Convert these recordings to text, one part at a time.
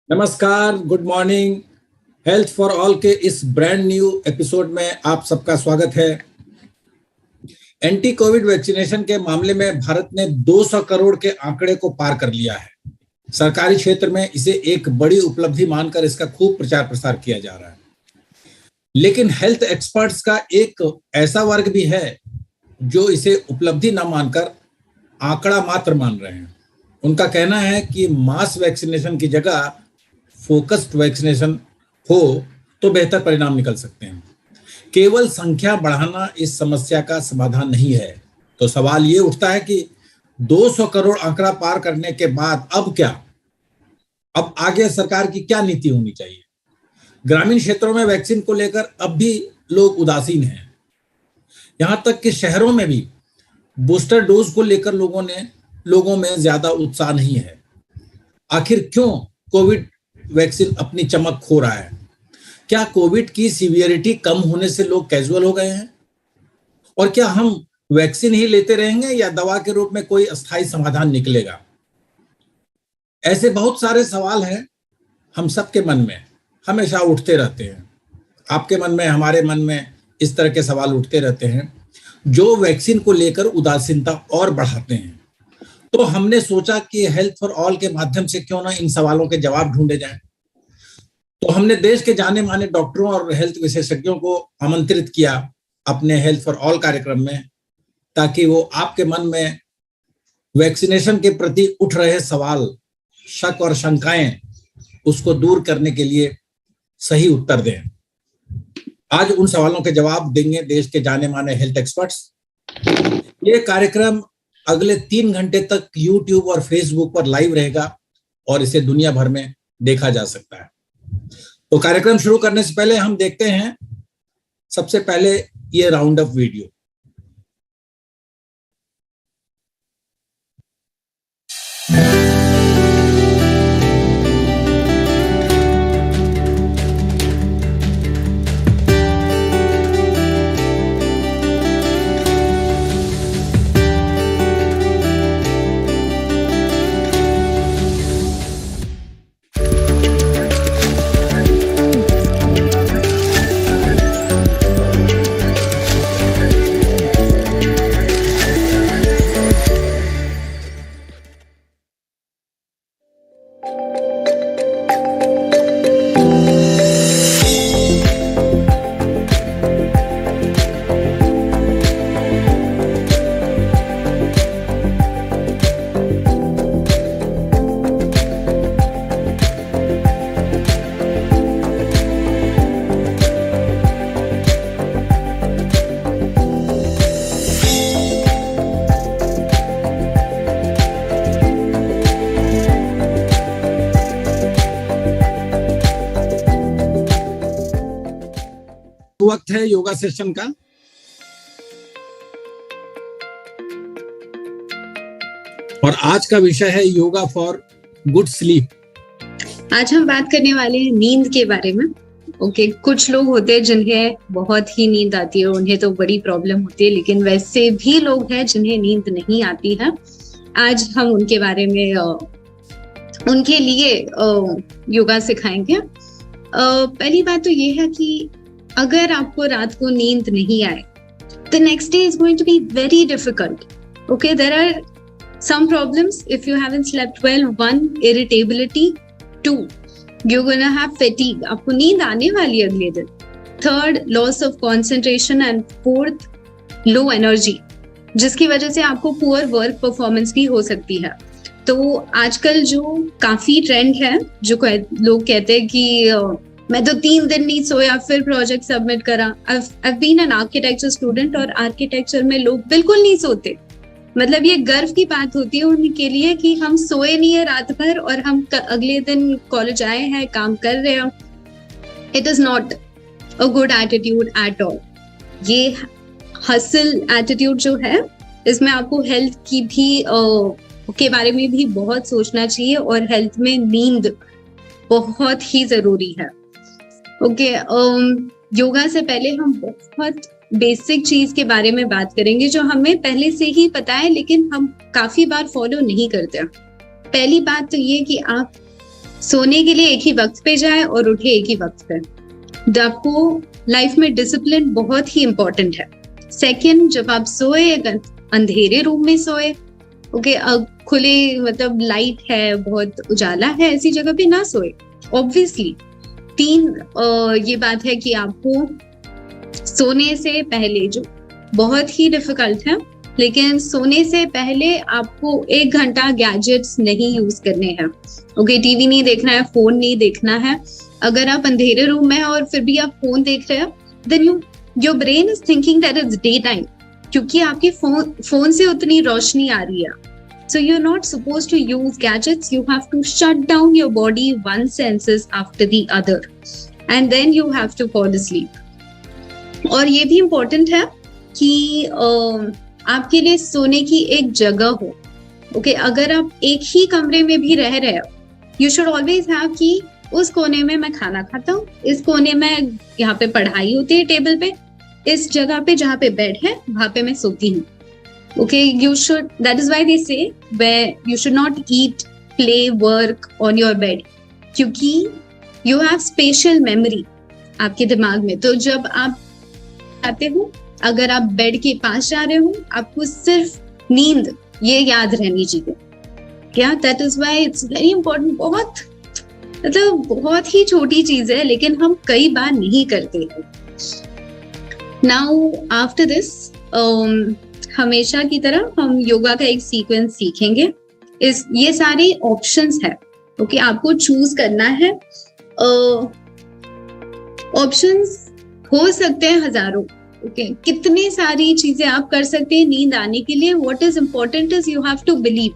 नमस्कार, good morning. Health for all के इस ब्रांड न्यू एपिसोड में आप सबका स्वागत है। एंटी कोविड वैक्सीनेशन के मामले में भारत ने 200 करोड़ के आंकड़े को पार कर लिया है। सरकारी क्षेत्र में इसे एक बड़ी उपलब्धि मानकर इसका खूब प्रचार प्रसार किया जा रहा है। लेकिन हेल्थ एक्सपर्ट्स का एक ऐसा वर्ग भी है जो इसे उपलब्धि न मानकर आंकड़ा मात्र मान रहे हैं। उनका कहना है कि मास वैक्सीनेशन की जगह फोकस्ड वैक्सीनेशन हो तो बेहतर परिणाम निकल सकते हैं। केवल संख्या बढ़ाना इस समस्या का समाधान नहीं है। तो सवाल ये उठता है कि 200 करोड़ आंकड़ा पार करने के बाद अब क्या? अब आगे सरकार की क्या नीति होनी चाहिए? ग्रामीण क्षेत्रों में वैक्सीन को लेकर अब भी लोग उदासीन हैं। यहां तक कि शहरों में भी बूस्टर डोज को लेकर लोगों में ज्यादा उत्साह नहीं है। आखिर क्यों कोविड वैक्सीन अपनी चमक खो रहा है? क्या कोविड की सीवियरिटी कम होने से लोग कैजुअल हो गए हैं? और क्या हम वैक्सीन ही लेते रहेंगे या दवा के रूप में कोई अस्थायी समाधान निकलेगा? ऐसे बहुत सारे सवाल हैं हम सबके मन में, हमेशा उठते रहते हैं। आपके मन में, हमारे मन में इस तरह के सवाल उठते रहते हैं जो वैक्सीन को लेकर उदासीनता और बढ़ाते हैं। तो हमने सोचा कि हेल्थ फॉर ऑल के माध्यम से क्यों ना इन सवालों के जवाब ढूंढे जाएं। तो हमने देश के जाने माने डॉक्टरों और हेल्थ विशेषज्ञों को आमंत्रित किया अपने हेल्थ फॉर ऑल कार्यक्रम में, ताकि वो आपके मन में वैक्सीनेशन के प्रति उठ रहे सवाल, शक और शंकाएं, उसको दूर करने के लिए सही उत्तर दें। आज उन सवालों के जवाब देंगे देश के जाने माने हेल्थ एक्सपर्ट्स। ये कार्यक्रम अगले 3 घंटे तक YouTube और Facebook पर लाइव रहेगा और इसे दुनिया भर में देखा जा सकता है। तो कार्यक्रम शुरू करने से पहले हम देखते हैं सबसे पहले ये राउंड अप वीडियो। वक्त है योगा सेशन का। और आज का विषय है योगा फॉर गुड स्लीप। आज हम बात करने वाले हैं नींद के बारे में। ओके, कुछ लोग होते हैं जिन्हें बहुत ही नींद आती है, उन्हें तो बड़ी प्रॉब्लम होती है, लेकिन वैसे भी लोग हैं जिन्हें नींद नहीं आती है। आज हम उनके बारे में उनके लिए योगा सिखाएंगे। पहली बात तो ये है कि अगर आपको रात को नींद नहीं आए, the next day is going to be very difficult. Okay, there are some problems if you haven't slept well. 1, irritability. 2, you're gonna have fatigue. आपको नींद आने वाली है अगले दिन. 3rd, loss of concentration. And 4th, low energy, जिसकी वजह से आपको poor work performance भी हो सकती है। तो आजकल जो काफी ट्रेंड है, जो लोग कहते हैं कि मैं तो 3 दिन नहीं सोया फिर प्रोजेक्ट सबमिट करा। I've been an architecture student और आर्किटेक्चर में लोग बिल्कुल नहीं सोते। मतलब ये गर्व की बात होती है उनके लिए कि हम सोए नहीं है रात भर और हम अगले दिन कॉलेज आए हैं, काम कर रहे हैं। It is not a good attitude at all. ये हसल एटीट्यूड जो है, इसमें आपको हेल्थ की भी के बारे में भी बहुत सोचना चाहिए और हेल्थ में नींद बहुत ही जरूरी है। ओके, योगा से पहले हम बहुत बेसिक चीज के बारे में बात करेंगे जो हमें पहले से ही पता है लेकिन हम काफी बार फॉलो नहीं करते। पहली बात तो ये कि आप सोने के लिए एक ही वक्त पे जाए और उठे एक ही वक्त पे। आपको लाइफ में डिसिप्लिन बहुत ही इंपॉर्टेंट है। सेकंड, जब आप सोए एक अंधेरे रूम में सोए, ओके, खुले मतलब लाइट है, बहुत उजाला है, ऐसी जगह पे ना सोए ऑब्वियसली। तीन, ये बात है कि आपको सोने से पहले, जो बहुत ही डिफिकल्ट है, लेकिन सोने से पहले आपको 1 घंटा गैजेट्स नहीं यूज करने हैं। ओके, टीवी नहीं देखना है, फोन नहीं देखना है। अगर आप अंधेरे रूम में हैं और फिर भी आप फोन देख रहे हो, then your brain is thinking that it's daytime, क्योंकि आपके फोन से उतनी रोशनी आ रही है। So you're not supposed to use gadgets. You have to shut down your body one senses after the other, and then you have to fall asleep. और ये भी important है कि आपके लिए सोने की एक जगह हो। ओके, अगर आप एक ही कमरे में भी रह रहे हो, you should always have कि उस कोने में मैं खाना खाता हूँ, इस कोने में यहाँ पे पढ़ाई होती है टेबल पे, इस जगह पे जहाँ पे बेड है वहां पे मैं सोती हूँ। Okay, that is why they say where you should not eat, play, work on your bed, क्योंकि you have spatial memory आपके दिमाग में। तो जब आप आते हो, अगर आप बेड के पास जा रहे हो, आपको सिर्फ नींद ये याद रहनी चाहिए क्या। that is why it's very important। बहुत ही छोटी चीज है लेकिन हम कई बार नहीं करते हैं। Now after this, हमेशा की तरह हम योगा का एक सीक्वेंस सीखेंगे। ये सारे ऑप्शंस है। ओके, आपको चूज करना है। ऑप्शंस हो सकते हैं हजारों। ओके, कितने सारी चीजें आप कर सकते हैं नींद आने के लिए। What is important is you have to believe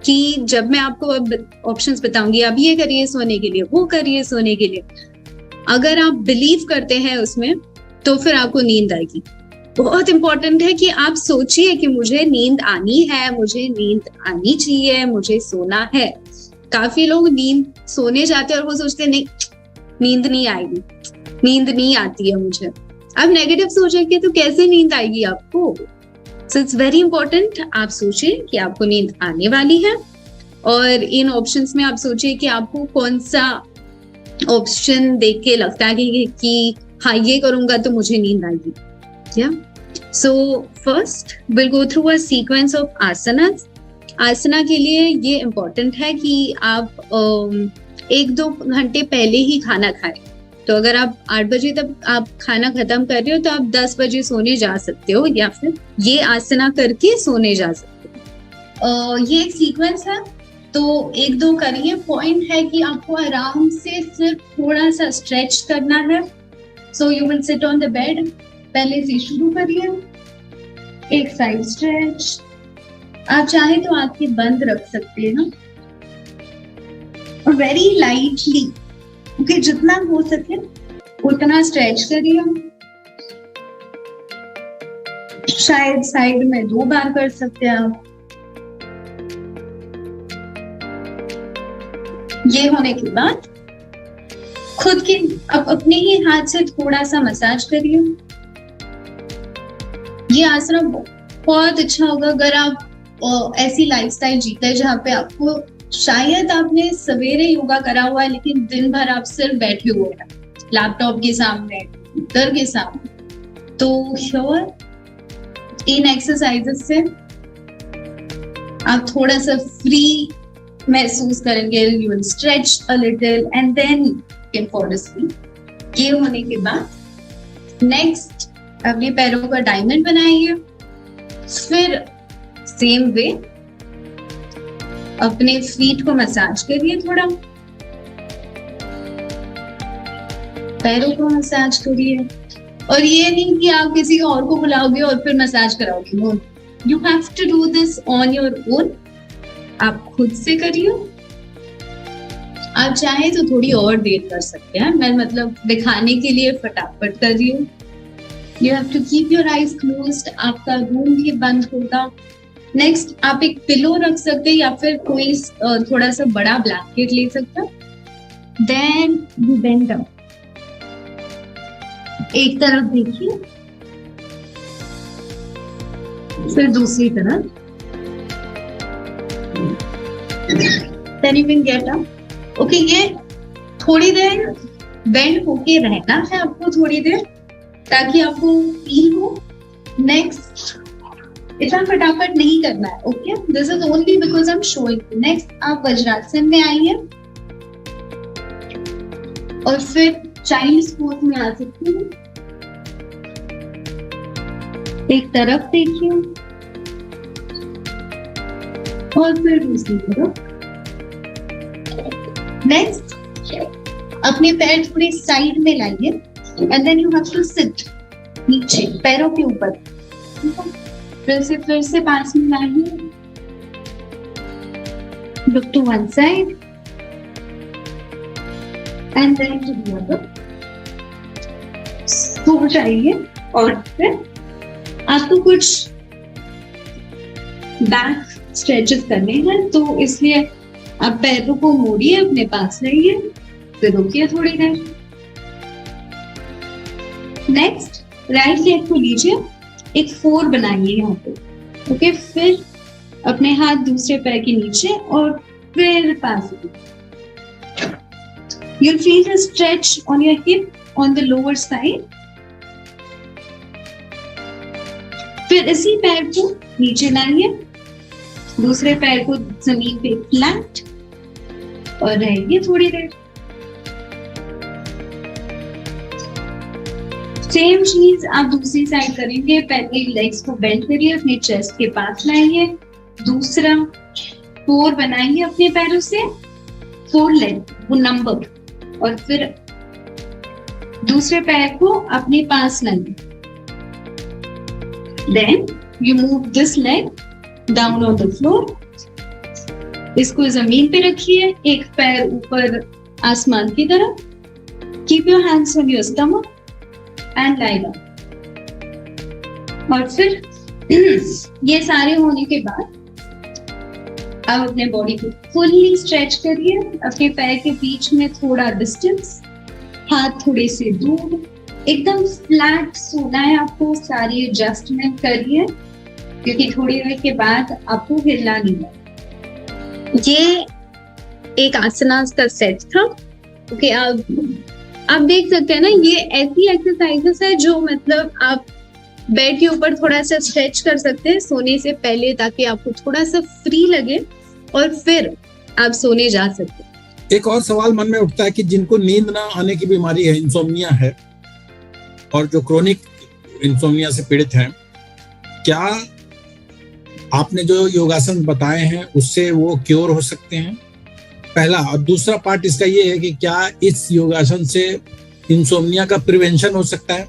कि जब मैं आपको अब ऑप्शंस बताऊंगी, आप ये करिए सोने के लिए, वो करिए सोने के लिए, अगर आप बिलीव करते हैं उसमें तो फिर आपको नींद आएगी। बहुत इंपॉर्टेंट है कि आप सोचिए कि मुझे नींद आनी है, मुझे नींद आनी चाहिए, मुझे सोना है। काफी लोग नींद सोने जाते हैं और वो सोचते हैं नहीं, नींद नहीं आएगी, नींद नहीं आती है मुझे। अब नेगेटिव सोचेंगे तो कैसे नींद आएगी आपको। सो इट्स वेरी इंपॉर्टेंट, आप सोचिए कि आपको नींद आने वाली है और इन ऑप्शंस में आप सोचिए कि आपको कौन सा ऑप्शन देख के लगता है कि हाँ ये करूंगा तो मुझे नींद आएगी। Yeah. So first we'll go through a sequence of asanas. आसना के लिए ये इम्पोर्टेंट है कि आप 1-2 घंटे पहले ही खाना खाएं। तो अगर आप 8 बजे तक आप खाना खत्म कर रहे हो तो आप 10 बजे सोने जा सकते हो या फिर ये आसना करके सोने जा सकते हो। ये एक सीक्वेंस है तो 1-2 करिए। पॉइंट है कि आपको आराम से सिर्फ थोड़ा सा स्ट्रेच करना है। So you will sit on the bed. पहले से शुरू करिए, एक साइड स्ट्रेच। आप चाहे तो आंखें बंद रख सकते हैं ना, और वेरी लाइटली, ओके, जितना हो सके उतना स्ट्रेच करिए। शायद साइड में 2 बार कर सकते हैं आप। ये होने के बाद खुद के अब अपने ही हाथ से थोड़ा सा मसाज करिए। ये आसना बहुत अच्छा होगा अगर आप ऐसी लाइफस्टाइल जीते हैं जहाँ पे आपको, शायद आपने सवेरे योगा करा हुआ है लेकिन दिन भर आप सिर्फ बैठे हुए हैं लैपटॉप के सामने, कंप्यूटर के सामने। तो श्योर इन एक्सरसाइजेस से आप थोड़ा सा फ्री महसूस करेंगे। You will stretch a little and then can fall asleep। ये होने के बाद नेक्स्ट अपने पैरों का डायमंड बनाइए। फिर सेम वे अपने फीट को मसाज करिए, थोड़ा पैरों को मसाज करिए। और ये नहीं कि आप किसी और को बुलाओगे और फिर मसाज कराओगे। No, you have to do this on your own. आप खुद से करिए। आप चाहे तो थोड़ी और देर कर सकते हैं, मैं मतलब दिखाने के लिए फटाफट कर रही हूँ। You have to keep your eyes closed. आपका रूम भी बंद होगा। नेक्स्ट आप एक पिलो रख सकते हैं या फिर कोई थोड़ा सा बड़ा ब्लैंकेट ले सकते हैं। Then you bend down. एक तरफ देखिए, फिर दूसरी तरफ। Then you can get up. Okay, ये थोड़ी देर बेंड होके रहना है आपको, थोड़ी देर, ताकि आपको फील हो। नेक्स्ट, इतना फटाफट नहीं करना है। Okay, this is only because I am showing. Next आप वज्रासन में आइए और फिर चाइल्ड पोज में आ सकते हैं। एक तरफ देखिए और फिर दूसरी तरफ। नेक्स्ट, अपने पैर थोड़े साइड में लाइए and then you have to sit नीचे पैरों के ऊपर। फिर से पास में लाइए, look to one side and then to the other. सो जाइए और फिर आपको कुछ बैक स्ट्रेचेस करने हैं, तो इसलिए आप पैरों को मोड़िए, अपने पास लाइए, फिर रुकिए थोड़ी देर। नेक्स्ट, राइट लेग को लीजिए, एक 4 बनाइए यहाँ पे। ओके, फिर अपने हाथ दूसरे पैर के नीचे और फिर पास। You'll feel a stretch on your hip on the lower side. फिर इसी पैर को नीचे लाइए, दूसरे पैर को जमीन पे फ्लैट और रहिए थोड़ी देर। सेम चीज आप दूसरी साइड करेंगे। पहले लेग्स को बेंड करिए, अपने चेस्ट के पास लाइए, दूसरा 4 बनाइए अपने पैरों से, 4 लेग वो नंबर, और फिर दूसरे पैर को अपने पास लाइए। Then you move this leg down on the floor. इसको जमीन पे रखिए, एक पैर ऊपर आसमान की तरफ। Keep your hands on your stomach and lie down. और फिर ये सारे होने के बाद आप अपने बॉडी को फुल्ली स्ट्रेच करिए, अपने पैर के बीच में थोड़ा डिस्टेंस, हाथ थोड़े से दूर, एकदम फ्लैट सोना है आपको। सारी एडजस्टमेंट करिए क्योंकि थोड़ी देर के बाद आपको हिलना नहीं है। ये एक आसनास का सेट था। ओके, आप देख सकते हैं ना, ये ऐसी एक्सरसाइजेस है जो मतलब आप बेड के ऊपर थोड़ा सा स्ट्रेच कर सकते हैं सोने से पहले, ताकि आपको थोड़ा सा फ्री लगे और फिर आप सोने जा सकते हैं। एक और सवाल मन में उठता है कि जिनको नींद ना आने की बीमारी है, इंसोम्निया है, और जो क्रोनिक इंसोम्निया से पीड़ित हैं, क्या आपने जो योगासन बताए हैं उससे वो क्योर हो सकते हैं? पहला। और दूसरा पार्ट इसका ये है कि क्या इस योगासन से इंसोम्निया का प्रिवेंशन हो सकता है?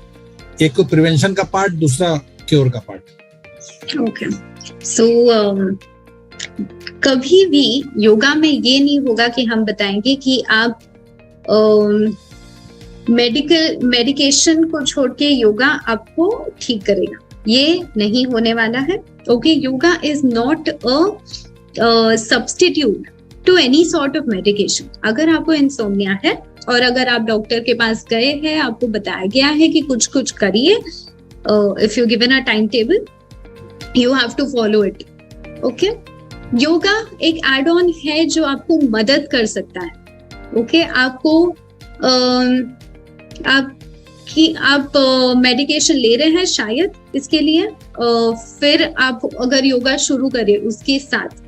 एक तो प्रिवेंशन का पार्ट, दूसरा क्योर का पार्ट। ओके, सो कभी भी योगा में ये नहीं होगा कि हम बताएंगे कि आप मेडिकेशन को छोड़ के योगा आपको ठीक करेगा, ये नहीं होने वाला है। Okay, yoga is not a substitute to any sort of medication. अगर आपको इंसोम्निया है और अगर आप डॉक्टर के पास गए हैं, आपको बताया गया है कि कुछ कुछ करिए, if you given a timetable, you have to follow it. Okay, yoga एक एड ऑन है जो आपको मदद कर सकता है। ओके, आपको आप मेडिकेशन ले रहे हैं शायद इसके लिए, फिर आप अगर योगा शुरू करें उसके साथ,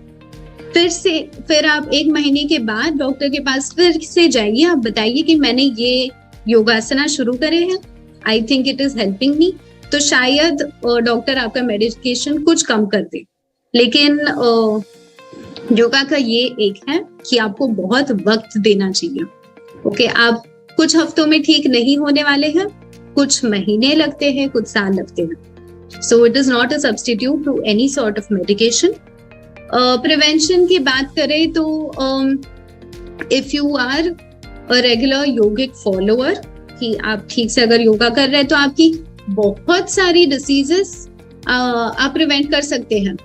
फिर आप 1 महीने के बाद डॉक्टर के पास फिर से जाइए, आप बताइए कि मैंने ये योगासना शुरू करे हैं, I think it is helping me, तो शायद डॉक्टर आपका मेडिकेशन कुछ कम कर दे। लेकिन योगा का ये एक है कि आपको बहुत वक्त देना चाहिए। ओके, आप कुछ हफ्तों में ठीक नहीं होने वाले हैं, कुछ महीने लगते हैं, कुछ साल लगते हैं। So it is not a substitute to any sort of medication. Prevention की बात करें तो if you are a regular yogic follower, कि आप ठीक से अगर योगा कर रहे हैं तो आपकी बहुत सारी डिसीजेस आप प्रिवेंट कर सकते हैं।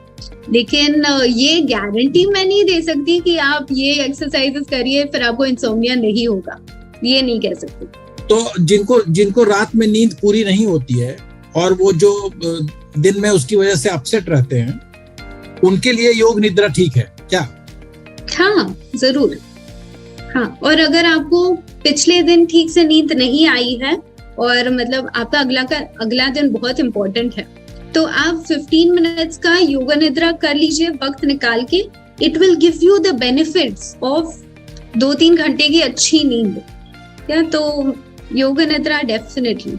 लेकिन ये गारंटी मैं नहीं दे सकती कि आप ये एक्सरसाइजेस करिए फिर आपको इंसोम्निया नहीं होगा, ये नहीं कह सकती। तो जिनको रात में नींद पूरी नहीं होती है और वो जो दिन में उसकी वजह से अपसेट रहते हैं, उनके लिए योग निद्रा ठीक है क्या? हाँ, जरूर। हाँ, और अगर आपको पिछले दिन ठीक से नींद नहीं आई है और मतलब आपका अगला दिन बहुत इंपॉर्टेंट है, तो आप 15 मिनट्स का योगा निद्रा कर लीजिए वक्त निकाल के। It will give you the benefits of 2-3 घंटे की अच्छी नींद। या तो योगा निद्रा डेफिनेटली।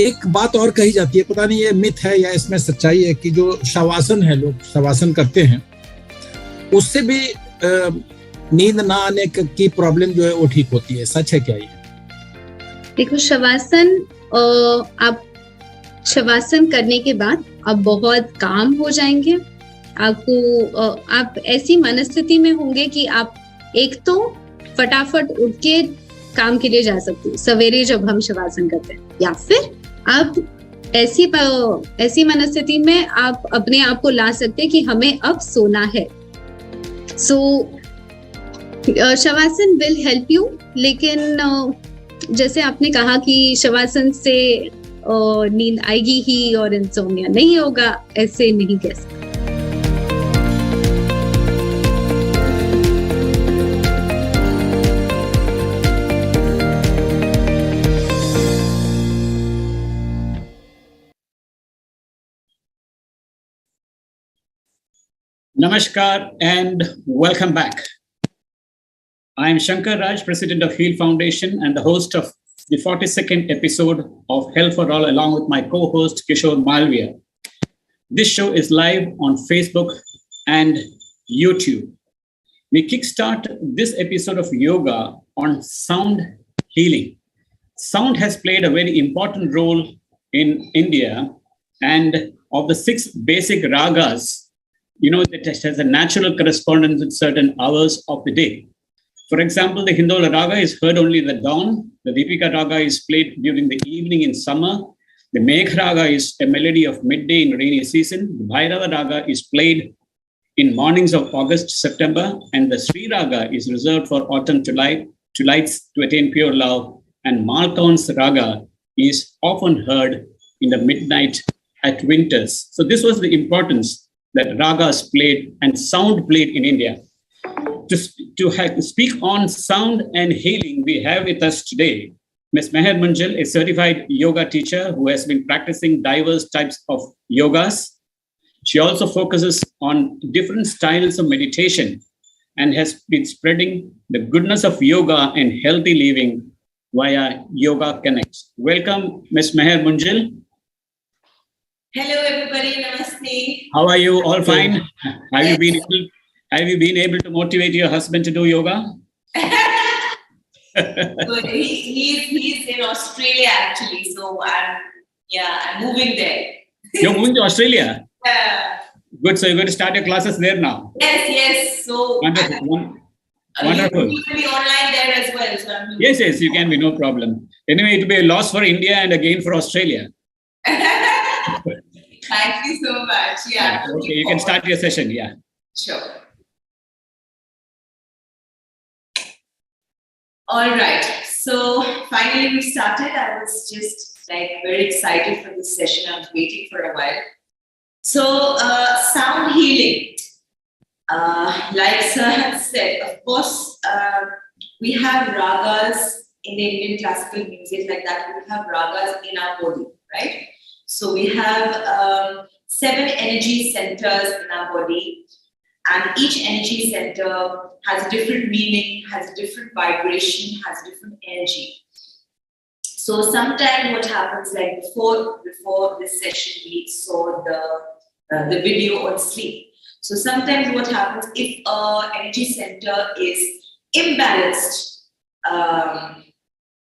एक बात और कही जाती है, पता नहीं ये मिथ है या इसमें सच्चाई है, कि जो शवासन है, लोग शवासन करते हैं, उससे भी नींद ना आने की प्रॉब्लम जो है वो ठीक होती है। सच है क्या ये? देखो, आप शवासन करने के बाद आप बहुत काम हो जाएंगे। आप ऐसी मनस्थिति में होंगे कि आप एक तो फटाफट उठ के काम के लिए जा सकते हो सवेरे जब हम शवासन करते हैं, या फिर आप ऐसी मनस्थिति में आप अपने आप को ला सकते हैं कि हमें अब सोना है। शवासन विल हेल्प यू, लेकिन जैसे आपने कहा कि शवासन से नींद आएगी ही और इंसोम्निया नहीं होगा, ऐसे नहीं कह सकते। Namaskar and welcome back. I am Shankar Raj, President of Heal Foundation and the host of the 42nd episode of Health4All along with my co-host Kishore Malviya. This show is live on Facebook and YouTube. We kickstart this episode of yoga on sound healing. Sound has played a very important role in India, and of the 6 basic ragas, that has a natural correspondence with certain hours of the day. For example, the Hindola raga is heard only at the dawn. The Deepika raga is played during the evening in summer. The Megh raga is a melody of midday in rainy season. The Bhairava raga is played in mornings of August, September. And the Sri raga is reserved for autumn to lights to attain pure love. And Malkaun's raga is often heard in the midnight at winters. So this was the importance that ragas played and sound played in India. To speak on sound and healing, we have with us today Ms. Meher Munjal, a certified yoga teacher who has been practicing diverse types of yogas. She also focuses on different styles of meditation and has been spreading the goodness of yoga and healthy living via Yoga Connects. Welcome, Ms. Meher Munjal. Hello, everybody. Namaste. How are you? All fine? Have you been able to motivate your husband to do yoga? So he's in Australia actually. So I'm moving there. You're moving to Australia? Yeah. Good. So you're going to start your classes there now? Yes. So wonderful. Wonderful. You can be online there as well. So yes, you can be, no problem. Anyway, it will be a loss for India and a gain for Australia. Thank you so much. Yeah. Okay, you can start your session. Yeah. Sure. All right. So finally we started. I was just very excited for this session. I was waiting for a while. So sound healing. Like Sir had said, of course, we have ragas in the Indian classical music like that. We have ragas in our body, right? So we have 7 energy centers in our body, and each energy center has a different meaning, has a different vibration, has a different energy. So sometimes what happens, like before this session, we saw the video on sleep. So sometimes what happens if an energy center is imbalanced,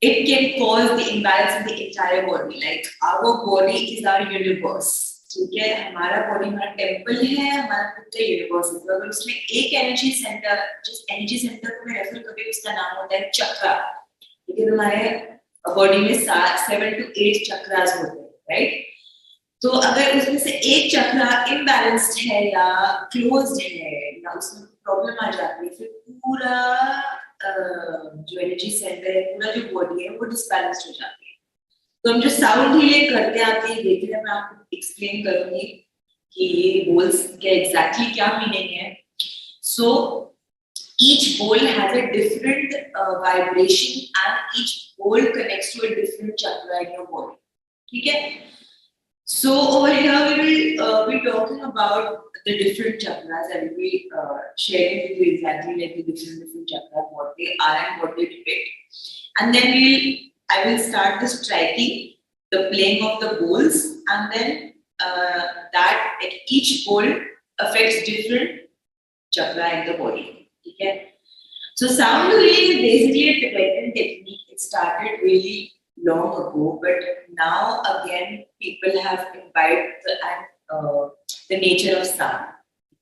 it can cause the imbalance in the entire body. Like our body is our universe. ठीक है, हमारा body हमारा temple है, हमारा खुद का universe है। तो अगर उसमें एक एनर्जी सेंटर, जिस एनर्जी सेंटर को मैं रेफर करती हूँ उसका नाम होता है चक्रा। ठीक है, हमारे बॉडी में 7 to 8 चक्रास होते हैं, राइट? तो अगर उसमें से एक चक्रा इम्बैलेंस्ड है या क्लोज्ड है या उसमें प्रॉब्लम आ जाती है, फिर पूरा जो एनर्जी सेंटर है, पूरा जो बॉडी है वो डिसबैलेंस्ड हो जाती है। तो हम जो साउंड हीलिंग करते आते हैं, देखिए मैं आपको एक्सप्लेन करूंगी कि ये बोल्स के एग्जैक्टली क्या मीनिंग है। सो each bowl has a different vibration and each bowl connects to a different chakra in your body. ठीक है? So over here we will be talking about the different chakras and we will be sharing with you exactly like the different chakras, what they are and what they depict. And then I will start the striking, the playing of the bowls, and then that each bowl affects different chakra in the body. ठीक है? So sound healing is basically a Tibetan technique. It started really long ago, but now again people have imbibed the nature of sound.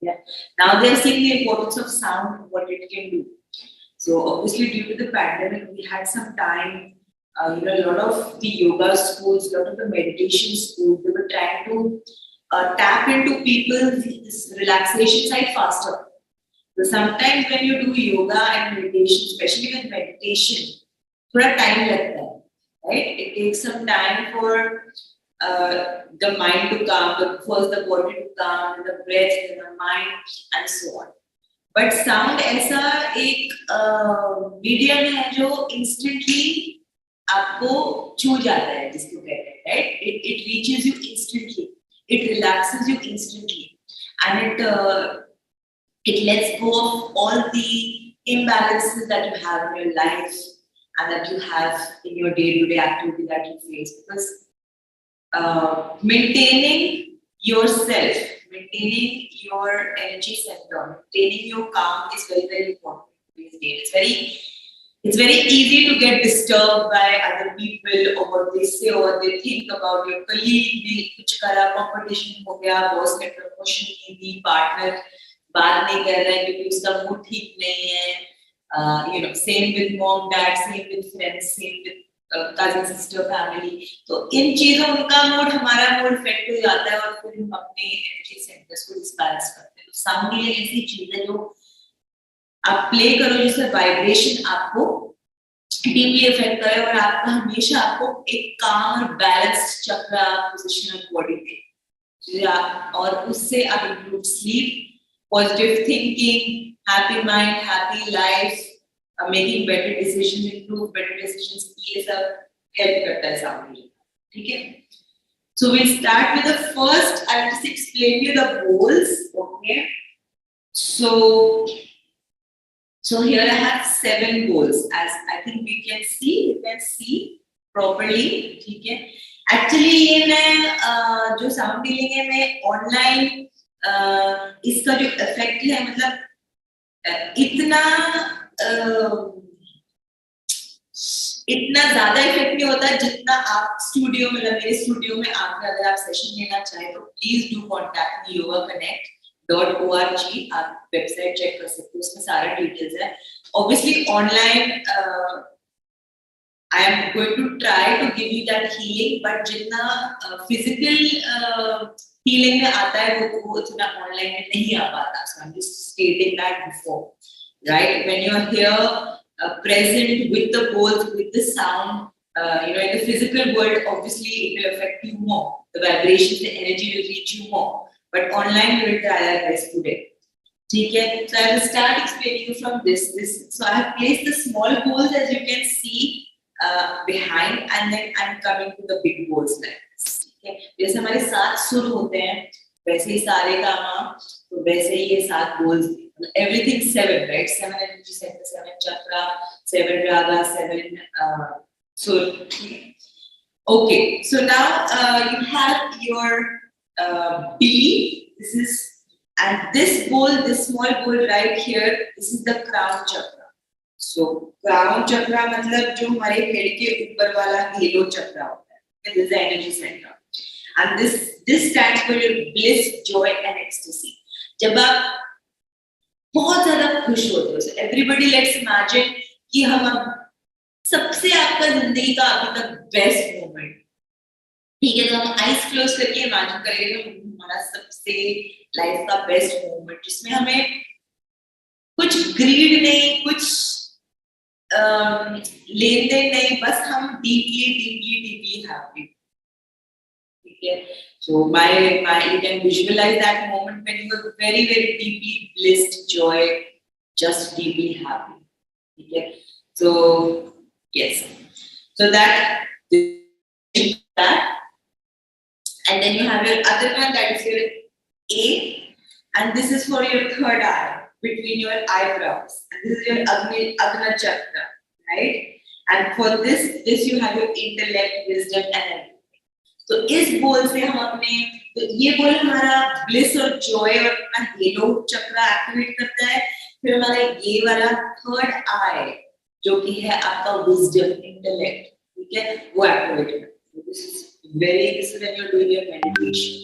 Yeah. Now they are seeing the importance of sound, what it can do. So obviously due to the pandemic, we had some time. A lot of the yoga schools, a lot of the meditation schools, they were trying to tap into people's relaxation side faster. So sometimes when you do yoga and meditation, especially with meditation, थोड़ा time लगता है, right? It takes some time for the mind to calm, first the body to calm, and the breath, and the mind, and so on. But sound ऐसा एक medium है जो instantly आपको छू जाता है, जिसको कहते हैं, right? It reaches you instantly, it relaxes you instantly, and it lets go of all the imbalances that you have in your life and that you have in your day-to-day activity that you face. Because maintaining yourself, maintaining your energy center, maintaining your calm is very, very important these days. It's very easy to get disturbed by other people or what they say or what they think about your colleague. कुछ करा, competition हो गया, boss ने promotion नहीं दी, partner बात नहीं कर रहा है क्योंकि उसका मूड ठीक नहीं है, same with mom, dad, same with friends, same with cousin, sister, family. तो इन चीजों उनका मूड हमारा मूड इफेक्ट हो जाता है और फिर हम अपने एनर्जी सेंटर्स को डिसबैलेंस करते हैं। तो साउंड ये ऐसी चीज है जो आप प्ले करो जिससे वाइब्रेशन आपको डीपली इफेक्ट करे और आपका हमेशा आपको एक काम और बैलेंस्ड चक्र पोजीशन ऑफ बॉडी पे, और उससे आप improve sleep, positive thinking, happy mind, happy life, making better decisions, improve better decisions, ये सब help करता है sound healing. ठीक है? So we'll start with the first. I'll just explain you the bowls. Okay. So here I have 7 bowls. As I think you can see properly. ठीक है? Actually ये मैं जो sound healing है मैं online इसका जो इफेक्ट है, मतलब इतना ज्यादा इफेक्ट नहीं होता जितना आप स्टूडियो, मतलब मेरे स्टूडियो में आकर अगर आप सेशन लेना चाहे तो please do contact me yogaconnect.org। आप वेबसाइट चेक कर सकते हो, उसमें सारा डिटेल्स है। Obviously online I am going to try to give you that healing, but जितना फिजिकल healing में आता है वो उतना ऑनलाइन में नहीं आ पाता। So I'm just stating that before, right? When you are here present with the bowls, with the sound, in the physical world, obviously it will affect you more. The vibrations, the energy will reach you more. But online we will try our best today. Okay? So I will start explaining you from this. So I have placed the small bowls as you can see behind, and then I'm coming to the big bowls like this. जैसे हमारे 7 सुर होते हैं वैसे ही सारे gamma, तो वैसे ही ये 7 balls, everything 7, right? 7 energy center, 7 chakra, 7 raga, 7 sur. Okay, so now you have your belly. This bowl, this small bowl right here, this is the crown chakra. So crown chakra मतलब जो हमारे head के ऊपर वाला hello चक्रा होता है, this is the energy center. And this stands for your bliss, joy and ecstasy. जब आप बहुत ज़्यादा खुश होते हो, so everybody let's imagine कि हम सबसे आपका जिंदगी का अभी तक बेस्ट मोमेंट, ठीक है, तो हम आइज क्लोज करके इमेजिन करेंगे कि हमारा सबसे लाइफ का बेस्ट मोमेंट जिसमें हमें कुछ ग्रीड नहीं, कुछ लेन देन नहीं, बस हम deeply happy. Okay. So you can visualize that moment when you were very deeply blissed, joy, just deeply happy. Okay. So yes. So that, and then you have your other one, that is your A, and this is for your third eye, between your eyebrows. And this is your Agna chakra, right? And for this you have your intellect, wisdom, and everything. तो इस बोल से हम अपने, तो ये बोल हमारा ब्लिस और जॉय और अपना हेलो चक्र एक्टिवेट करता है. फिर हमारा ये वाला थर्ड आई जो कि है आपका विजडम, इंटेलेक्ट, ठीक है, वो एक्टिवेट करता है. This is when you're doing your meditation.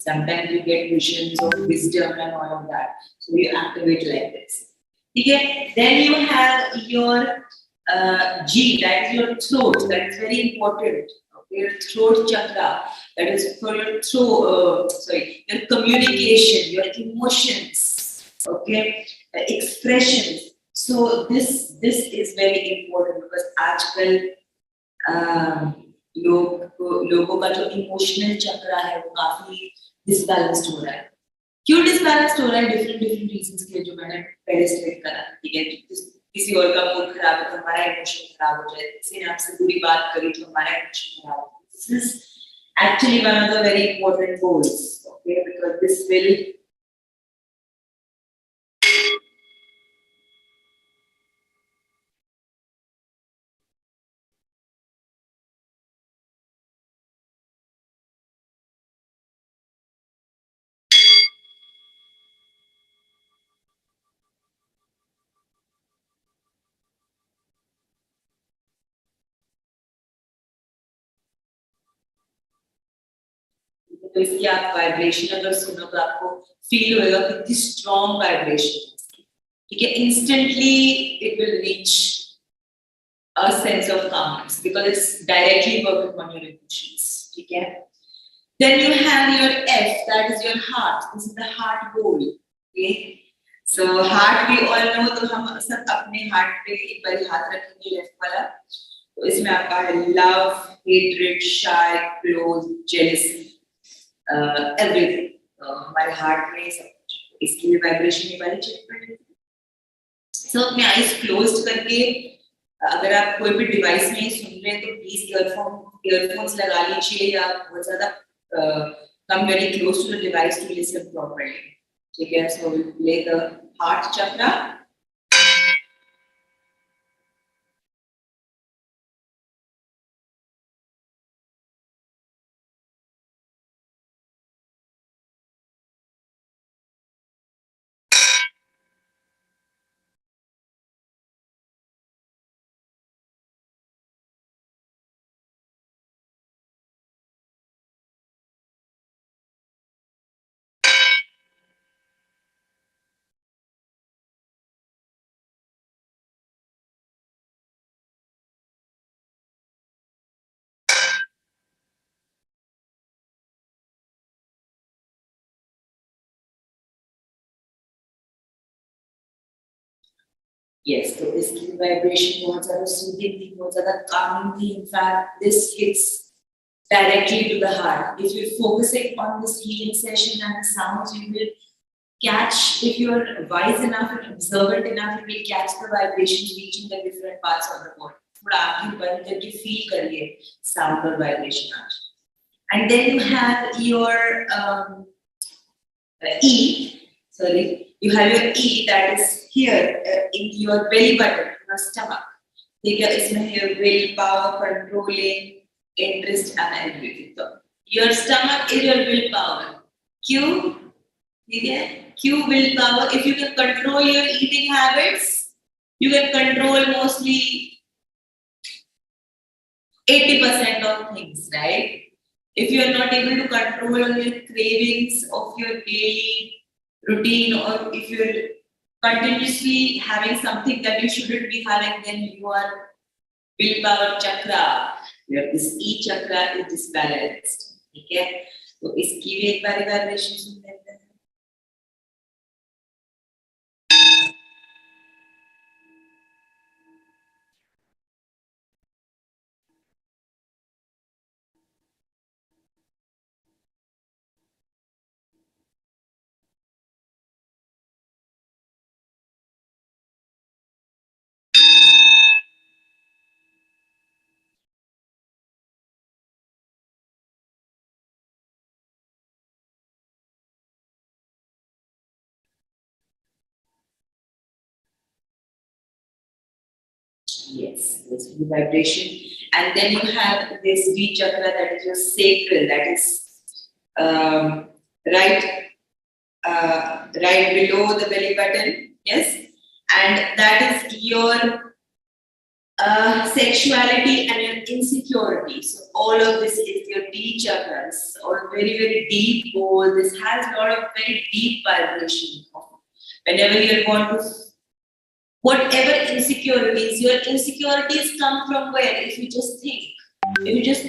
Sometimes you get visions of wisdom and all of that. So you activate like this. Okay? Then you have your G, that is your throat. That is very important. Okay? Your throat chakra. That is for your throat. Your communication, your emotions. Okay? Expressions. So this is very important because आजकल लोगों का जो emotional चक्र है वो काफी disbalanced हो रहा है. क्यों डिसबैलेंस्ड हो रहा है? डिफरेंट रीजंस के लिए जो मैंने पहले स्टेट करा. ठीक है, किसी और का मूड खराब है तो हमारा इमोशन खराब हो जाए, किसी ने आपसे बुरी बात करी तो हमारा इमोशन खराब हो. This is actually one of the very important goals. Okay, because this will तो इसकी आप वाइब्रेशन अगर सुनो तो आपको फील होगा कितनी स्ट्रॉन्ग वाइब्रेशन. ठीक है, instantly it will reach a sense of calmness because it's directly working on your emotions. ठीक है. Then you have your F, that is your heart. This is the heart goal. Okay, so heart we all know. तो हम सब अपने heart पे एक बार हाथ रखेंगे लेफ्ट वाला. तो इसमें आपका है love, hatred, shy, close, jealousy. Everything. हमारे हार्ट में सब कुछ. इसकी वाइब्रेशन ये वाली चेक करें. So अपने आईज क्लोज्ड करके अगर आप कोई भी डिवाइस में सुन रहे हैं तो प्लीज ईयरफोन्स लगा लीजिए या बहुत ज्यादा come very close to the device to listen properly. ठीक है, so we play the heart chakra. Yes, so इसकी वाइब्रेशन बहुत ज़्यादा सूदिंग थी, बहुत ज़्यादा calming थी. In fact, this hits directly to the heart. If you're focusing on this healing session and the sounds, you will catch. If you're wise enough and observant enough, you will catch the vibrations reaching the different parts of the body. थोड़ा आँखें बंद करके feel करिए sound और vibration आज. And then you have your E. Sorry. You have your E, that is here in your belly button, your stomach. ठीक है, इसमें है willpower, controlling, interest and everything. So your stomach is your willpower. Q, ठीक है, Q willpower. If you can control your eating habits, you can control mostly 80% of things, right? If you are not able to control your cravings of your daily routine, or if you're continuously having something that you shouldn't be having, then your willpower chakra, this E chakra is disbalanced. ठीक है, तो इसकी भी एक बार vibration सुन लेते हैं. Yes, this vibration. And then you have this D chakra, that is your sacral, that is right right below the belly button. Yes, and that is your sexuality and your insecurity. So all of this is your D chakras, or very, very deep goal. This has a lot of very deep vibration. Whenever you want to, whatever insecurities, your insecurities come from where? If you just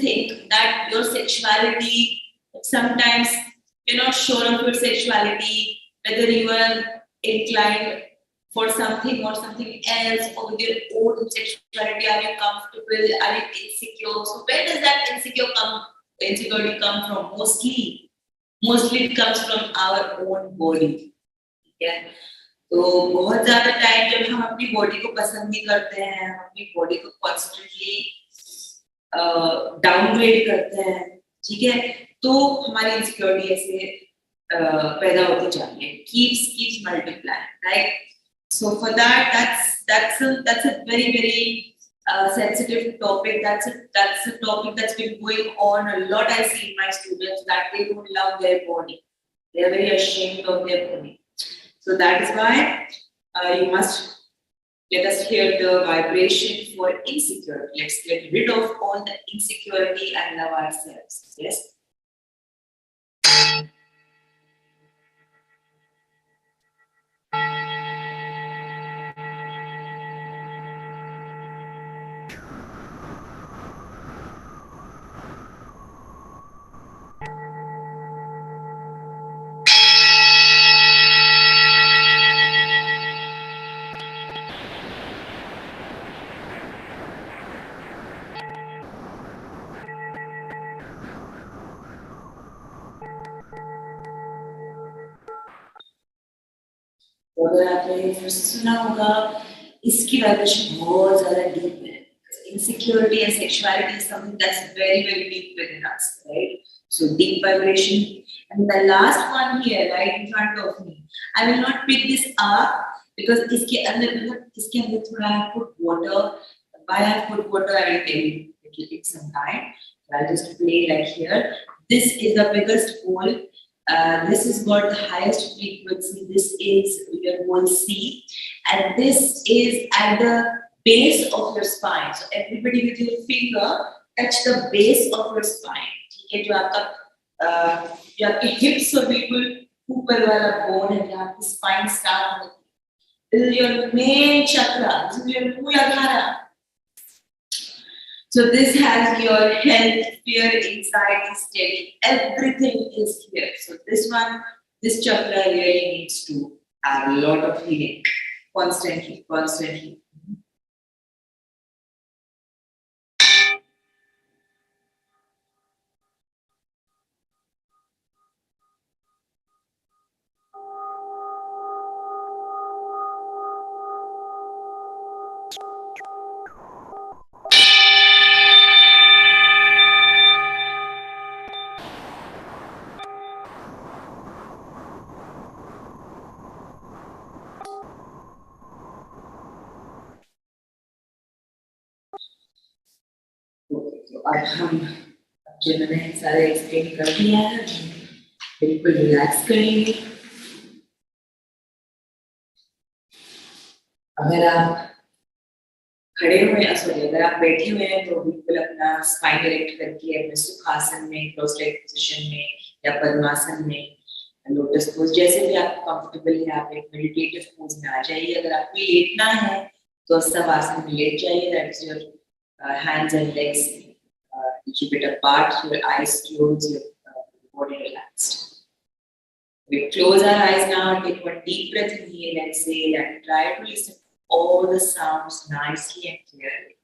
think that your sexuality, sometimes you're not sure of your sexuality, whether you are inclined for something or something else, or with your own sexuality, are you comfortable, are you insecure? So where does that insecurity come from? Mostly it comes from our own body. Yeah. तो बहुत ज्यादा time जब हम अपनी body को पसंद नहीं करते हैं, हम अपनी बॉडी को कॉन्स्टेंटली डाउनग्रेड करते हैं, ठीक है, तो हमारी इनसिक्योरिटी ऐसे पैदा होती जाती है, keeps multiplying, right? So for that's a very, very sensitive topic. That's a topic that's been going on a lot. I see in my students that they don't love their body, they are very ashamed of their body. So that is why you must let us hear the vibration for insecurity. Let's get rid of all the insecurity and love ourselves. Yes. अगर आपने फिर से सुना होगा, इसकी vibration बहुत ज़्यादा deep है. Insecurity and sexuality is something that's very, very deep within us, right? So deep vibration. And the last one here, right in front of me, I will not pick this up because इसके अंदर थोड़ा I put water. Why I put water, I will tell you. It will take some time. I'll just play like here. This is the biggest hole. This is got the highest frequency. This is your hole C, and this is at the base of your spine. So everybody with your finger touch the base of your spine. ठीक है, जो आपके hips और बिल्कुल ऊपर वाला bone है, जहाँ आपकी spine start होती है. This is your main chakra. This is your Muladhara. So this has your health, fear, anxiety, steady. Everything is here. So this chakra really needs to have a lot of healing constantly. तो अब हम जो मैंने सारे explain कर दिया है, बिल्कुल रिलैक्स करेंगे. अगर आप खड़े हुए हैं, सॉरी, अगर आप बैठे हुए हैं तो बिल्कुल अपना स्पाइन डायरेक्ट करके अपने सुखासन में, क्रॉस लेग पोजीशन में या पद्मासन में, लोटस पोज, जैसे भी आप कंफर्टेबल है, आप एक मेडिटेटिव पोज में आ जाइए. अगर आपको लेटना है तो सब आसन में लेट जाइए. That is your hands and legs. Keep it apart, your eyes closed, your body relaxed. We close our eyes now, take one deep breath in here and say that try to listen to all the sounds nicely and clearly.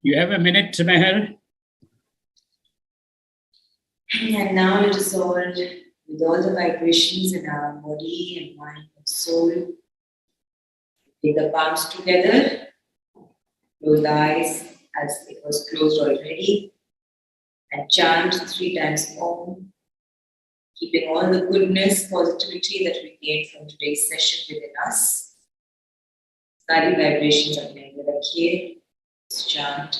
You have a minute, Meher. And now it is all with all the vibrations in our body and mind and soul. Take the palms together, close the eyes as it was closed already, and chant 3 times Om, keeping all the goodness, positivity that we gained from today's session within us. Sari vibrations अपने अंदर रखिए. Let's chant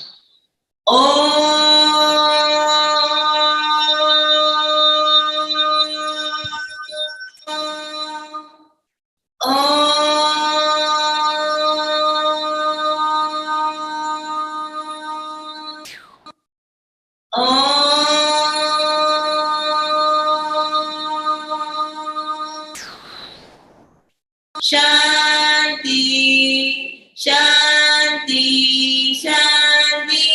Shanti, Shanti, Shanti,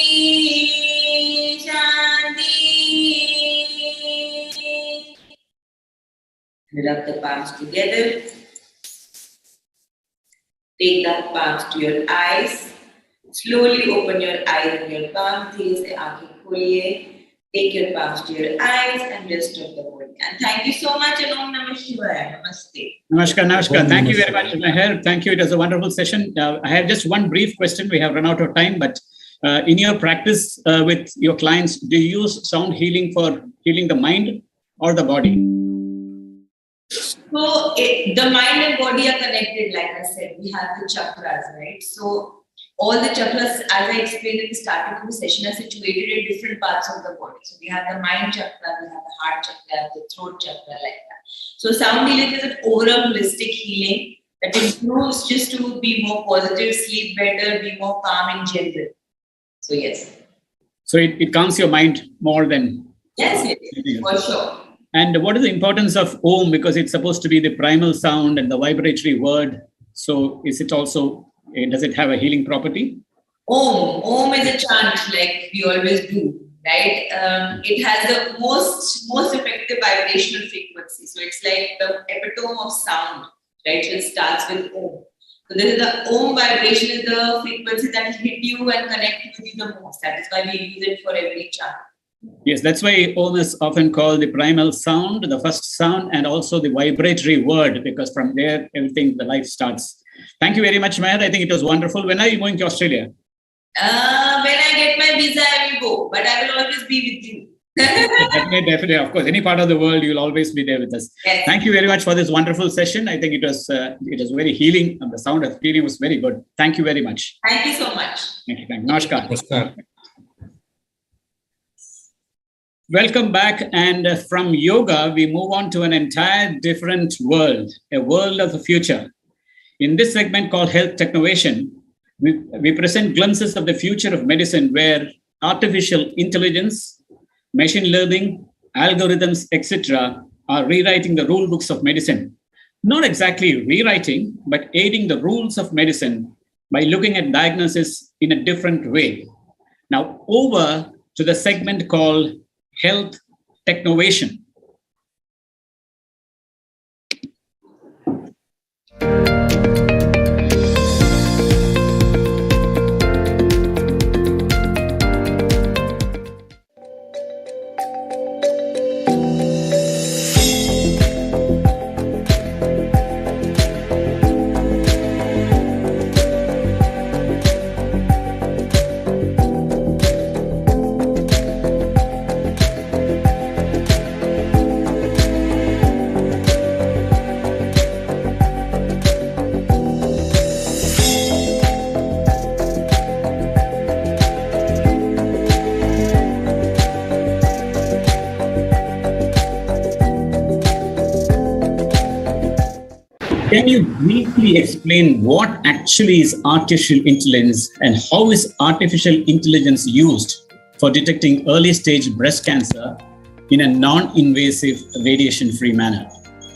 Shanti. Rub the palms together. Take the palms to your eyes. Slowly open your eyes and your palm. धीरे से आँखें खोलिए. Take your palms to your eyes and just stop the body. And thank you so much. And Om Namah Shivaya. Namaste. Namaskar, Namaskar. Thank you very much, Meher. Thank you. It was a wonderful session. I have just one brief question. We have run out of time, but in your practice with your clients, do you use sound healing for healing the mind or the body? So the mind and body are connected. Like I said, we have the chakras, right? So all the chakras, as I explained at the start of the session, are situated in different parts of the body. So we have the mind chakra, we have the heart chakra, the throat chakra, like that. So sound healing is an overall holistic healing that improves just to be more positive, sleep better, be more calm in general. So yes. So it calms your mind more than... Yes, for sure. And what is the importance of Om? Because it's supposed to be the primal sound and the vibratory word. So is it also... does it have a healing property? Om is a chant like we always do, right? It has the most effective vibrational frequency. So it's like the epitome of sound, right? It starts with Om. So this is the Om vibration is the frequency that will hit you and connect with you the most. That is why we use it for every chant. Yes, that's why Om is often called the primal sound, the first sound, and also the vibratory word, because from there, everything, the life starts. Thank you very much, Meher. I think it was wonderful. When are you going to Australia? When I get my visa, I will go, but I will always be with you. Definitely, of course. Any part of the world, you'll always be there with us. Yes. Thank you very much for this wonderful session. I think it was very healing, and the sound of healing was very good. Thank you very much. Thank you so much. Thank you. Namaskar. Namaskar. Welcome back. And from yoga, we move on to an entire different world, a world of the future. In this segment called Health Technovation, we present glimpses of the future of medicine where artificial intelligence, machine learning, algorithms, etc. are rewriting the rule books of medicine. Not exactly rewriting, but aiding the rules of medicine by looking at diagnosis in a different way. Now, over to the segment called Health Technovation. Can you briefly explain what actually is artificial intelligence and how is artificial intelligence used for detecting early stage breast cancer in a non-invasive radiation-free manner?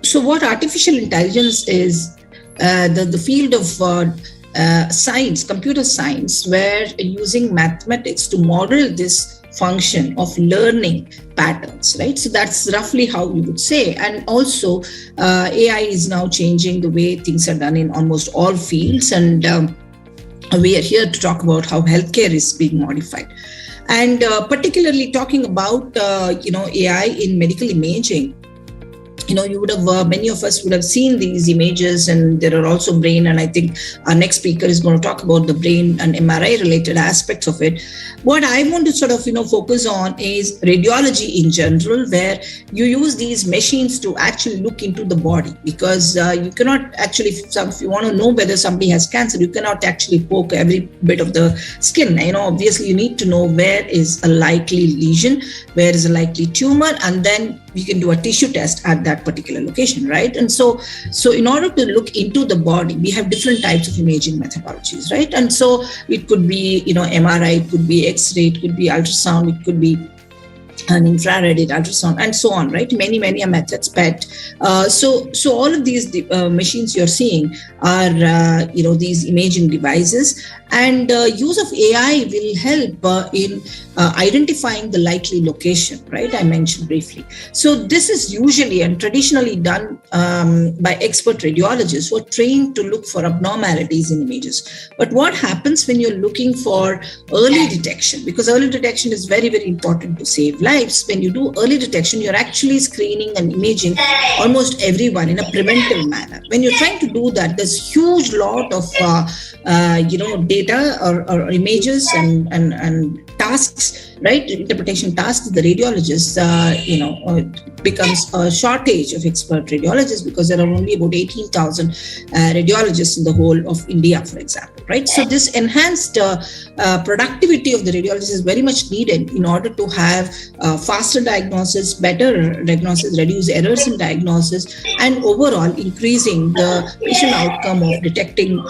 So what artificial intelligence is, the field of science, computer science, where using mathematics to model this function of learning patterns, right? So that's roughly how we would say. And also AI is now changing the way things are done in almost all fields. And we are here to talk about how healthcare is being modified. And particularly talking about, AI in medical imaging. You would have, many of us would have seen these images, and there are also brain, and I think our next speaker is going to talk about the brain and MRI related aspects of it. What I want to sort of, focus on is radiology in general, where you use these machines to actually look into the body, because you cannot actually, if you want to know whether somebody has cancer, you cannot actually poke every bit of the skin. Obviously you need to know where is a likely lesion, where is a likely tumor, and then you can do a tissue test at that particular location, right? And so in order to look into the body, we have different types of imaging methodologies, right? And so it could be, MRI, it could be X-ray, it could be ultrasound, it could be an infrared ultrasound, and so on, right? Many methods. But so all of these machines you're seeing are, these imaging devices, and use of AI will help in identifying the likely location, right? I mentioned briefly. So this is usually and traditionally done by expert radiologists who are trained to look for abnormalities in images. But what happens when you're looking for early detection? Because early detection is very, very important to save lives. When you do early detection, you're actually screening and imaging almost everyone in a preventive manner. When you're trying to do that, there's huge lot of data or images and tasks, right? Interpretation tasks. The radiologists, becomes a shortage of expert radiologists, because there are only about 18,000 radiologists in the whole of India, for example, right? So this enhanced productivity of the radiologist is very much needed in order to have faster diagnosis, better diagnosis, reduce errors in diagnosis, and overall increasing the patient outcome of detecting,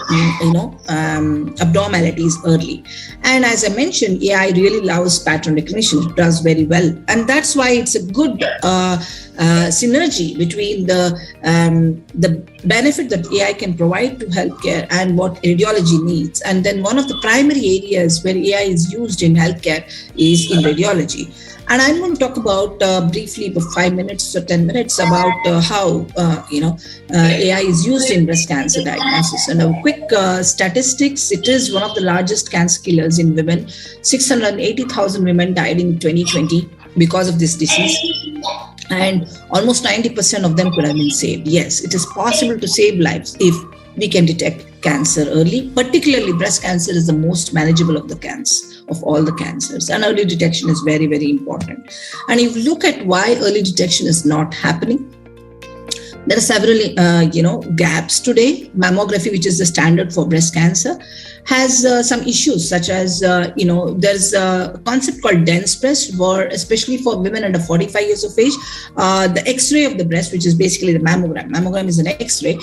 abnormalities early. And as I mentioned, AI really loves pattern recognition. It does very well, and that's why it's a good synergy between the benefit that AI can provide to healthcare and what radiology needs. And then one of the primary areas where AI is used in healthcare is in radiology. And I'm going to talk about briefly, for 5 minutes or 10 minutes, about how AI is used in breast cancer diagnosis. And a quick statistics: it is one of the largest cancer killers in women. 680,000 women died in 2020 because of this disease, and almost 90% of them could have been saved. Yes, it is possible to save lives if we can detect cancer early. Particularly breast cancer is the most manageable of all the cancers, and early detection is very, very important. And if you look at why early detection is not happening, there are several gaps today. Mammography, which is the standard for breast cancer, has some issues, such as there's a concept called dense breast, especially for women under 45 years of age. The X-ray of the breast, which is basically the mammogram is an X-ray.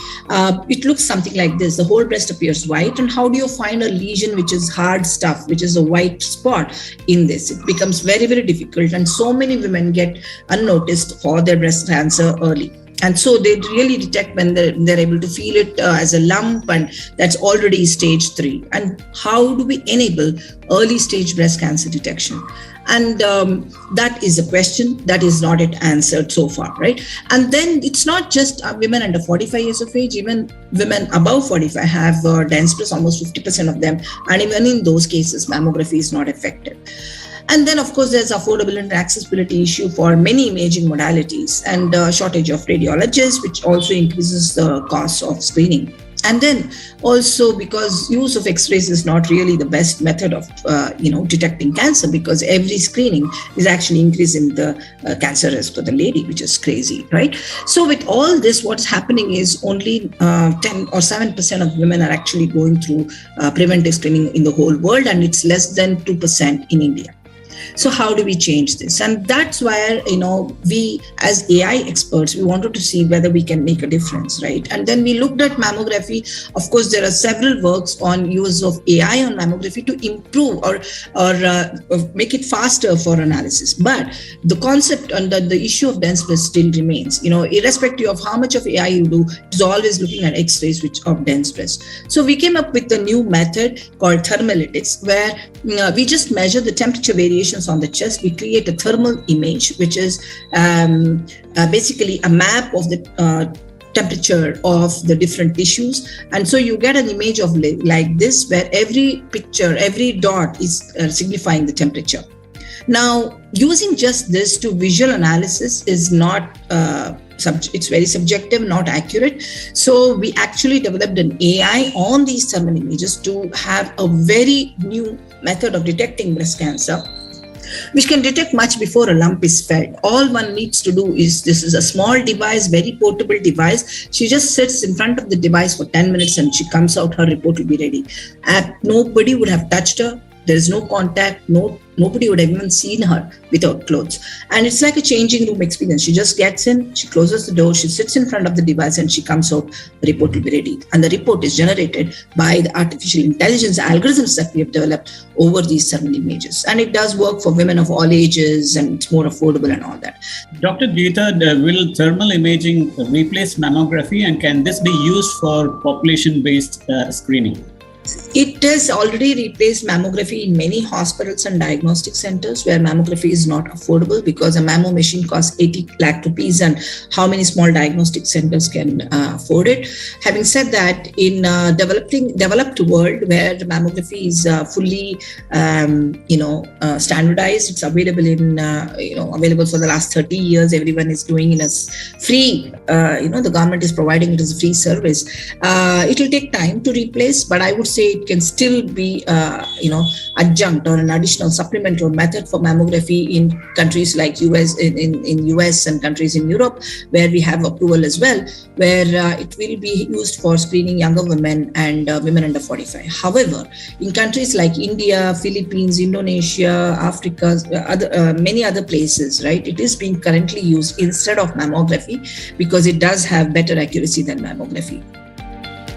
It looks something like this. The whole breast appears white, and how do you find a lesion which is hard stuff, which is a white spot in this? It becomes very, very difficult, and so many women get unnoticed for their breast cancer early. And so they really detect when they're able to feel it as a lump, and that's already stage 3. And how do we enable early stage breast cancer detection? And that is a question that is not yet answered so far, right? And then it's not just women under 45 years of age, even women above 45 have dense breasts, almost 50% of them. And even in those cases, mammography is not effective. And then, of course, there's affordability and accessibility issue for many imaging modalities, and shortage of radiologists, which also increases the cost of screening. And then also because use of X-rays is not really the best method of, detecting cancer, because every screening is actually increasing the cancer risk for the lady, which is crazy, right? So with all this, what's happening is only 10 or 7% of women are actually going through preventive screening in the whole world, and it's less than 2% in India. So how do we change this? And that's where, we as AI experts, we wanted to see whether we can make a difference, right? And then we looked at mammography. Of course, there are several works on use of AI on mammography to improve or make it faster for analysis. But the concept and the issue of dense breast still remains. Irrespective of how much of AI you do, it's always looking at X-rays of dense breast. So we came up with a new method called thermalytics, where we just measure the temperature variations on the chest. We create a thermal image, which is basically a map of the temperature of the different tissues. And so you get an image of like this, where every picture, every dot is signifying the temperature. Now, using just this to visual analysis is not it's very subjective, not accurate. So we actually developed an AI on these thermal images to have a very new method of detecting breast cancer, which can detect much before a lump is felt. All one needs to do is, this is a small device, very portable device. She just sits in front of the device for 10 minutes and she comes out, her report will be ready. And nobody would have touched her. There is no contact, nobody would have even seen her without clothes. And it's like a changing room experience. She just gets in, she closes the door, she sits in front of the device and she comes out, the report will be ready. And the report is generated by the artificial intelligence algorithms that we have developed over these thermal images. And it does work for women of all ages, and it's more affordable and all that. Dr. Geeta, will thermal imaging replace mammography, and can this be used for population-based screening? It has already replaced mammography in many hospitals and diagnostic centers where mammography is not affordable, because a mammo machine costs 80 lakh rupees, and how many small diagnostic centers can afford it? Having said that, in developed world where mammography is fully standardized, it's available available for the last 30 years. Everyone is doing it as free. The government is providing it as a free service. It will take time to replace, but I would say it can still be adjunct or an additional supplemental method for mammography in countries like US and countries in Europe, where we have approval as well, where it will be used for screening younger women and women under 45. However, in countries like India, Philippines, Indonesia, Africa, many other places, right, it is being currently used instead of mammography, because it does have better accuracy than mammography.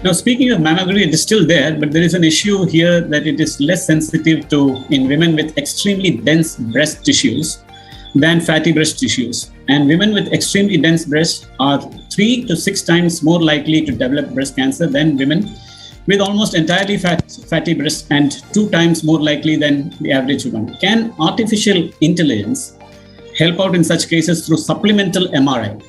Now, speaking of mammography, it is still there, but there is an issue here that it is less sensitive in women with extremely dense breast tissues than fatty breast tissues. And women with extremely dense breasts are 3 to 6 times more likely to develop breast cancer than women with almost entirely fatty breasts, and 2 times more likely than the average woman. Can artificial intelligence help out in such cases through supplemental MRI?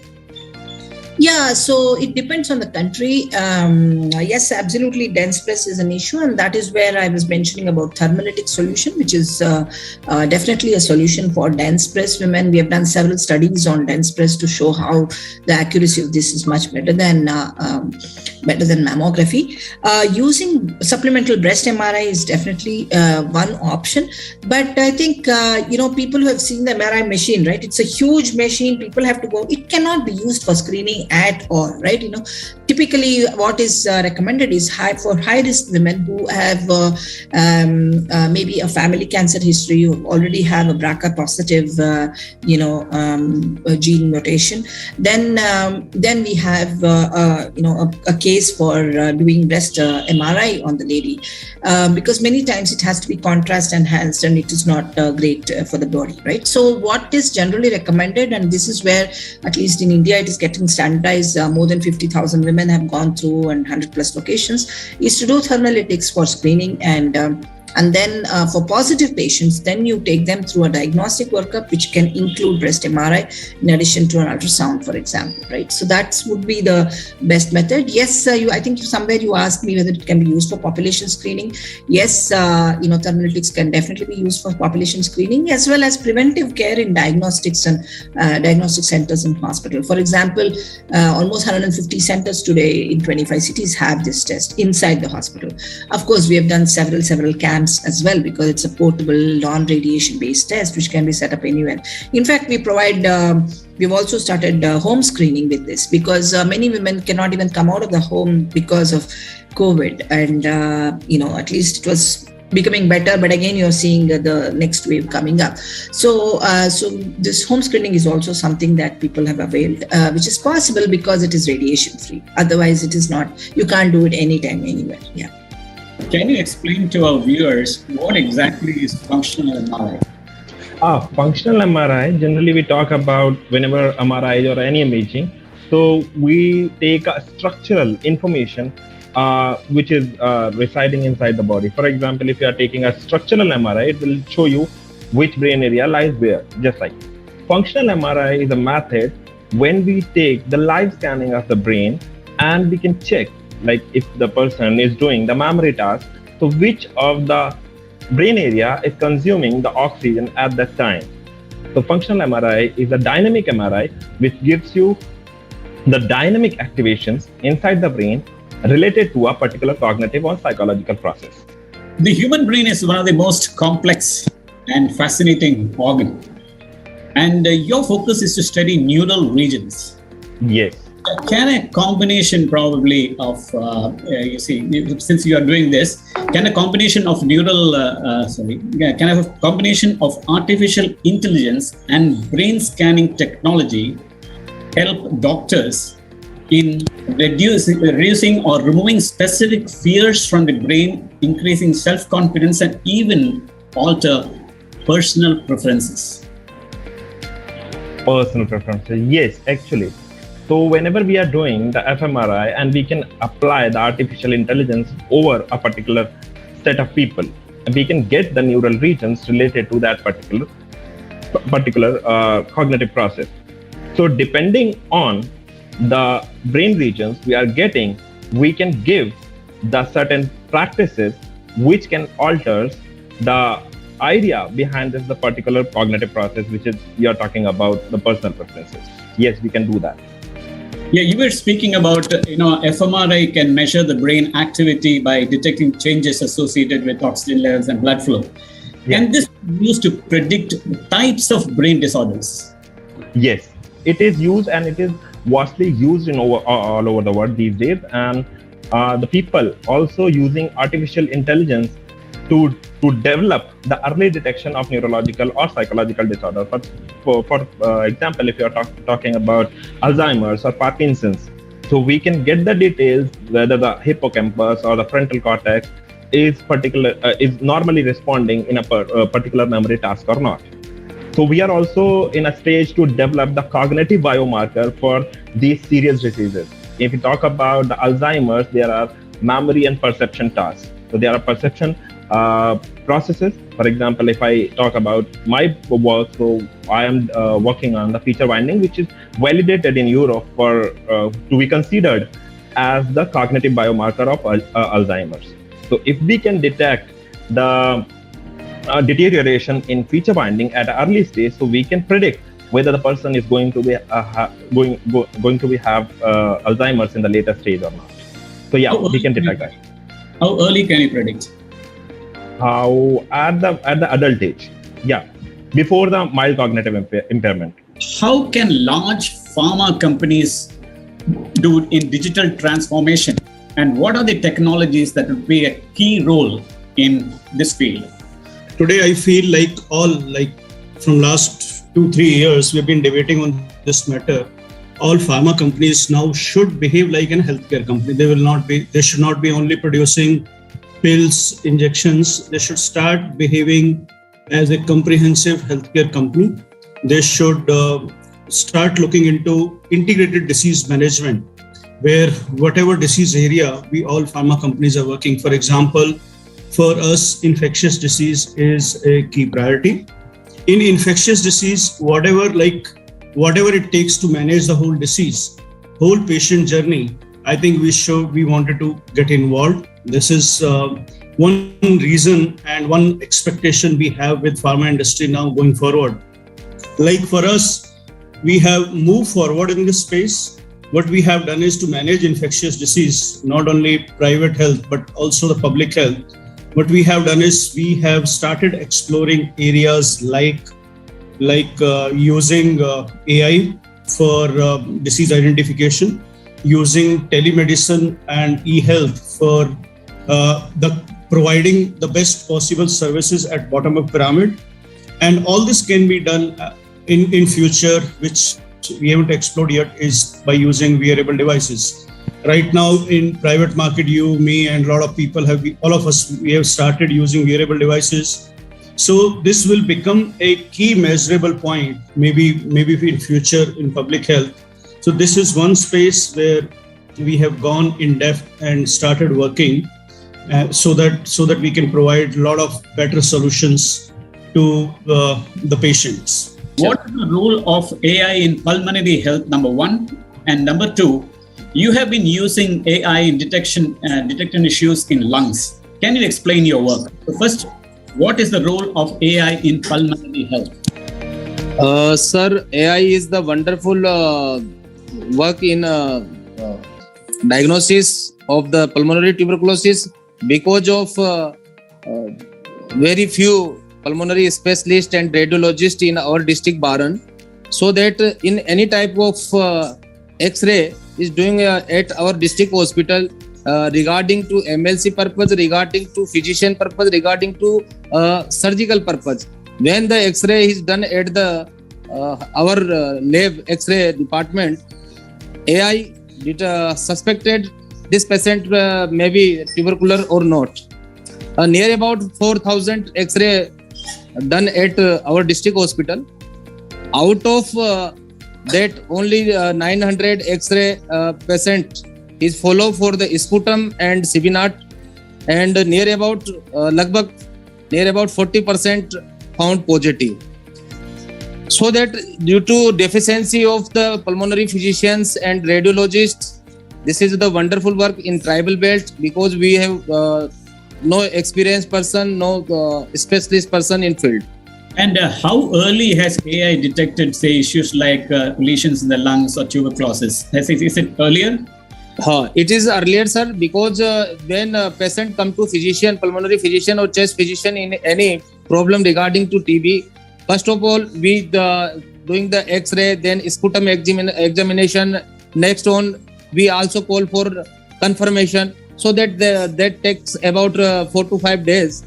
Yeah, so it depends on the country. Yes, absolutely, dense breast is an issue, and that is where I was mentioning about thermalytic solution, which is definitely a solution for dense breast women. We have done several studies on dense breast to show how the accuracy of this is much better than mammography. Using supplemental breast MRI is definitely one option, but I think people who have seen the MRI machine, right? It's a huge machine. People have to go. It cannot be used for screening at all, right? Typically what is recommended is for high risk women who have maybe a family cancer history, who already have a BRCA positive gene mutation. Then we have a case for doing breast MRI on the lady, because many times it has to be contrast enhanced and it is not great for the body, right? So what is generally recommended, and this is where at least in India it is getting standardized, sanitize more than 50,000 women have gone through and 100 plus locations, is to do thermolytics for screening, and then for positive patients, then you take them through a diagnostic workup, which can include breast MRI in addition to an ultrasound, for example, right? So that would be the best method. Yes, I think somewhere you asked me whether it can be used for population screening. Yes, thermolytics can definitely be used for population screening, as well as preventive care in diagnostics and diagnostic centers in hospital. For example, almost 150 centers today in 25 cities have this test inside the hospital. Of course, we have done several camps as well, because it's a portable non-radiation based test which can be set up anywhere. In fact, we've also started home screening with this, because many women cannot even come out of the home because of COVID, and at least it was becoming better, but again you're seeing the next wave coming up. So this home screening is also something that people have availed, which is possible because it is radiation free. Otherwise it is not. You can't do it anytime, anywhere. Yeah. Can you explain to our viewers what exactly is functional MRI? Functional MRI, generally we talk about whenever MRI or any imaging. So we take a structural information which is residing inside the body. For example, if you are taking a structural MRI, it will show you which brain area lies where, just like. Functional MRI is a method when we take the live scanning of the brain and we can check, like if the person is doing the memory task, so which of the brain area is consuming the oxygen at that time. So functional MRI is a dynamic MRI which gives you the dynamic activations inside the brain related to a particular cognitive or psychological process. The human brain is one of the most complex and fascinating organ. And your focus is to study neural regions. Yes. Can a combination probably of, since you are doing this, can a combination of artificial intelligence and brain scanning technology help doctors in reducing or removing specific fears from the brain, increasing self-confidence, and even alter personal preferences? Personal preferences, yes, actually. So whenever we are doing the fMRI and we can apply the artificial intelligence over a particular set of people, we can get the neural regions related to that particular cognitive process. So depending on the brain regions we are getting, we can give the certain practices which can alter the idea behind the particular cognitive process, which is you are talking about the personal preferences. Yes, we can do that. Yeah, you were speaking about, fMRI can measure the brain activity by detecting changes associated with oxygen levels and blood flow. Yeah. And this is used to predict types of brain disorders. Yes, it is used, and it is vastly used all over the world these days. And the people also using artificial intelligence to develop the early detection of neurological or psychological disorders. But for example, if you are talking about Alzheimer's or Parkinson's, so we can get the details whether the hippocampus or the frontal cortex is normally responding in a particular memory task or not. So we are also in a stage to develop the cognitive biomarker for these serious diseases. If you talk about the Alzheimer's, there are memory and perception tasks. So there are perception processes. For example, if I talk about my work, so I am working on the feature winding, which is validated in Europe to be considered as the cognitive biomarker of Alzheimer's. So if we can detect the deterioration in feature binding at an early stage, so we can predict whether the person is going to be have Alzheimer's in the later stage or not. So yeah, we can detect that. How early can you predict? How at the adult age, yeah, before the mild cognitive impairment. How can large pharma companies do in digital transformation, and what are the technologies that would play a key role in this field? Today, I feel like from last 2-3 years, we've been debating on this matter. All pharma companies now should behave like a healthcare company. They should not be only producing pills, injections. They should start behaving as a comprehensive healthcare company. They should start looking into integrated disease management, where whatever disease area we all pharma companies are working. For example, for us, infectious disease is a key priority. In infectious disease, whatever it takes to manage the whole disease, whole patient journey, I think we wanted to get involved. This is one reason and one expectation we have with pharma industry now going forward. Like for us, we have moved forward in this space. What we have done is to manage infectious disease, not only private health, but also the public health. What we have done is we have started exploring areas like using AI for disease identification, using telemedicine and e-health for providing the best possible services at bottom of pyramid. And all this can be done in future, which we haven't explored yet, is by using wearable devices. Right now in private market, you, me, and a lot of people we have started using wearable devices. So this will become a key measurable point, maybe in future in public health. So this is one space where we have gone in depth and started working so that we can provide a lot of better solutions to the patients. What is the role of AI in pulmonary health, number one? And number two, you have been using AI in detecting issues in lungs. Can you explain your work? So first, what is the role of AI in pulmonary health? Sir, AI is the wonderful work in diagnosis of the pulmonary tuberculosis because of very few pulmonary specialists and radiologists in our district Baran, so that in any type of X-ray is doing at our district hospital regarding to MLC purpose, regarding to physician purpose, regarding to surgical purpose. When the X-ray is done at the our lab X-ray department, AI suspected this patient may be tubercular or not. Near about 4,000 X-ray done at our district hospital. Out of that, only 900 X-ray patient is follow for the sputum and CB0, and near about 40% found positive. So that due to deficiency of the pulmonary physicians and radiologists, this is the wonderful work in tribal belt, because we have no experienced person, no specialist person in field. And how early has AI detected, say, issues like lesions in the lungs or tuberculosis? Is it earlier? It is earlier, sir, because when a patient come to physician, pulmonary physician or chest physician in any problem regarding to TB, first of all, we doing the X-ray, then sputum examination. Next on, we also call for confirmation. So that takes about 4 to 5 days.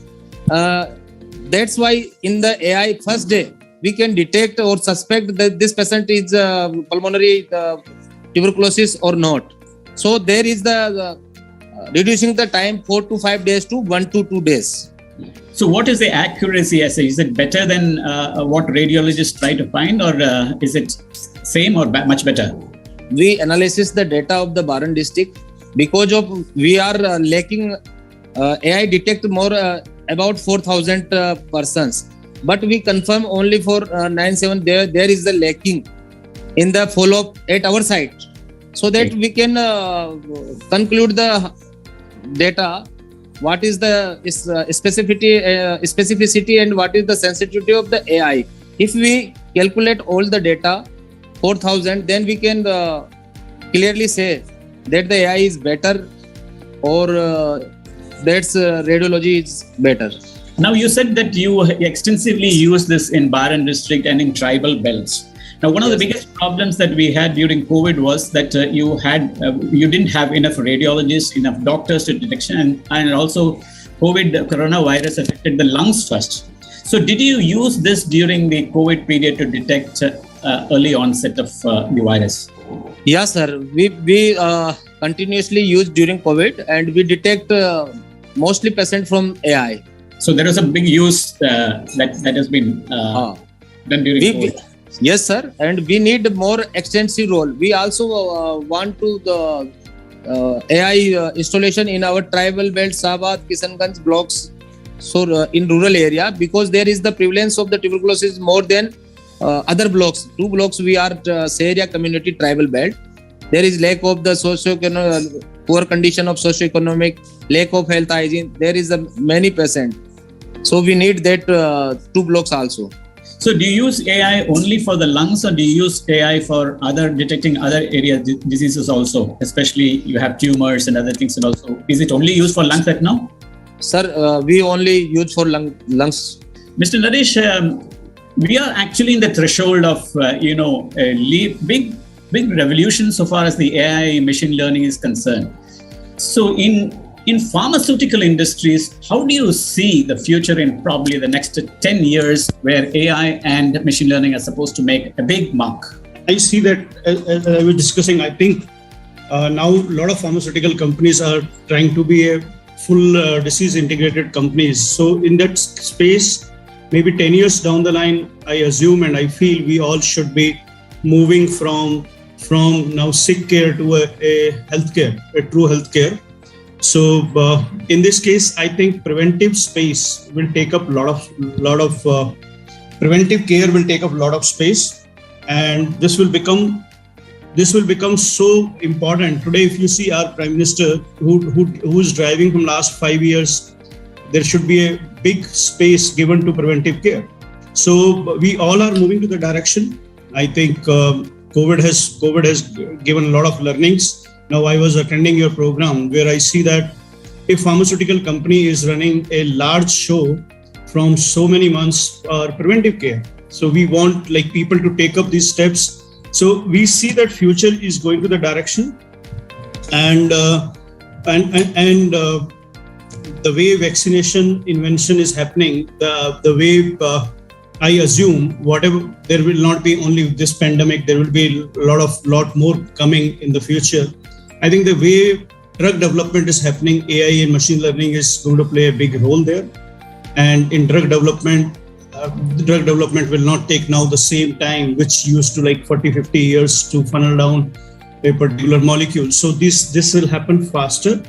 That's why in the AI first day, we can detect or suspect that this patient is pulmonary tuberculosis or not. So there is the reducing the time 4 to 5 days to 1 to 2 days. So what is the accuracy? Is it better than what radiologists try to find, or is it same or much better? We analysis the data of the Baran district. Because of we are lacking AI detect more about 4,000 persons, but we confirm only for 97. There is the lacking in the follow-up at our site, so that we can conclude the data. What is the specificity and what is the sensitivity of the AI? If we calculate all the data 4,000, then we can clearly say that the AI is better or that's radiology is better. Now you said that you extensively use this in Baran district and in tribal belts. Now one of the biggest problems that we had during COVID was that you didn't have enough radiologists, enough doctors to detection, and also coronavirus affected the lungs first. So did you use this during the COVID period to detect early onset of the virus? Yes, sir. We continuously use during COVID, and we detect mostly patient from AI. So there is a big use that has been done during COVID. Yes, sir. And we need more extensive role. We also want to the AI installation in our tribal belt, Sabad, Kishanganj blocks. So in rural area, because there is the prevalence of the tuberculosis more than other blocks. 2 blocks we are Seria community tribal belt. There is lack of the socio-economic, poor condition of socio-economic, lack of health hygiene. There is a many patient. So we need that 2 blocks also. So do you use AI only for the lungs, or do you use AI for detecting other areas, diseases also? Especially you have tumors and other things, and also is it only used for lungs right now? Sir, we only use for lungs. Mr. Naresh, we are actually in the threshold of a big revolution so far as the AI machine learning is concerned. So in pharmaceutical industries, how do you see the future in probably the next 10 years where AI and machine learning are supposed to make a big mark? I see that, as I was discussing, I think now a lot of pharmaceutical companies are trying to be a full disease integrated companies. So in that space, maybe 10 years down the line, I assume and I feel we all should be moving from now sick care to a healthcare, a true healthcare. So in this case, I think preventive space will take up lot of preventive care will take up a lot of space, and this will become so important. Today, if you see our Prime Minister who is driving from last 5 years, there should be a big space given to preventive care. So we all are moving to the direction. I think COVID has given a lot of learnings. Now I was attending your program where I see that a pharmaceutical company is running a large show from so many months for preventive care. So we want people to take up these steps. So we see that future is going to the direction, and the way vaccination invention is happening, the way I assume whatever, there will not be only this pandemic, there will be a lot more coming in the future. I think the way drug development is happening, AI and machine learning is going to play a big role there. And in drug development will not take now the same time, which used to 40-50 years to funnel down a particular molecule. So this will happen faster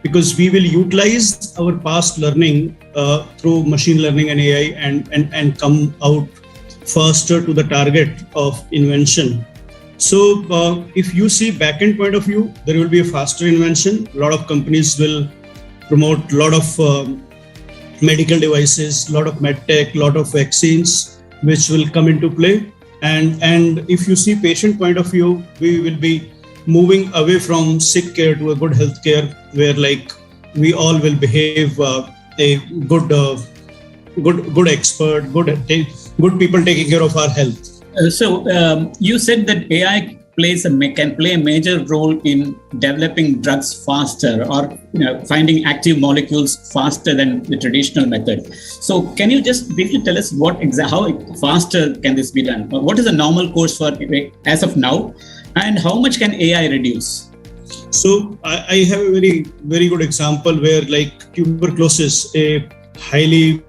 because we will utilize our past learning through machine learning and AI and come out faster to the target of invention. So if you see back-end point of view, there will be a faster invention. A lot of companies will promote a lot of medical devices, a lot of medtech, a lot of vaccines, which will come into play. And if you see patient point of view, we will be moving away from sick care to a good health care, where we all will behave a good expert, good people taking care of our health. So you said that AI can play a major role in developing drugs faster, or finding active molecules faster than the traditional method. So can you just briefly tell us how faster can this be done? What is the normal course for as of now, and how much can AI reduce? So I have a very, very good example where tuberculosis, a highly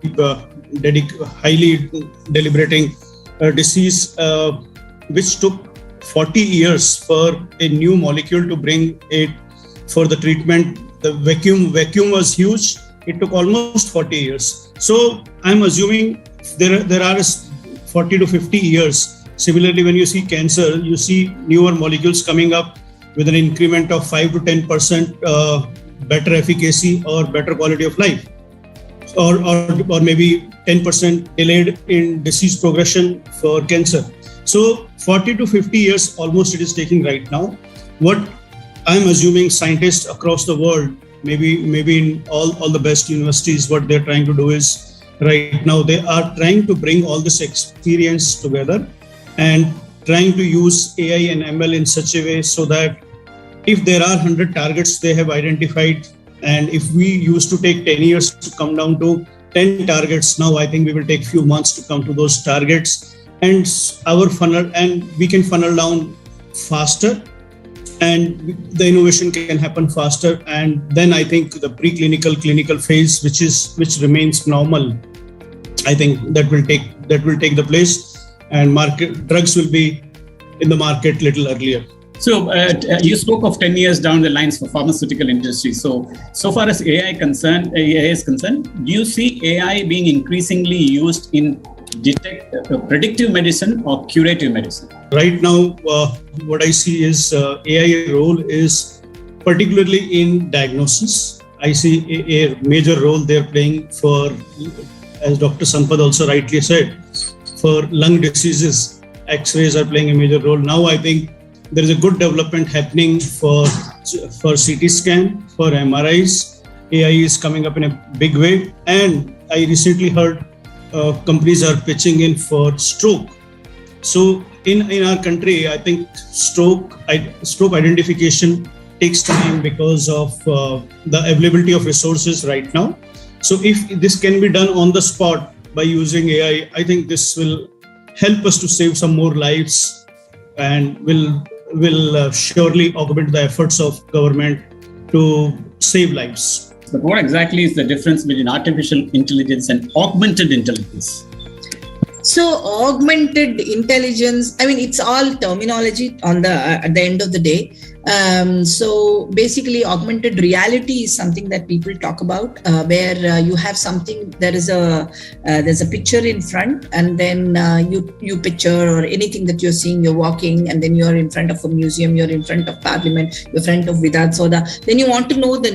deliberating disease, which took 40 years for a new molecule to bring it for the treatment. The vacuum was huge. It took almost 40 years. So I'm assuming there are 40 to 50 years. Similarly, when you see cancer, you see newer molecules coming up with an increment of 5 to 10% better efficacy or better quality of life, or maybe 10% delayed in disease progression for cancer. So 40 to 50 years almost it is taking right now. What I'm assuming scientists across the world, maybe in all the best universities, what they're trying to do is right now they are trying to bring all this experience together and trying to use AI and ML in such a way so that if there are 100 targets they have identified, and if we used to take 10 years to come down to 10 targets, now I think we will take few months to come to those targets, and we can funnel down faster, and the innovation can happen faster. And then I think the preclinical clinical phase, which remains normal, I think that will take the place. and drugs will be in the market little earlier. So you spoke of 10 years down the lines for pharmaceutical industry. So far as AI is concerned, do you see AI being increasingly used in predictive medicine or curative medicine? Right now, what I see is AI role is particularly in diagnosis. I see a major role they're playing for, as Dr. Sampad also rightly said, for lung diseases. X-rays are playing a major role. Now I think there is a good development happening for CT scan, for MRIs. AI is coming up in a big way. And I recently heard companies are pitching in for stroke. So in our country, I think stroke identification takes time because of the availability of resources right now. So if this can be done on the spot by using AI, I think this will help us to save some more lives and will surely augment the efforts of government to save lives. But what exactly is the difference between artificial intelligence and augmented intelligence? So augmented intelligence, I mean, it's all terminology at the end of the day. So basically augmented reality is something that people talk about, where you have something, there's a picture in front, and then you picture or anything that you're seeing, you're walking, and then you're in front of a museum, you're in front of Parliament, you're in front of Vidhat Soda, then you want to know the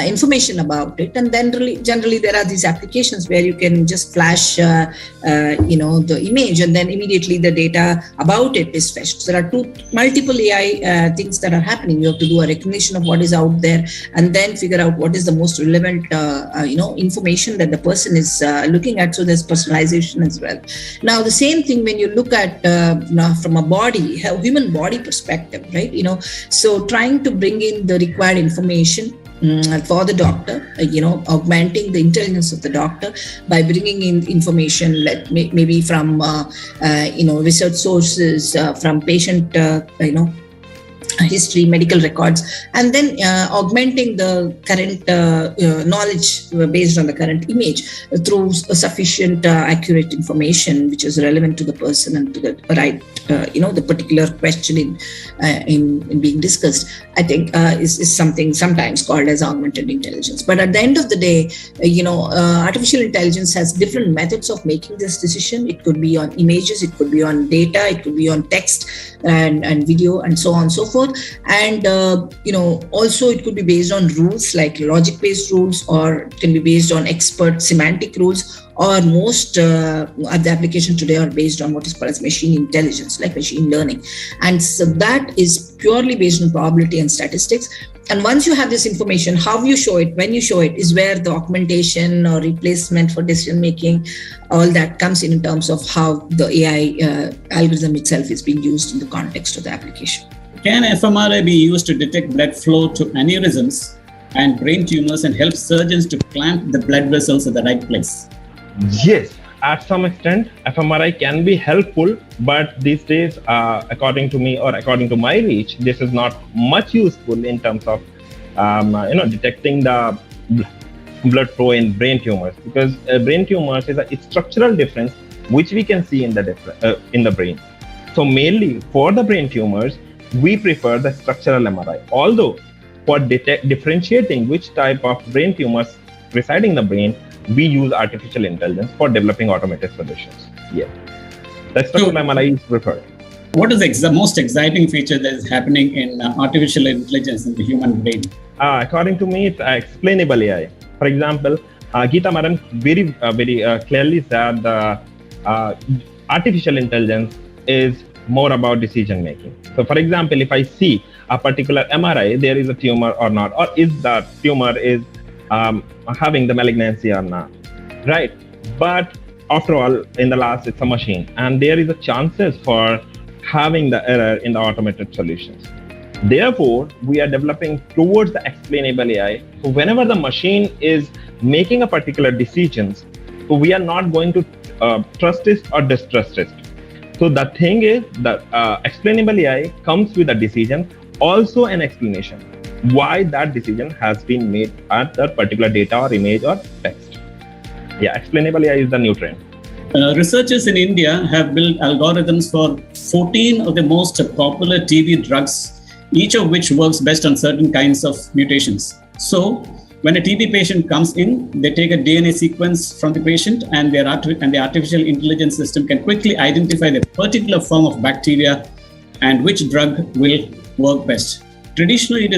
information about it. And then generally there are these applications where you can just flash the image, and then immediately the data about it is fetched. So there are multiple AI things that are happening. You have to do a recognition of what is out there, and then figure out what is the most relevant information that the person is looking at. So there's personalization as well. Now the same thing when you look at from a human body perspective, right? So trying to bring in the required information for the doctor, augmenting the intelligence of the doctor by bringing in information maybe from research sources, from patient history, medical records, and then augmenting the current knowledge based on the current image through sufficient accurate information which is relevant to the person and to the right the particular question in being discussed. I think is something sometimes called as augmented intelligence. But at the end of the day, artificial intelligence has different methods of making this decision. It could be on images, it could be on data, it could be on text and video, and so on and so forth. And also it could be based on rules, like logic-based rules, or it can be based on expert semantic rules, or most of the applications today are based on what is called as machine intelligence, like machine learning. And so that is purely based on probability and statistics. And once you have this information, how you show it, when you show it, is where the augmentation or replacement for decision making, all that comes in terms of how the AI algorithm itself is being used in the context of the application. Can fMRI be used to detect blood flow to aneurysms and brain tumors and help surgeons to clamp the blood vessels at the right place? Yes, at some extent, fMRI can be helpful, but these days, according to me or according to my reach, this is not much useful in terms of detecting the blood flow in brain tumors, because brain tumors is a structural difference which we can see in the brain. So mainly for the brain tumors, we prefer the structural MRI. Although for differentiating which type of brain tumors reside in the brain, we use artificial intelligence for developing automated solutions. Yeah, the structural MRI is preferred. What is the most exciting feature that is happening in artificial intelligence in the human brain? According to me, it's explainable AI. For example, Geeta Madam very clearly said the artificial intelligence is more about decision making. So for example, if I see a particular MRI, there is a tumor or not, or is the tumor is having the malignancy or not, right? But after all, in the last, it's a machine, and there is a chances for having the error in the automated solutions. Therefore, we are developing towards the explainable AI. So whenever the machine is making a particular decisions, so we are not going to trust it or distrust it. So the thing is that explainable AI comes with a decision, also an explanation why that decision has been made at that particular data or image or text. Yeah, explainable AI is the new trend. Researchers in India have built algorithms for 14 of the most popular TB drugs, each of which works best on certain kinds of mutations. So, when a TB patient comes in, they take a DNA sequence from the patient, and the artificial intelligence system can quickly identify the particular form of bacteria and which drug will work best. Traditionally, it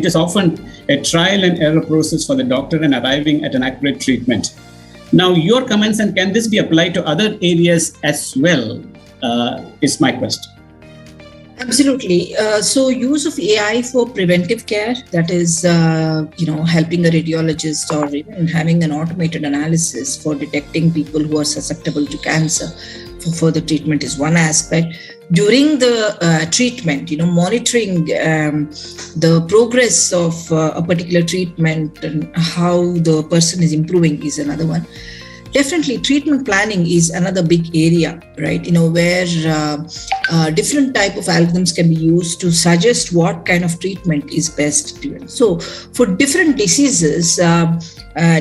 is often a trial and error process for the doctor in arriving at an accurate treatment. Now, your comments, and can this be applied to other areas as well, is my question. Absolutely. So use of AI for preventive care, that is, helping a radiologist or even having an automated analysis for detecting people who are susceptible to cancer for further treatment is one aspect. During the treatment, monitoring the progress of a particular treatment and how the person is improving is another one. Definitely, treatment planning is another big area, right? Where different type of algorithms can be used to suggest what kind of treatment is best given. So, for different diseases,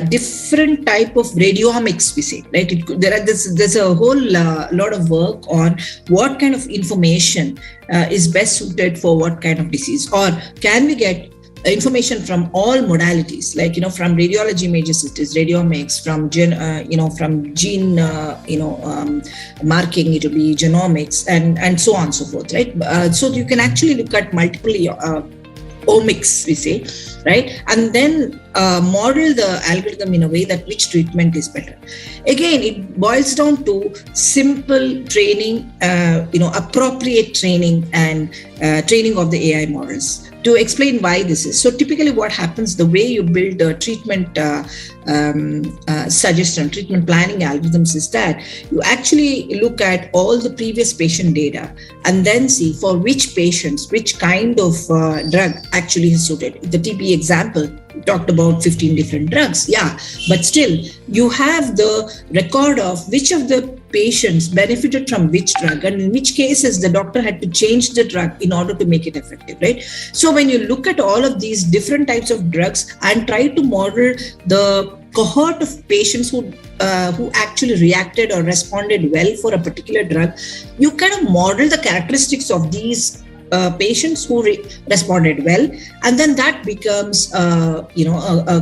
different type of radiomics, we say, right? There's a whole lot of work on what kind of information is best suited for what kind of disease, or can we get information from all modalities, like from radiology images, it is radiomics, from gene marking, it will be genomics, and so on and so forth, right? So you can actually look at multiple omics, we say, right? And then model the algorithm in a way that which treatment is better. Again, it boils down to simple training, appropriate training and training of the AI models. To explain why this is. So typically what happens, the way you build a treatment suggestion, treatment planning algorithms is that you actually look at all the previous patient data and then see for which patients, which kind of drug actually is suited. The TB example, we talked about 15 different drugs. Yeah, but still you have the record of which of the patients benefited from which drug, and in which cases the doctor had to change the drug in order to make it effective, right? So when you look at all of these different types of drugs and try to model the cohort of patients who actually reacted or responded well for a particular drug, you kind of model the characteristics of these patients who responded well, and then that becomes a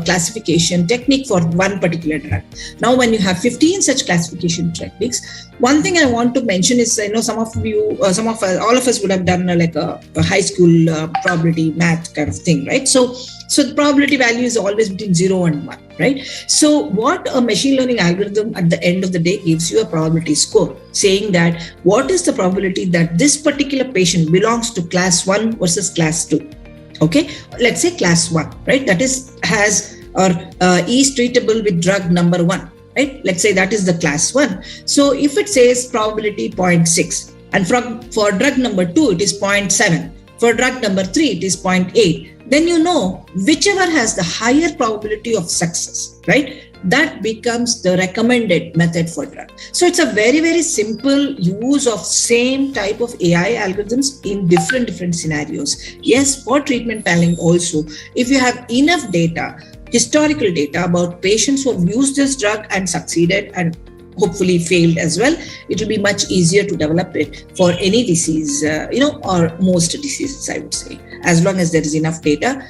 classification technique for one particular drug. Now, when you have 15 such classification techniques, one thing I want to mention is, I know all of us would have done a high school probability math kind of thing, right? So the probability value is always between 0 and 1, right? So what a machine learning algorithm at the end of the day gives you a probability score, saying that what is the probability that this particular patient belongs to class 1 versus class 2. Okay, let's say class 1, right? That is is treatable with drug number 1, right? Let's say that is the class 1. So if it says probability 0.6, and for drug number 2 it is 0.7, for drug number 3 it is 0.8, then you know whichever has the higher probability of success, right? That becomes the recommended method for drug. So it's a very, very simple use of same type of AI algorithms in different scenarios. Yes, for treatment planning also, if you have enough data, historical data about patients who have used this drug and succeeded and hopefully failed as well, it will be much easier to develop it for any disease, or most diseases, I would say, as long as there is enough data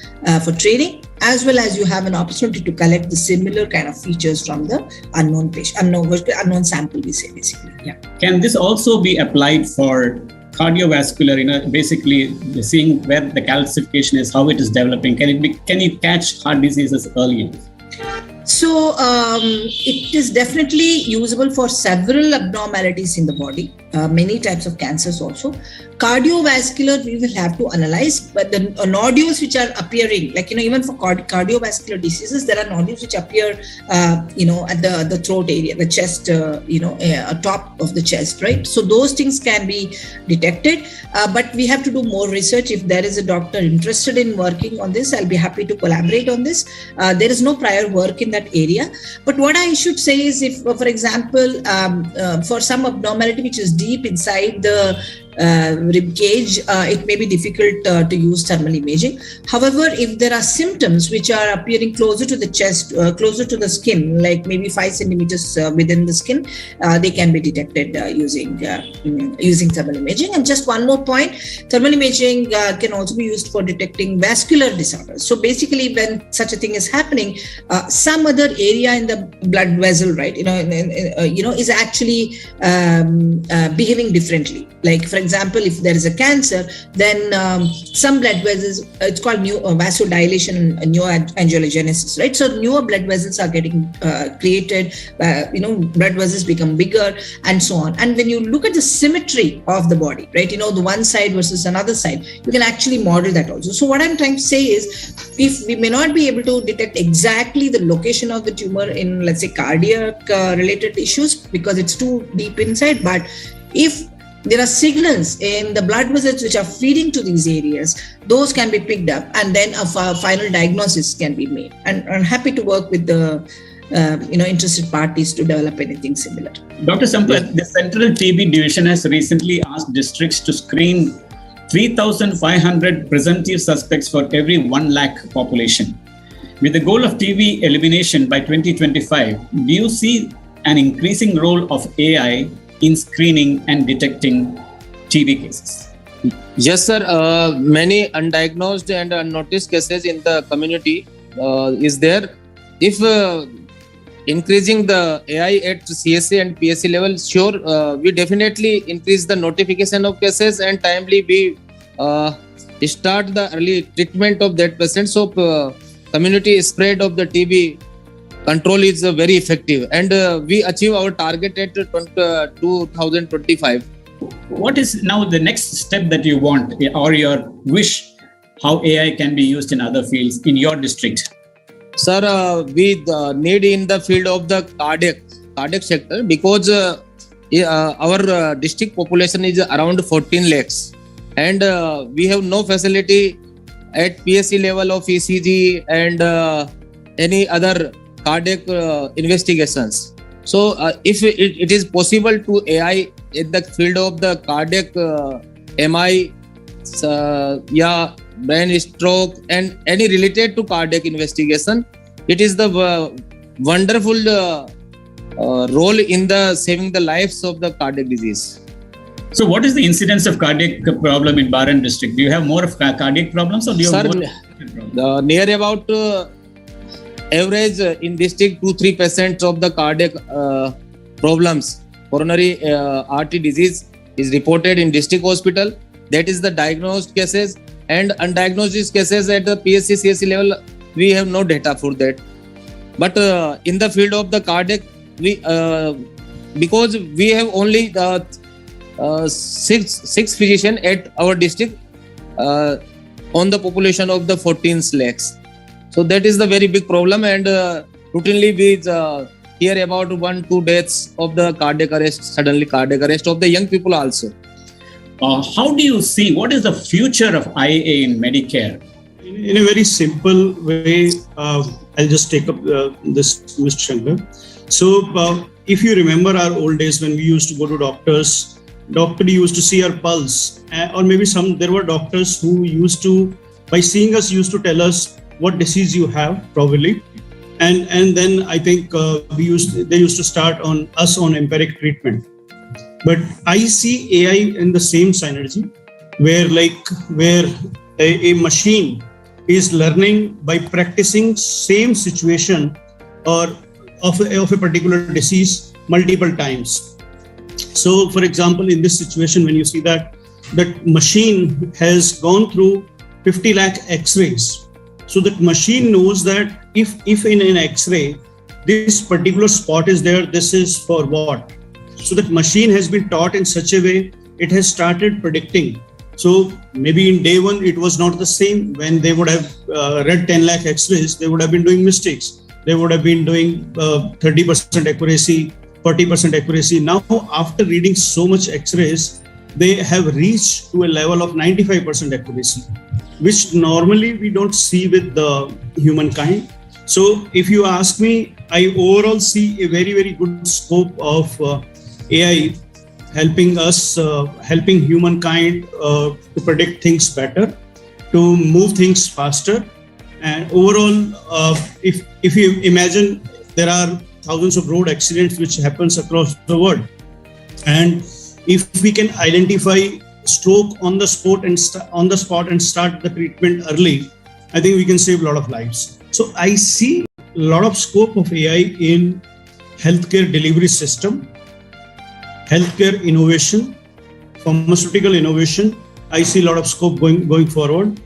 for training, as well as you have an opportunity to collect the similar kind of features from the unknown sample, we say, basically. Yeah. Can this also be applied for cardiovascular, basically seeing where the calcification is, how it is developing? Can you catch heart diseases early? So it is definitely usable for several abnormalities in the body, many types of cancers also. Cardiovascular, we will have to analyze, but the nodules which are appearing, even for cardiovascular diseases, there are nodules which appear, at the throat area, the chest, top of the chest, right? So those things can be detected, but we have to do more research. If there is a doctor interested in working on this, I'll be happy to collaborate on this. There is no prior work in that area. But what I should say is, if, for example, for some abnormality which is deep inside the rib cage, it may be difficult to use thermal imaging. However, if there are symptoms which are appearing closer to the chest, closer to the skin, like maybe 5 centimeters within the skin, they can be detected using thermal imaging. And just one more point, thermal imaging can also be used for detecting vascular disorders. So basically, when such a thing is happening, some other area in the blood vessel, right, is actually behaving differently. Like, for example, if there is a cancer, then some blood vessels, it's called new vasodilation and neoangiogenesis, right? So newer blood vessels are getting created, blood vessels become bigger and so on. And when you look at the symmetry of the body, right, the one side versus another side, you can actually model that also. So what I'm trying to say is, if we may not be able to detect exactly the location of the tumor in, let's say, cardiac related issues because it's too deep inside, but if there are signals in the blood vessels which are feeding to these areas, those can be picked up and then a final diagnosis can be made. And I'm happy to work with the interested parties to develop anything similar. Dr. Sampath, the Central TB Division has recently asked districts to screen 3,500 presumptive suspects for every 1 lakh population. With the goal of TB elimination by 2025, do you see an increasing role of AI in screening and detecting TB cases? Yes, sir. Many undiagnosed and unnoticed cases in the community is there. If increasing the AI at CSA and PSC level, sure, we definitely increase the notification of cases and timely we start the early treatment of that patient. So community spread of the TB control is very effective, and we achieve our target at 2025. What is now the next step that you want or your wish how AI can be used in other fields in your district? Sir, we need in the field of the cardiac sector because our district population is around 14 lakhs and we have no facility at PSC level of ECG and any other cardiac investigations. So if it is possible to AI in the field of the cardiac MI, brain stroke and any related to cardiac investigation, it is the wonderful role in the saving the lives of the cardiac disease. So what is the incidence of cardiac problem in Baran district? Do you have more of cardiac problems or do you have more? Near about average in district 2-3% of the cardiac problems, coronary artery disease is reported in district hospital. That is the diagnosed cases, and undiagnosed cases at the PSC CSC level we have no data for that. But in the field of the cardiac, we because we have only six physicians at our district on the population of the 14 lakhs. So that is the very big problem, and routinely we hear about 1-2 deaths of the cardiac arrest, suddenly cardiac arrest of the young people also. How do you see, what is the future of IA in Medicare? In a very simple way, I'll just take up this, Mr. Shankar. So if you remember our old days when we used to go to doctors, doctor used to see our pulse, or maybe there were doctors who used to, by seeing us, used to tell us what disease you have probably, and then I think they used to start on us on empiric treatment. But I see AI in the same synergy, where a machine is learning by practicing same situation or of a particular disease multiple times. So, for example, in this situation, when you see that machine has gone through 50 lakh X-rays, so that machine knows that if in an X-ray this particular spot is there, this is for what. So that machine has been taught in such a way, it has started predicting. So maybe in day one, it was not the same. When they would have read 10 lakh X-rays, they would have been doing mistakes. They would have been doing 30% accuracy, 40% accuracy. Now, after reading so much X-rays, they have reached to a level of 95% accuracy, which normally we don't see with the humankind. So if you ask me, I overall see a very, very good scope of AI helping us, helping humankind to predict things better, to move things faster. And overall, if you imagine, there are thousands of road accidents which happens across the world, and if we can identify stroke on the spot and start the treatment early, I think we can save a lot of lives. So I see a lot of scope of AI in healthcare delivery system, healthcare innovation, pharmaceutical innovation. I see a lot of scope going forward.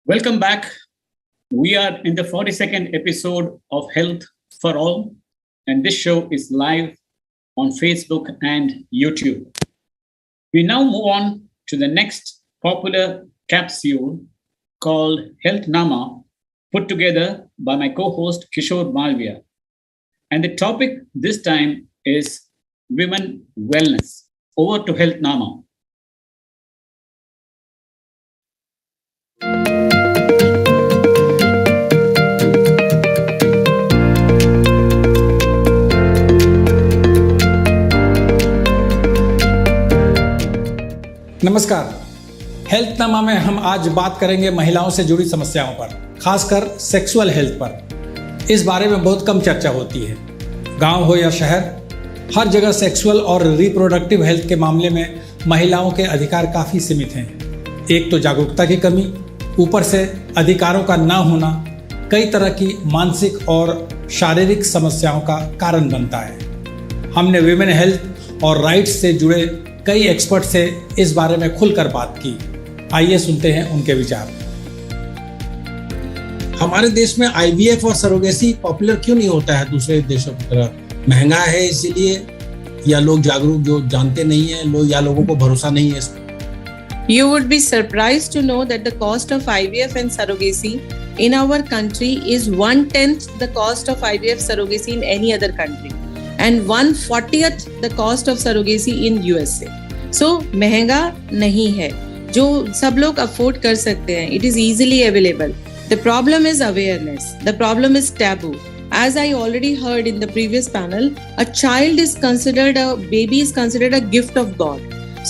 Welcome back. We are in the 42nd episode of Health for All, and this show is live on Facebook and YouTube. We now move on to the next popular capsule called Health Nama, put together by my co-host Kishore Malviya. And the topic this time is women wellness. Over to Health Nama. नमस्कार। Health नामा में हम आज बात करेंगे महिलाओं से जुड़ी समस्याओं पर, खासकर सेक्सुअल हेल्थ पर। इस बारे में बहुत कम चर्चा होती है। गांव हो या शहर, हर जगह सेक्सुअल और रिप्रोडक्टिव हेल्थ के मामले में महिलाओं के अधिकार काफ़ी सीमित हैं। एक तो जागरूकता की कमी, ऊपर से अधिकारों का ना होना कई तरह की मानसिक और शारीरिक समस्याओं का कारण बनता है। हमने विमेन हेल्थ और राइट्स से जुड़े कई एक्सपर्ट से इस बारे में खुलकर बात की। आइए सुनते हैं उनके विचार। हमारे देश में आईवीएफ और सरोगेसी पॉपुलर क्यों नहीं होता है दूसरे देशों की तरह? महंगा है इसीलिए, या लोग जागरूक जो जानते नहीं है, या लोगों को भरोसा नहीं है इसमें? You would be surprised to know that the cost of IVF and surrogacy in our country is 1/10 the cost of IVF surrogacy in any other country, and 1/40th the cost of surrogacy in USA. So महंगा नहीं है, जो सब लोग afford कर सकते हैं. It is easily available. The problem is awareness. The problem is taboo. As I already heard in the previous panel, a child is considered, a baby is considered a gift of God.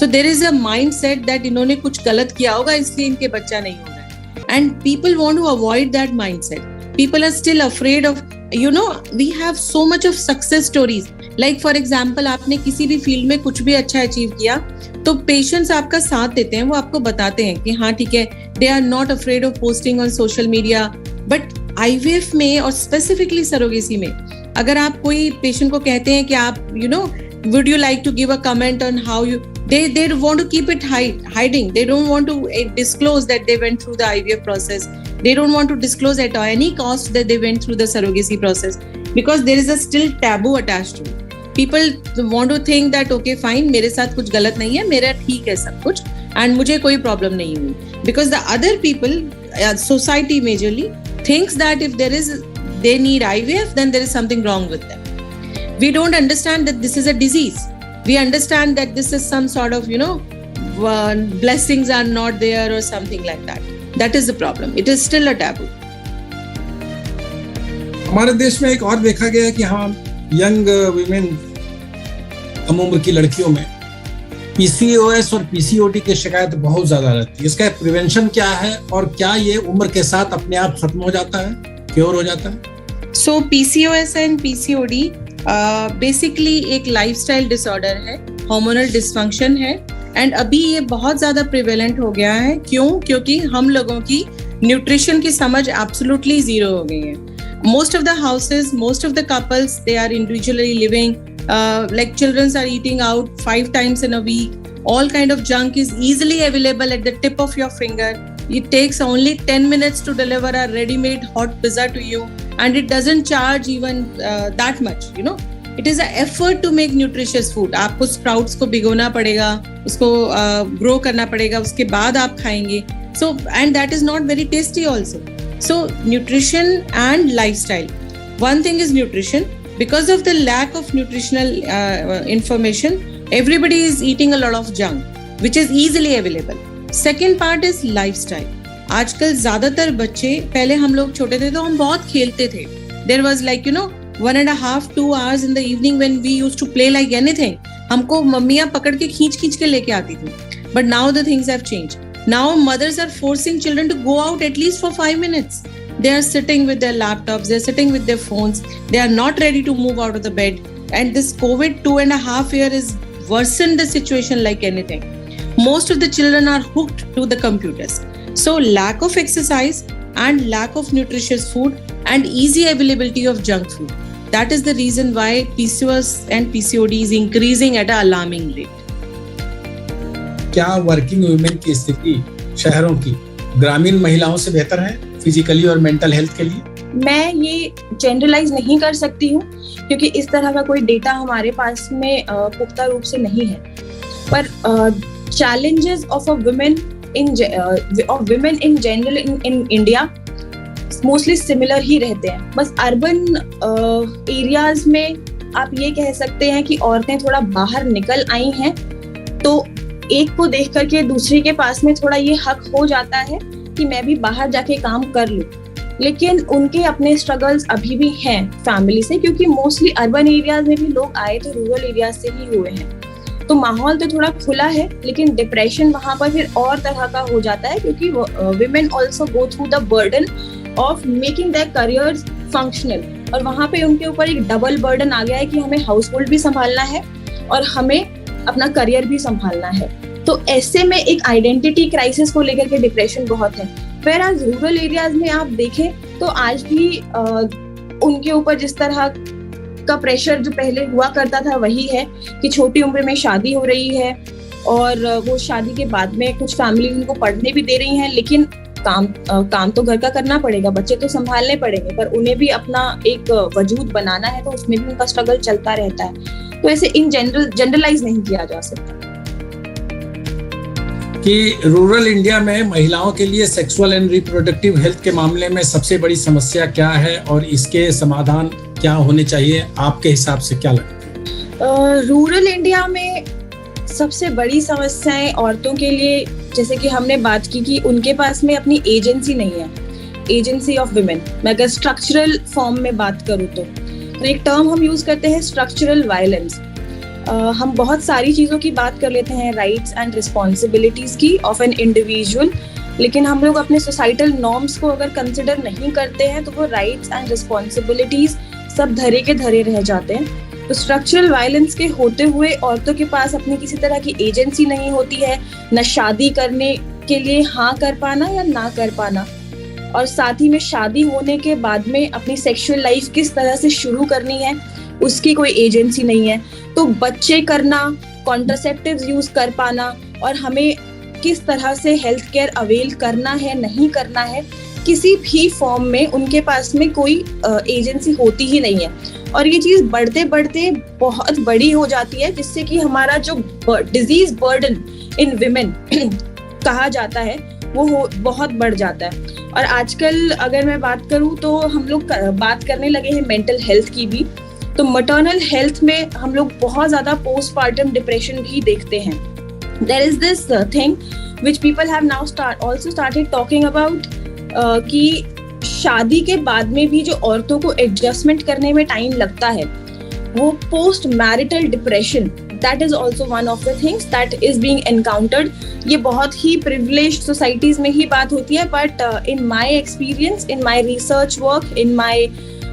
So there is a mindset that इन्होंने कुछ गलत किया होगा इसलिए इनके बच्चा नहीं हो रहा है. And people want to avoid that mindset. People are still afraid of, we have so much of success stories. Like for example, आपने किसी भी फील्ड में कुछ भी अच्छा अचीव किया तो पेशेंट्स आपका साथ देते हैं, वो आपको बताते हैं कि हाँ ठीक है, they are not afraid of posting on social media. But IVF में और specifically surrogacy में अगर आप कोई पेशेंट को कहते हैं कि आप would you like to give a comment on how you, they want to keep it hiding. They don't want to disclose that they went through the IVF process. They don't want to disclose at any cost that they went through the surrogacy process, because there is a still taboo attached to it. People want to think that okay fine, मेरे साथ कुछ गलत नहीं है, मेरा ठीक है सब कुछ and मुझे कोई problem नहीं हुई. Because the other people, society majorly thinks that if they need IVF, then there is something wrong with them. We don't understand that this is a disease. We understand that this is some sort of, blessings are not there or something like that. That is the problem. It is still a taboo. हमारे देश में एक और देखा गया है कि हाँ, यंग विमेन, कम उम्र की लड़कियों में PCOS और PCOD की शिकायत बहुत ज्यादा रहती है. इसका प्रिवेंशन क्या है और क्या ये उम्र के साथ अपने आप खत्म हो जाता है, क्योर हो जाता है? So PCOS and PCOD basically एक लाइफस्टाइल डिसऑर्डर है, हार्मोनल डिसफंक्शन है, एंड अभी ये बहुत ज्यादा प्रिवेलेंट हो गया है. क्योंकि हम लोगों की न्यूट्रिशन की समझ एब्सोल्युटली जीरो हो गई है. Most of the houses, most of the couples, they are individually living, like children are eating out 5 times in a week. all kind of junk is easily available at the tip of your finger. It takes only 10 minutes to deliver a ready-made hot pizza to you, and it doesn't charge even that much, you know. It is an effort to make nutritious food. आपको sprouts को भिगोना पड़ेगा, उसको grow करना पड़ेगा, उसके बाद आप खाएंगे. So, and that is not very tasty also. So, nutrition and lifestyle. One thing is nutrition. Because of the lack of nutritional information, everybody is eating a lot of junk, which is easily available. Second part is lifestyle. आजकल ज्यादातर बच्चे, पहले हम लोग छोटे थे तो हम बहुत खेलते थे. There was like, you know, 1.5-2 hours in the evening when we used to play like anything. हमको मम्मियाँ पकड़ के खींच के लेके आती थी. But now the things have changed. Now mothers are forcing children to go out at least for 5 minutes. They are sitting with their laptops, they are sitting with their phones, they are not ready to move out of the bed. And this COVID 2.5 year has worsened the situation like anything. Most of the children are hooked to the computers. So lack of exercise and lack of nutritious food and easy availability of junk food. That is the reason why PCOS and PCOD is increasing at an alarming rate. क्या working women की स्थिति शहरों की ग्रामीण महिलाओं से बेहतर है फिजिकली और मेंटल हेल्थ के लिए? मैं ये जनरलाइज नहीं कर सकती हूँ क्योंकि इस तरह का कोई डेटा हमारे पास में पुख्ता रूप से नहीं है. पर challenges of a women in general in India mostly similar ही रहते हैं. बस अर्बन एरियाज में आप ये कह सकते हैं कि औरतें थोड़ा बाहर निकल आई हैं तो एक को देख करके दूसरी के पास में थोड़ा ये हक हो जाता है कि मैं भी बाहर जाके काम कर लूं. लेकिन उनके अपने स्ट्रगल्स अभी भी हैं फैमिली से, क्योंकि मोस्टली अर्बन एरियाज में भी लोग आए तो रूरल एरियाज से ही हुए हैं. तो माहौल तो थोड़ा खुला है लेकिन डिप्रेशन वहां पर फिर और तरह का हो जाता है क्योंकि women also go through the burden of making their careers functional. और वहां पे उनके ऊपर एक डबल बर्डन आ गया है कि हमें हाउस होल्ड भी संभालना है और हमें अपना करियर भी संभालना है. तो ऐसे में एक आइडेंटिटी क्राइसिस को लेकर के डिप्रेशन बहुत है. फिर आज रूरल एरियाज में आप देखें तो आज भी उनके ऊपर जिस तरह का प्रेशर जो पहले हुआ करता था वही है कि छोटी उम्र में शादी हो रही है और वो शादी के बाद में कुछ फैमिली उनको पढ़ने भी दे रही हैं, लेकिन काम तो घर का करना पड़ेगा, बच्चे तो संभालने पड़ेंगे, पर उन्हें भी अपना एक वजूद बनाना है तो उसमें भी उनका स्ट्रगल चलता रहता है. तो ऐसे इन जनरलाइज नहीं किया जा सकता. कि रूरल इंडिया में महिलाओं के लिए सेक्सुअल एंड रिप्रोडक्टिव हेल्थ के मामले में सबसे बड़ी समस्या क्या है और इसके समाधान क्या होने चाहिए, आपके हिसाब से क्या लगता है? रूरल इंडिया में सबसे बड़ी समस्याएं औरतों के लिए, जैसे कि हमने बात की कि उनके पास में अपनी एजेंसी नहीं है, एजेंसी ऑफ वुमेन. मैं अगर स्ट्रक्चरल फॉर्म में बात करूँ तो एक टर्म हम यूज करते हैं स्ट्रक्चरल वायलेंस. हम बहुत सारी चीज़ों की बात कर लेते हैं, राइट्स एंड रिस्पॉन्सिबिलिटीज की ऑफ एन इंडिविजुअल, लेकिन हम लोग अपने सोसाइटल नॉर्म्स को अगर कंसिडर नहीं करते हैं तो वो राइट्स एंड रिस्पॉन्सिबिलिटीज सब धरे के धरे रह जाते हैं. तो स्ट्रक्चरल वायलेंस के होते हुए औरतों के पास अपनी किसी तरह की एजेंसी नहीं होती है, न शादी करने के लिए हाँ कर पाना या ना कर पाना, और साथ ही में शादी होने के बाद में अपनी सेक्सुअल लाइफ किस तरह से शुरू करनी है उसकी कोई एजेंसी नहीं है. तो बच्चे करना, कॉन्ट्रासेप्टिव्स यूज कर पाना और हमें किस तरह से हेल्थ केयर अवेल करना है नहीं करना है, किसी भी फॉर्म में उनके पास में कोई एजेंसी होती ही नहीं है. और ये चीज बढ़ते बढ़ते बहुत बड़ी हो जाती है, जिससे कि हमारा जो डिजीज बर्डन इन विमेन कहा जाता है वो बहुत बढ़ जाता है. और आजकल अगर मैं बात करूं तो हम लोग बात करने लगे हैं मेंटल हेल्थ की भी. तो मैटरनल हेल्थ में हम लोग बहुत ज्यादा पोस्टपार्टम डिप्रेशन भी देखते हैं. There is this thing which people have now also started talking about कि शादी के बाद में भी जो औरतों को एडजस्टमेंट करने में टाइम लगता है वो post marital depression, that is also one of the things that is being encountered. ये बहुत ही प्रिविलेज्ड सोसाइटीज में ही बात होती है, but in my experience, in my research work, in my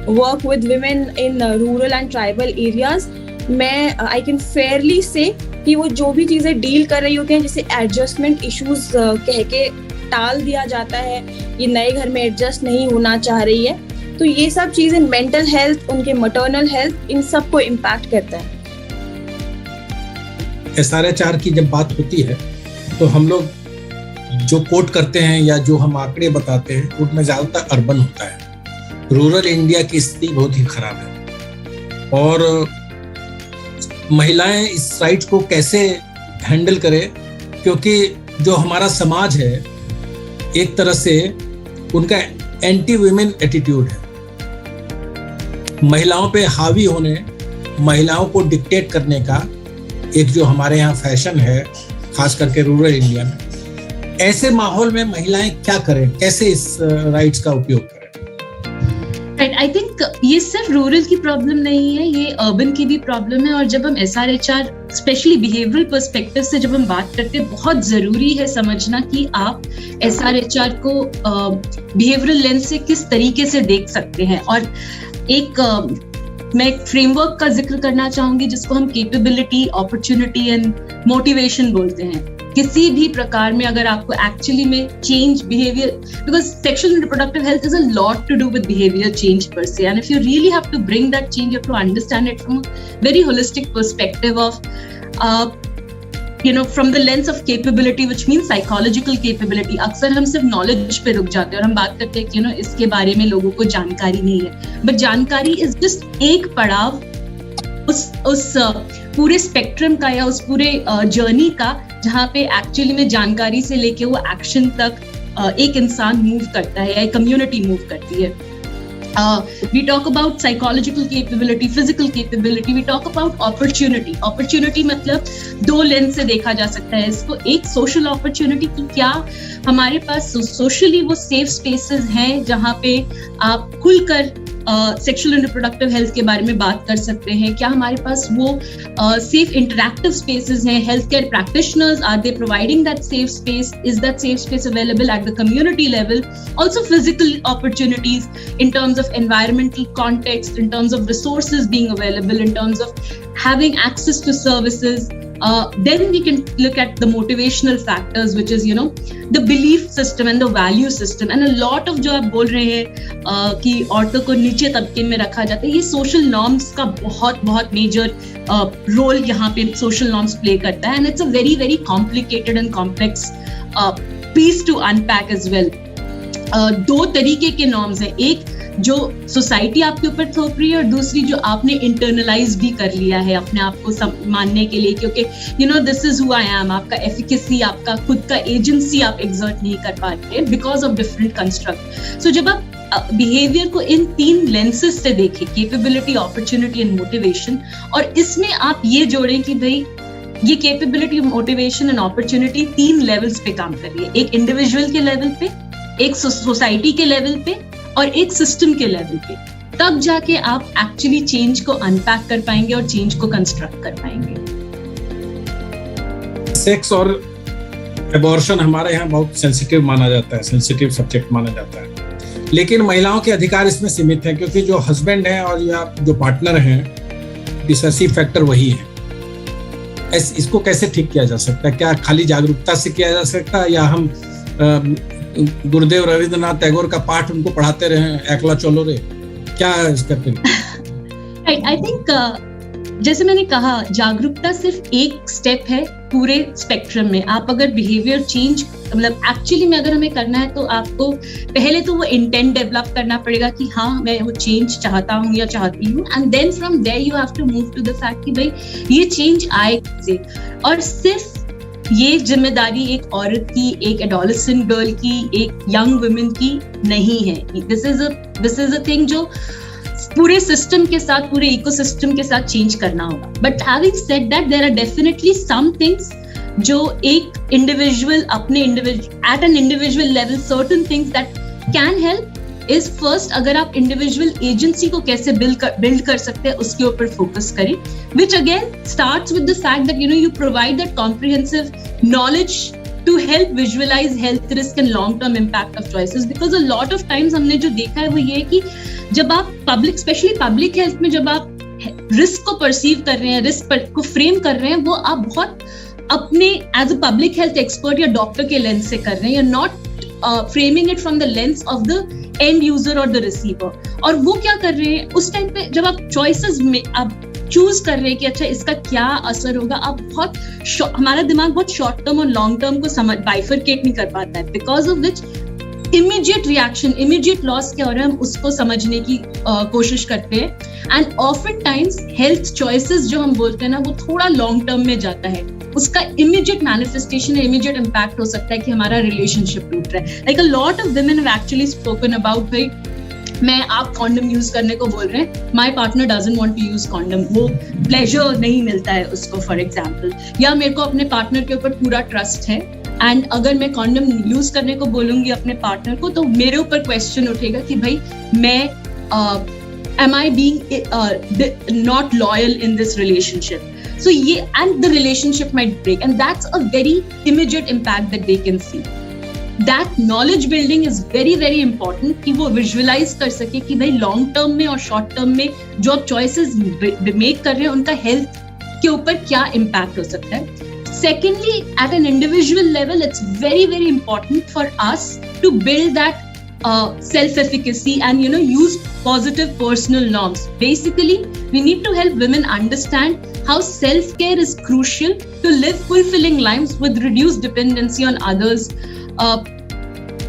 work with women in rural and tribal areas, मैं I can fairly say कि वो जो भी चीज़ें डील कर रही होती हैं, जैसे एडजस्टमेंट इश्यूज कह के टाल दिया जाता है, ये नए घर में एडजस्ट नहीं होना चाह रही है, तो ये सब चीज़ें मेंटल हेल्थ, उनके मैटरनल हेल्थ, इन सब को इम्पैक्ट करता है. SRHR की जब बात होती है तो हम लोग जो कोट करते हैं या जो हम आंकड़े बताते हैं उनमें ज्यादातर अर्बन होता है। रूरल इंडिया की स्थिति बहुत ही खराब है और महिलाएं इस राइट को कैसे हैंडल करें, क्योंकि जो हमारा समाज है एक तरह से उनका एंटी वुमेन एटीट्यूड है। महिलाओं पे हावी होने, महिलाओं को डिक्टेट करने का एक जो हमारे यहाँ फैशन है, खास करके रूरल इंडिया में, ऐसे माहौल में महिलाएं क्या करें, कैसे इस राइट्स का उपयोग करें? आई थिंक ये सिर्फ रूरल की प्रॉब्लम नहीं है, ये अर्बन की भी प्रॉब्लम है। और जब हम SRHR स्पेशली बिहेवियरल पर्सपेक्टिव से जब हम बात करते हैं, बहुत जरूरी है समझना कि आप SRHR को बिहेवियरल लेंस से किस तरीके से देख सकते हैं। और मैं एक फ्रेमवर्क का जिक्र करना चाहूंगी जिसको हम कैपेबिलिटी, अपॉर्चुनिटी एंड मोटिवेशन बोलते हैं। किसी भी प्रकार में अगर आपको एक्चुअली में change behaviour, because sexual and reproductive health is a lot to do with behaviour change per se, and if you really have to bring that change, you have to understand it from a very holistic perspective of from the lens of capability, which means psychological capability. अक्सर हम सिर्फ knowledge पे रुक जाते हैं और हम बात करते हैं कि इसके बारे में लोगों को जानकारी नहीं है, बट जानकारी is just एक पड़ाव उस पूरे स्पेक्ट्रम का या उस पूरे जर्नी का, जहाँ पे एक्चुअली में जानकारी से लेके वो एक्शन तक एक इंसान मूव करता है या एक कम्युनिटी मूव करती है। We talk about psychological capability, physical capability, we talk about opportunity. Opportunity मतलब दो लेंस से देखा जा सकता है इसको। एक सोशल अपॉर्चुनिटी की, क्या हमारे पास सोशली वो सेफ स्पेसेस हैं जहाँ पे आप खुलकर सेक्सुअल एंड रिप्रोडक्टिव हेल्थ के बारे में बात कर सकते हैं? क्या हमारे पास वो सेफ इंटरैक्टिव स्पेसेस हैं? Health care practitioners, are they providing that safe space? Is that safe space available at the community level? Also physical opportunities in terms of environmental context, in terms of resources being available, in terms of having access to services. Then we can look at the motivational factors, which is the belief system and the value system. And a lot of जो आप बोल रहे हैं कि औरतों को नीचे तबके में रखा जाता है, ये social norms का बहुत major role यहाँ पे social norms play करता है, and it's a very very complicated and complex piece to unpack as well. दो तरीके के नॉर्म्स हैं, एक जो सोसाइटी आपके ऊपर थोप रही है और दूसरी जो आपने इंटरनलाइज भी कर लिया है अपने आप को मानने के लिए, क्योंकि this is who I am. आपका एफिकेसी, आपका खुद का एजेंसी आप एग्जर्ट नहीं कर पा रहे बिकॉज ऑफ डिफरेंट कंस्ट्रक्ट। सो जब आप बिहेवियर को इन तीन लेंसेज से देखें, कैपेबिलिटी, अपॉर्चुनिटी एंड मोटिवेशन, और इसमें आप ये जोड़ें कि भाई ये कैपेबिलिटी, मोटिवेशन एंड अपॉर्चुनिटी तीन लेवल्स पे काम कर रही है, एक इंडिविजुअल के लेवल पे, एक सोसाइटी के लेवल पे और एक सिस्टम के लेवल पे, तब जाके आप एक्चुअली चेंज को अनपैक कर पाएंगे और चेंज को कंस्ट्रक्ट कर पाएंगे। सेक्स और एबॉर्शन हमारे यहाँ बहुत सेंसिटिव माना जाता है, सेंसिटिव सब्जेक्ट माना जाता है, लेकिन महिलाओं के अधिकार इसमें सीमित हैं, क्योंकि जो हस्बैंड है और या जो पार्टनर हैं, डिसाइसिव फैक्टर वही है। इसको कैसे ठीक किया जा सकता है? क्या खाली जागरूकता से किया जा सकता है, या हम गुरुदेव रविंद्रनाथ टैगोर का पाठ उनको पढ़ाते रहे, एकला चलो रे? क्या इसका? आई थिंक जैसे मैंने कहा, जागरूकता सिर्फ एक स्टेप है पूरे स्पेक्ट्रम में। आप अगर बिहेवियर चेंज मतलब एक्चुअली में अगर हमें करना है तो आपको पहले तो वो इंटेंट डेवलप करना पड़ेगा कि हाँ मैं वो चेंज चाहता हूँ या चाहती हूँ, and then from there you have to move to the fact कि भाई ये चेंज आए कैसे। और सिर्फ ये जिम्मेदारी एक औरत की, एक एडोलेसेंट गर्ल की, एक यंग वुमेन की नहीं है। दिस इज अ थिंग जो पूरे सिस्टम के साथ, पूरे इकोसिस्टम के साथ चेंज करना होगा। But having said that, there are definitely some things जो एक इंडिविजुअल अपने at an individual level, certain things that can help is first, अगर आप इंडिविजुअल एजेंसी को कैसे बिल्ड कर सकते हैं उसके ऊपर फोकस करें, which again starts with the fact that you provide that comprehensive knowledge to help visualize health risk and long term impact of choices. Because a lot of times हमने जो देखा है वो ये है कि जब आप पब्लिक, स्पेशली पब्लिक हेल्थ में जब आप रिस्क को परसीव कर रहे हैं, रिस्क को फ्रेम कर रहे हैं, वो आप बहुत अपने as a public health expert या डॉक्टर के लेंस से कर रहे हैं, you're not framing it from the lens of the end user or the receiver. और वो क्या कर रहे हैं उस टाइम पे, जब आप चॉइसेस में, आप चूज कर रहे हैं कि अच्छा इसका क्या असर होगा, आप बहुत हमारा दिमाग बहुत शॉर्ट टर्म और लॉन्ग टर्म को समझ बाइफरकेट नहीं कर पाता है, because of which immediate reaction, immediate loss क्या हो रहा है, हम उसको समझने की कोशिश करते हैं। And often times health choices जो हम बोलते हैं ना, वो थोड़ा लॉन्ग टर्म में जाता है, उसका इमीडिएट मैनिफेस्टेशन है, इमीडिएट इम्पैक्ट हो सकता है कि हमारा रिलेशनशिप टूट रहा है। Like a lot of women have actually spoken about, भाई आप कॉन्डम यूज करने को बोल रहे हैं, my partner doesn't want to use condom, वो प्लेजर नहीं मिलता है उसको फॉर एग्जाम्पल, या मेरे को अपने पार्टनर के ऊपर पूरा ट्रस्ट है एंड अगर मैं कॉन्डम यूज करने को बोलूंगी अपने पार्टनर को तो मेरे ऊपर क्वेश्चन उठेगा कि भाई मैं am I being not loyal in this relationship? So and the relationship might break, and that's a very immediate impact that they can see. That knowledge building is very very important कि वो visualize कर सके कि भाई long term में और short term में जो choices make कर रहे हैं उनका health के ऊपर क्या impact हो सकता है. Secondly, at an individual level, it's very very important for us to build that self-efficacy and use positive personal norms. Basically, we need to help women understand how self-care is crucial to live fulfilling lives with reduced dependency on others.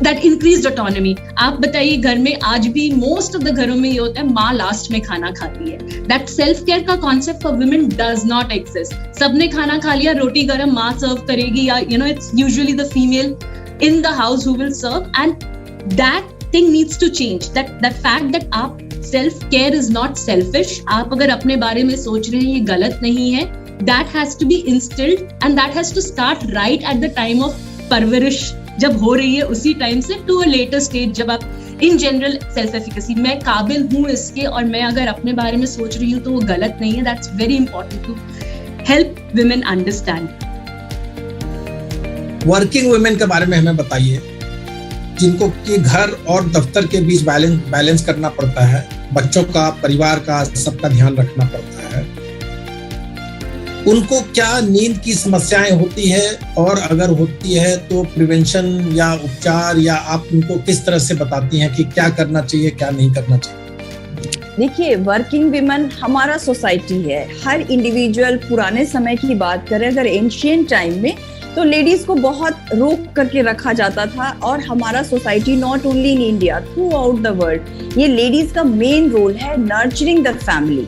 That increased autonomy. आप बताइए घर में आज भी most of the घरों में ये होता है माँ लास्ट में खाना खाती है. That self-care का concept for women does not exist. सबने खाना खा लिया, रोटी गरम माँ सर्व करेगी या it's usually the female in the house who will serve, and that thing needs to change. That fact that आप self-care is not selfish. आप अगर अपने बारे में सोच रहे हैं ये गलत नहीं है. That has to be instilled and that has to start right at the time of परवरिश जब हो रही है उसी टाइम से टू अ लेटर स्टेज जब आप इन जनरल सेल्फ एफिकेसी मैं काबिल हूँ इसके और मैं अगर अपने बारे में सोच रही हूँ तो वो गलत नहीं है. That's very important to help women understand. Working women के बारे में हमें बताइए जिनको कि घर और दफ्तर के बीच बैलेंस करना पड़ता है, बच्चों का, परिवार का, सबका ध्यान रखना पड़ता है. उनको क्या नींद की समस्याएं होती है और अगर होती है तो प्रिवेंशन या उपचार या आप उनको किस तरह से बताती हैं कि क्या करना चाहिए क्या नहीं करना चाहिए? देखिए, वर्किंग विमेन हमारा सोसाइटी है. हर इंडिविजुअल पुराने समय की बात करें अगर एंशिएंट टाइम में तो लेडीज को बहुत रोक करके रखा जाता था और हमारा society not only in India through out the world ये लेडीज का मेन रोल है नर्चरिंग द फैमिली.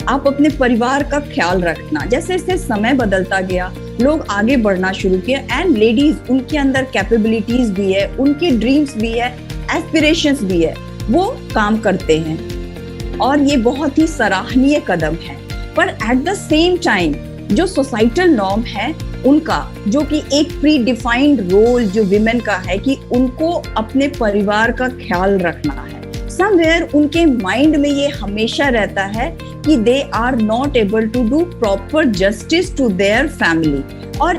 आप अपने परिवार का ख्याल रखना. जैसे जैसे समय बदलता गया लोग आगे बढ़ना शुरू किया एंड लेडीज उनके अंदर कैपेबिलिटीज भी है, उनके ड्रीम्स भी है, एस्पिरेशंस भी है, वो काम करते हैं और ये बहुत ही सराहनीय कदम है. पर एट द सेम टाइम जो सोसाइटल नॉर्म है उनका जो कि एक प्री डिफाइंड रोल जो विमेन का है कि उनको अपने परिवार का ख्याल रखना है. समवेयर उनके माइंड में ये हमेशा रहता है कि they are not able to do proper justice to their family और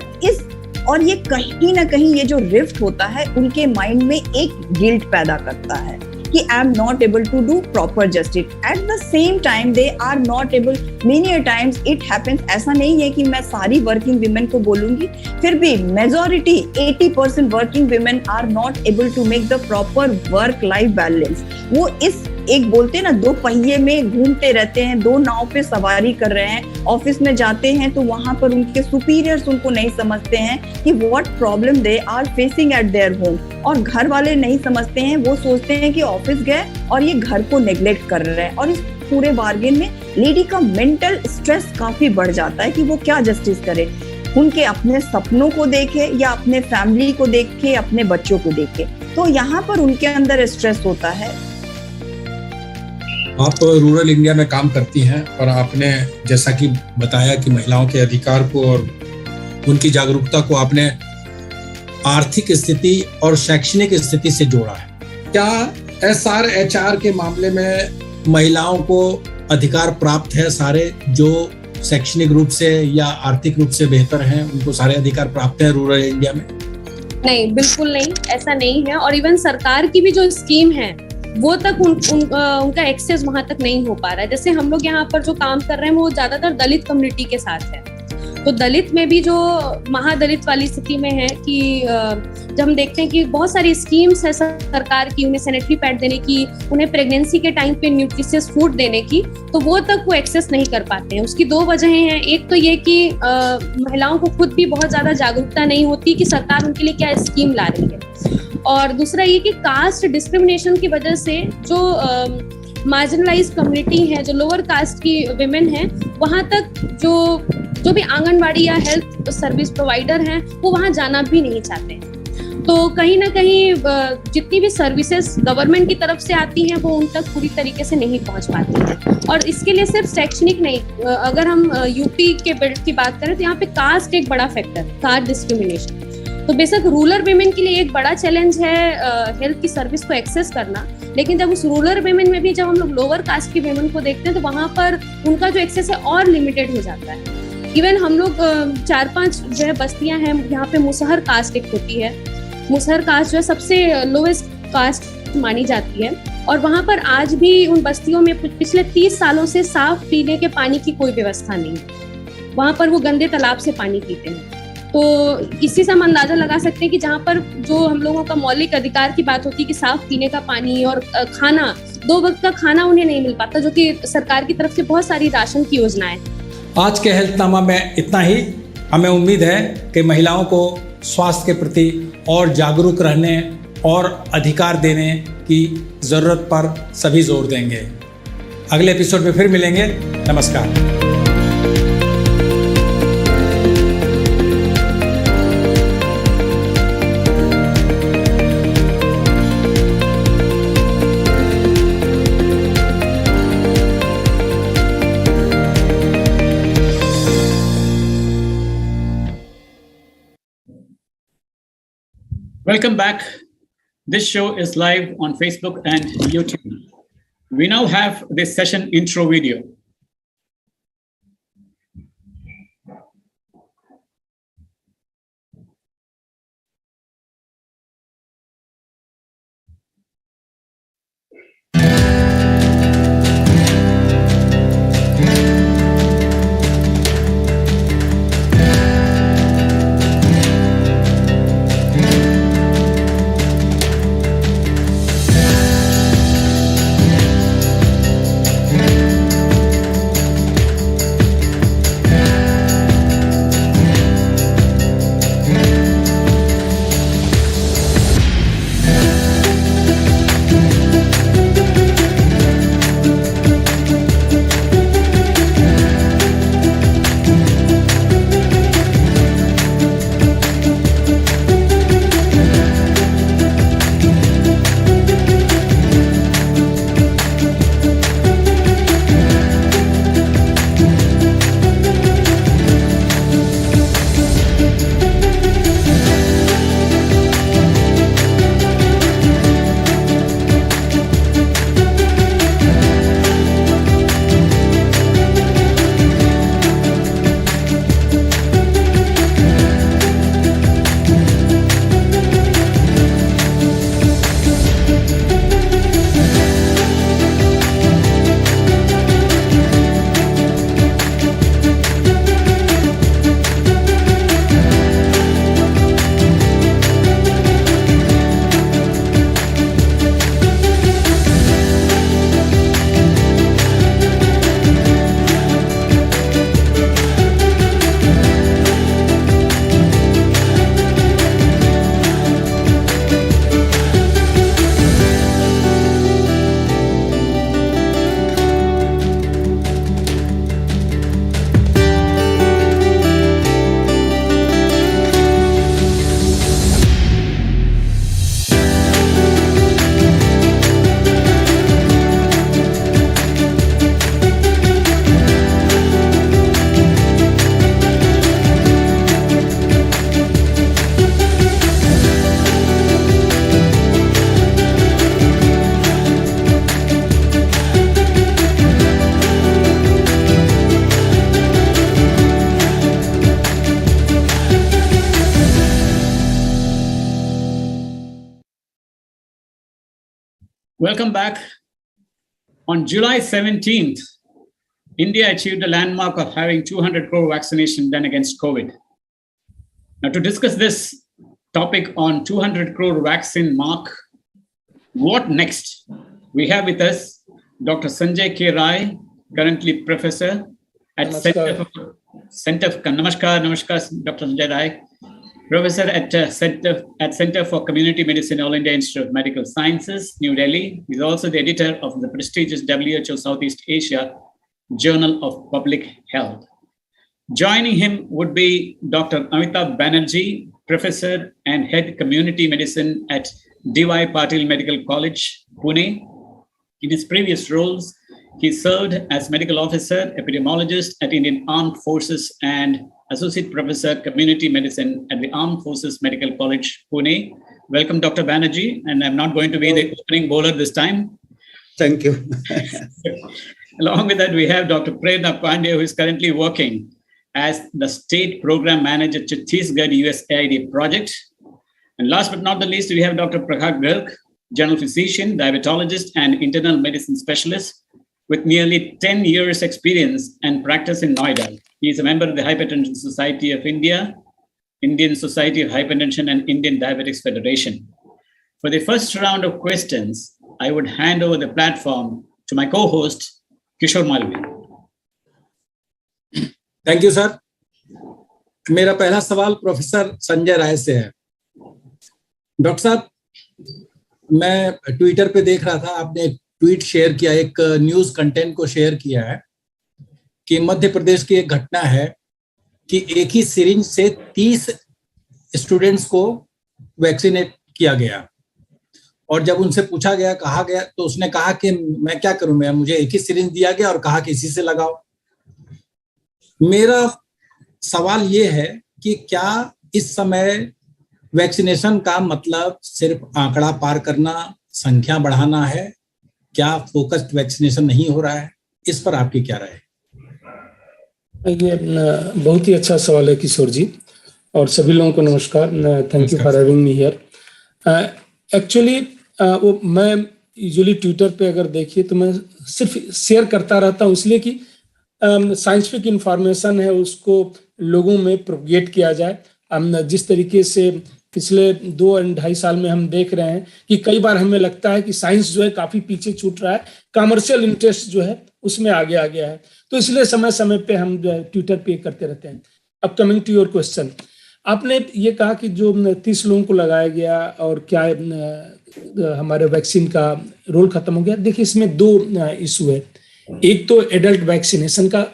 ये कहीं ना कहीं ये जो रिफ्ट होता है उनके माइंड में एक गिल्ट पैदा करता है कि I am not able to do proper justice. At the same time they are not able, many times it happens. ऐसा नहीं है कि मैं सारी वर्किंग विमेन को बोलूंगी, फिर भी majority 80% working women are not able to make the proper work life balance. वो इस एक बोलते हैं ना दो पहिए में घूमते रहते हैं, दो नाव पे सवारी कर रहे हैं. ऑफिस में जाते हैं तो वहां पर उनके सुपीरियर्स उनको नहीं समझते हैं कि what problem they are facing at their home, और घर वाले नहीं समझते हैं. वो सोचते हैं कि ऑफिस गए और ये घर को नेग्लेक्ट कर रहे हैं और इस पूरे बार्गेन में लेडी का मेंटल स्ट्रेस काफी बढ़ जाता है कि वो क्या जस्टिस करे. उनके अपने सपनों को देखे या अपने फैमिली को देखे, अपने बच्चों को देखे, तो यहाँ पर उनके अंदर स्ट्रेस होता है. आप रूरल इंडिया में काम करती हैं और आपने जैसा कि बताया कि महिलाओं के अधिकार को और उनकी जागरूकता को आपने आर्थिक स्थिति और शैक्षणिक स्थिति से जोड़ा है. क्या SR-HR के मामले में महिलाओं को अधिकार प्राप्त है सारे जो शैक्षणिक रूप से या आर्थिक रूप से बेहतर हैं, उनको सारे अधिकार प्राप्त हैं रूरल इंडिया में? नहीं, बिल्कुल नहीं, ऐसा नहीं है. और इवन सरकार की भी जो स्कीम है वो तक उनका एक्सेस वहां तक नहीं हो पा रहा है. जैसे हम लोग यहाँ पर जो काम कर रहे हैं वो ज्यादातर दलित कम्युनिटी के साथ है. तो दलित में भी जो महादलित वाली स्थिति में है कि जब हम देखते हैं कि बहुत सारी स्कीम्स है सरकार की, उन्हें सैनिटरी पैड देने की, उन्हें प्रेगनेंसी के टाइम पे न्यूट्रिशियस फूड देने की, तो वो तक वो एक्सेस नहीं कर पाते हैं। उसकी 2 वजहें हैं। एक तो ये कि महिलाओं को खुद भी बहुत ज्यादा जागरूकता नहीं होती कि सरकार उनके लिए क्या स्कीम ला रही है, और दूसरा ये कि कास्ट डिस्क्रिमिनेशन की वजह से जो मार्जिनलाइज कम्युनिटी है, जो लोअर कास्ट की विमेन है, वहां तक जो भी आंगनबाड़ी या हेल्थ सर्विस प्रोवाइडर हैं वो वहां जाना भी नहीं चाहते हैं। तो कहीं ना कहीं जितनी भी सर्विसेज गवर्नमेंट की तरफ से आती हैं वो उन तक पूरी तरीके से नहीं पहुंच पाती हैं। और इसके लिए सिर्फ शैक्षणिक नहीं, अगर हम यूपी के बेल्ट की बात करें तो यहाँ पे कास्ट एक बड़ा फैक्टर, कास्ट डिस्क्रिमिनेशन। तो बेशक रूरल विमेन के लिए एक बड़ा चैलेंज है हेल्थ की सर्विस को एक्सेस करना, लेकिन जब उस रूरल विमेन में भी जब हम लोग लोअर कास्ट की विमेन को देखते हैं तो वहाँ पर उनका जो एक्सेस है और लिमिटेड हो जाता है। इवन हम लोग 4-5 जो है बस्तियां हैं, यहाँ पे मुसहर कास्ट एक होती है। मुसहर कास्ट जो है सबसे लोवेस्ट कास्ट मानी जाती है, और वहाँ पर आज भी उन बस्तियों में पिछले 30 सालों से साफ पीने के पानी की कोई व्यवस्था नहीं है। वहाँ पर वो गंदे तालाब से पानी पीते हैं। तो इसी से हम अंदाजा लगा सकते हैं कि जहाँ पर जो हम लोगों का मौलिक अधिकार की बात होती है कि साफ पीने का पानी और खाना, 2 वक्त का खाना उन्हें नहीं मिल पाता, जो कि सरकार की तरफ से बहुत सारी राशन की योजनाएं। आज के हेल्थनामा में इतना ही। हमें उम्मीद है कि महिलाओं को स्वास्थ्य के प्रति और जागरूक रहने और अधिकार देने की ज़रूरत पर सभी जोर देंगे। अगले एपिसोड में फिर मिलेंगे। नमस्कार। Welcome back. This show is live on Facebook and YouTube. We now have this session intro video. Welcome back. On July 17th, India achieved a landmark of having 200 crore vaccination done against COVID. Now, to discuss this topic on 200 crore vaccine mark, what next? We have with us Dr. Sanjay K. Rai, currently professor at Namaskar, Dr. Sanjay Rai, professor at Center for Community Medicine, All India Institute of Medical Sciences, New Delhi. He's also the editor of the prestigious WHO Southeast Asia Journal of Public Health. Joining him would be Dr. Amitabh Banerjee, professor and head community medicine at D.Y. Patil Medical College, Pune. In his previous roles, he served as medical officer, epidemiologist at Indian Armed Forces and associate professor, community medicine at the Armed Forces Medical College, Pune. Welcome, Dr. Banerjee, and I'm not going to be the opening bowler this time. Thank you. Along with that, we have Dr. Prerna Pandey, who is currently working as the State Program Manager, Chhattisgarh USAID project. And last but not the least, we have Dr. Prakash Garg, general physician, diabetologist, and internal medicine specialist with nearly 10 years experience and practice in Noida. He is a member of the Hypertension Society of India, Indian Society of Hypertension, and Indian Diabetics Federation. For the first round of questions, I would hand over the platform to my co-host, Kishore Malvi. Thank you sir. मेरा पहला सवाल professor Sanjay Rai से है। Doctor साहब, मैं Twitter पे देख रहा था, आपने ट्वीट शेयर किया, एक न्यूज कंटेंट को शेयर किया है कि मध्य प्रदेश की एक घटना है कि एक ही सिरिंज से 30 स्टूडेंट्स को वैक्सीनेट किया गया, और जब उनसे पूछा गया, कहा गया, तो उसने कहा कि मैं क्या करूं, मैं मुझे एक ही सिरिंज दिया गया और कहा कि इसी से लगाओ। मेरा सवाल ये है कि क्या इस समय वैक्सीनेशन का मतलब सिर्फ आंकड़ा पार करना, संख्या बढ़ाना है? क्या फोकस्ड वैक्सीनेशन नहीं हो रहा है? इस पर आपकी क्या राय है? ये बहुत ही अच्छा सवाल है किशोर जी, और सभी लोगों को नमस्कार। Thank you for having me here. Actually वो मैं यूजुअली ट्विटर पे अगर देखिए तो मैं सिर्फ शेयर करता रहता हूँ, इसलिए कि साइंटिफिक इंफॉर्मेशन है उसको लोगों में प्रोपगेट किया जाए। हम जिस तरीके से पिछले 2-2.5 साल में हम देख रहे हैं कि कई बार हमें लगता है कि साइंस जो है काफी पीछे छूट रहा है, कमर्शियल इंटरेस्ट जो है उसमें आगे आ गया है, तो इसलिए समय समय पे हम ट्विटर पे करते रहते हैं। अब कमिंग टू योर क्वेश्चन, आपने ये कहा कि जो 30 लोगों को लगाया गया और क्या हमारे वैक्सीन का रोल खत्म हो गया। देखिए, इसमें 2 इशू है। एक तो एडल्ट वैक्सीनेशन का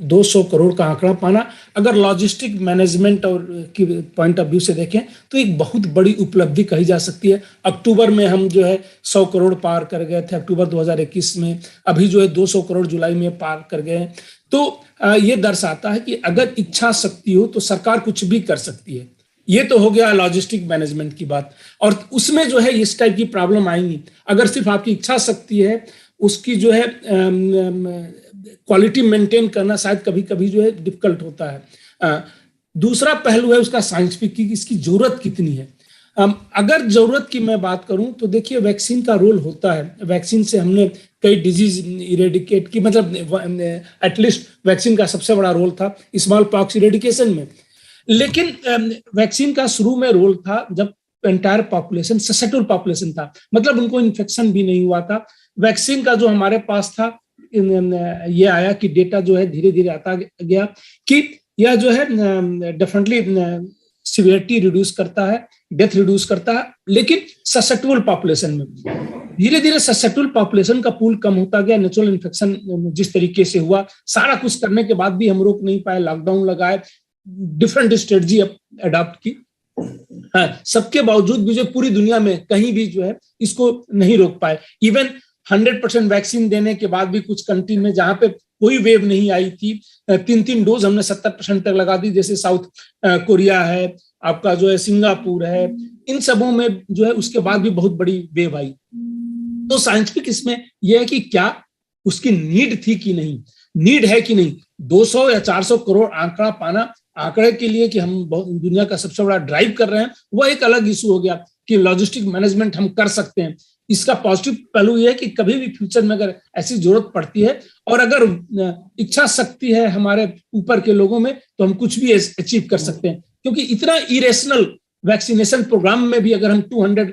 200 करोड़ का आंकड़ा पाना, अगर लॉजिस्टिक मैनेजमेंट और की पॉइंट ऑफ व्यू से देखें तो एक बहुत बड़ी उपलब्धि कही जा सकती है। अक्टूबर में हम जो है 100 करोड़ पार कर गए थे, अक्टूबर 2021 में, अभी जो है 200 करोड़ जुलाई में पार कर गए। तो ये दर्शाता है कि अगर इच्छा शक्ति हो तो सरकार कुछ भी कर सकती है। ये तो हो गया लॉजिस्टिक मैनेजमेंट की बात, और उसमें जो है इस टाइप की प्रॉब्लम आएंगी। अगर सिर्फ आपकी इच्छा शक्ति है, उसकी जो है क्वालिटी मेंटेन करना शायद कभी कभी जो है डिफिकल्ट होता है। दूसरा पहलू है उसका साइंटिफिक की इसकी जरूरत कितनी है। अगर जरूरत की मैं बात करूं तो देखिए, वैक्सीन का रोल होता है। वैक्सीन से हमने कई डिजीज इरेडिकेट की, मतलब एटलीस्ट वैक्सीन का सबसे बड़ा रोल था स्मॉल पॉक्स इरेडिकेशन में। लेकिन वैक्सीन का शुरू में रोल था जब एंटायर पॉपुलेशन ससेप्टेबल पॉपुलेशन था, मतलब उनको इन्फेक्शन भी नहीं हुआ था। वैक्सीन का जो हमारे पास था, ये आया कि डेटा जो है धीरे धीरे आता गया कि यह जो है डेफिनेटली सिवियरिटी रिड्यूस करता है, डेथ रिड्यूस करता है, लेकिन ससेप्टेबल पॉपुलेशन में धीरे धीरे ससेप्टेबल पॉपुलेशन का पूल कम होता गया। नेचुरल इन्फेक्शन जिस तरीके से हुआ, सारा कुछ करने के बाद भी हम रोक नहीं पाए, लॉकडाउन लगाए, डिफरेंट स्ट्रेटजी अडॉप्ट की। हाँ, सबके बावजूद भी जो पूरी दुनिया में कहीं भी जो है इसको नहीं रोक पाए। इवन 100% वैक्सीन देने के बाद भी कुछ कंट्री में जहां पे कोई वेव नहीं आई थी, 3 डोज हमने 70% तक लगा दी, जैसे साउथ कोरिया है, आपका जो है सिंगापुर है, इन सबों में जो है उसके बाद भी बहुत बड़ी वेव आई। तो साइंटिफिक इसमें यह है कि क्या उसकी नीड थी कि नहीं, नीड है कि नहीं। 200 या 400 करोड़ आंकड़ा पाना, आंकड़े के लिए कि हम दुनिया का सबसे बड़ा ड्राइव कर रहे हैं, वो एक अलग इशू हो गया कि लॉजिस्टिक मैनेजमेंट हम कर सकते हैं। इसका पॉजिटिव पहलू ये है कि कभी भी फ्यूचर में अगर ऐसी जरूरत पड़ती है और अगर इच्छा शक्ति है हमारे ऊपर के लोगों में, तो हम कुछ भी अचीव कर सकते हैं। क्योंकि इतना इरेशनल वैक्सीनेशन प्रोग्राम में भी अगर हम 200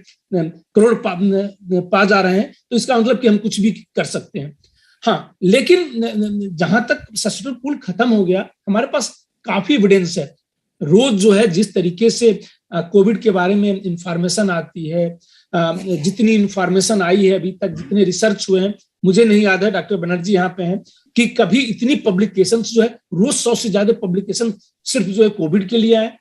करोड़ पा जा रहे हैं, तो इसका मतलब कि हम कुछ भी कर सकते हैं। हाँ, लेकिन जहां तक सस्टेनेबल पूल खत्म हो गया, हमारे पास काफी एविडेंस है। रोज जो है जिस तरीके से कोविड के बारे में इंफॉर्मेशन आती है, जितनी इंफॉर्मेशन आई है अभी तक, जितने रिसर्च हुए हैं, मुझे नहीं याद है, डॉक्टर बनर्जी यहाँ पे हैं, कि कभी इतनी पब्लिकेशंस जो है, रोज 100 से ज्यादा पब्लिकेशन सिर्फ जो है कोविड के लिए आए,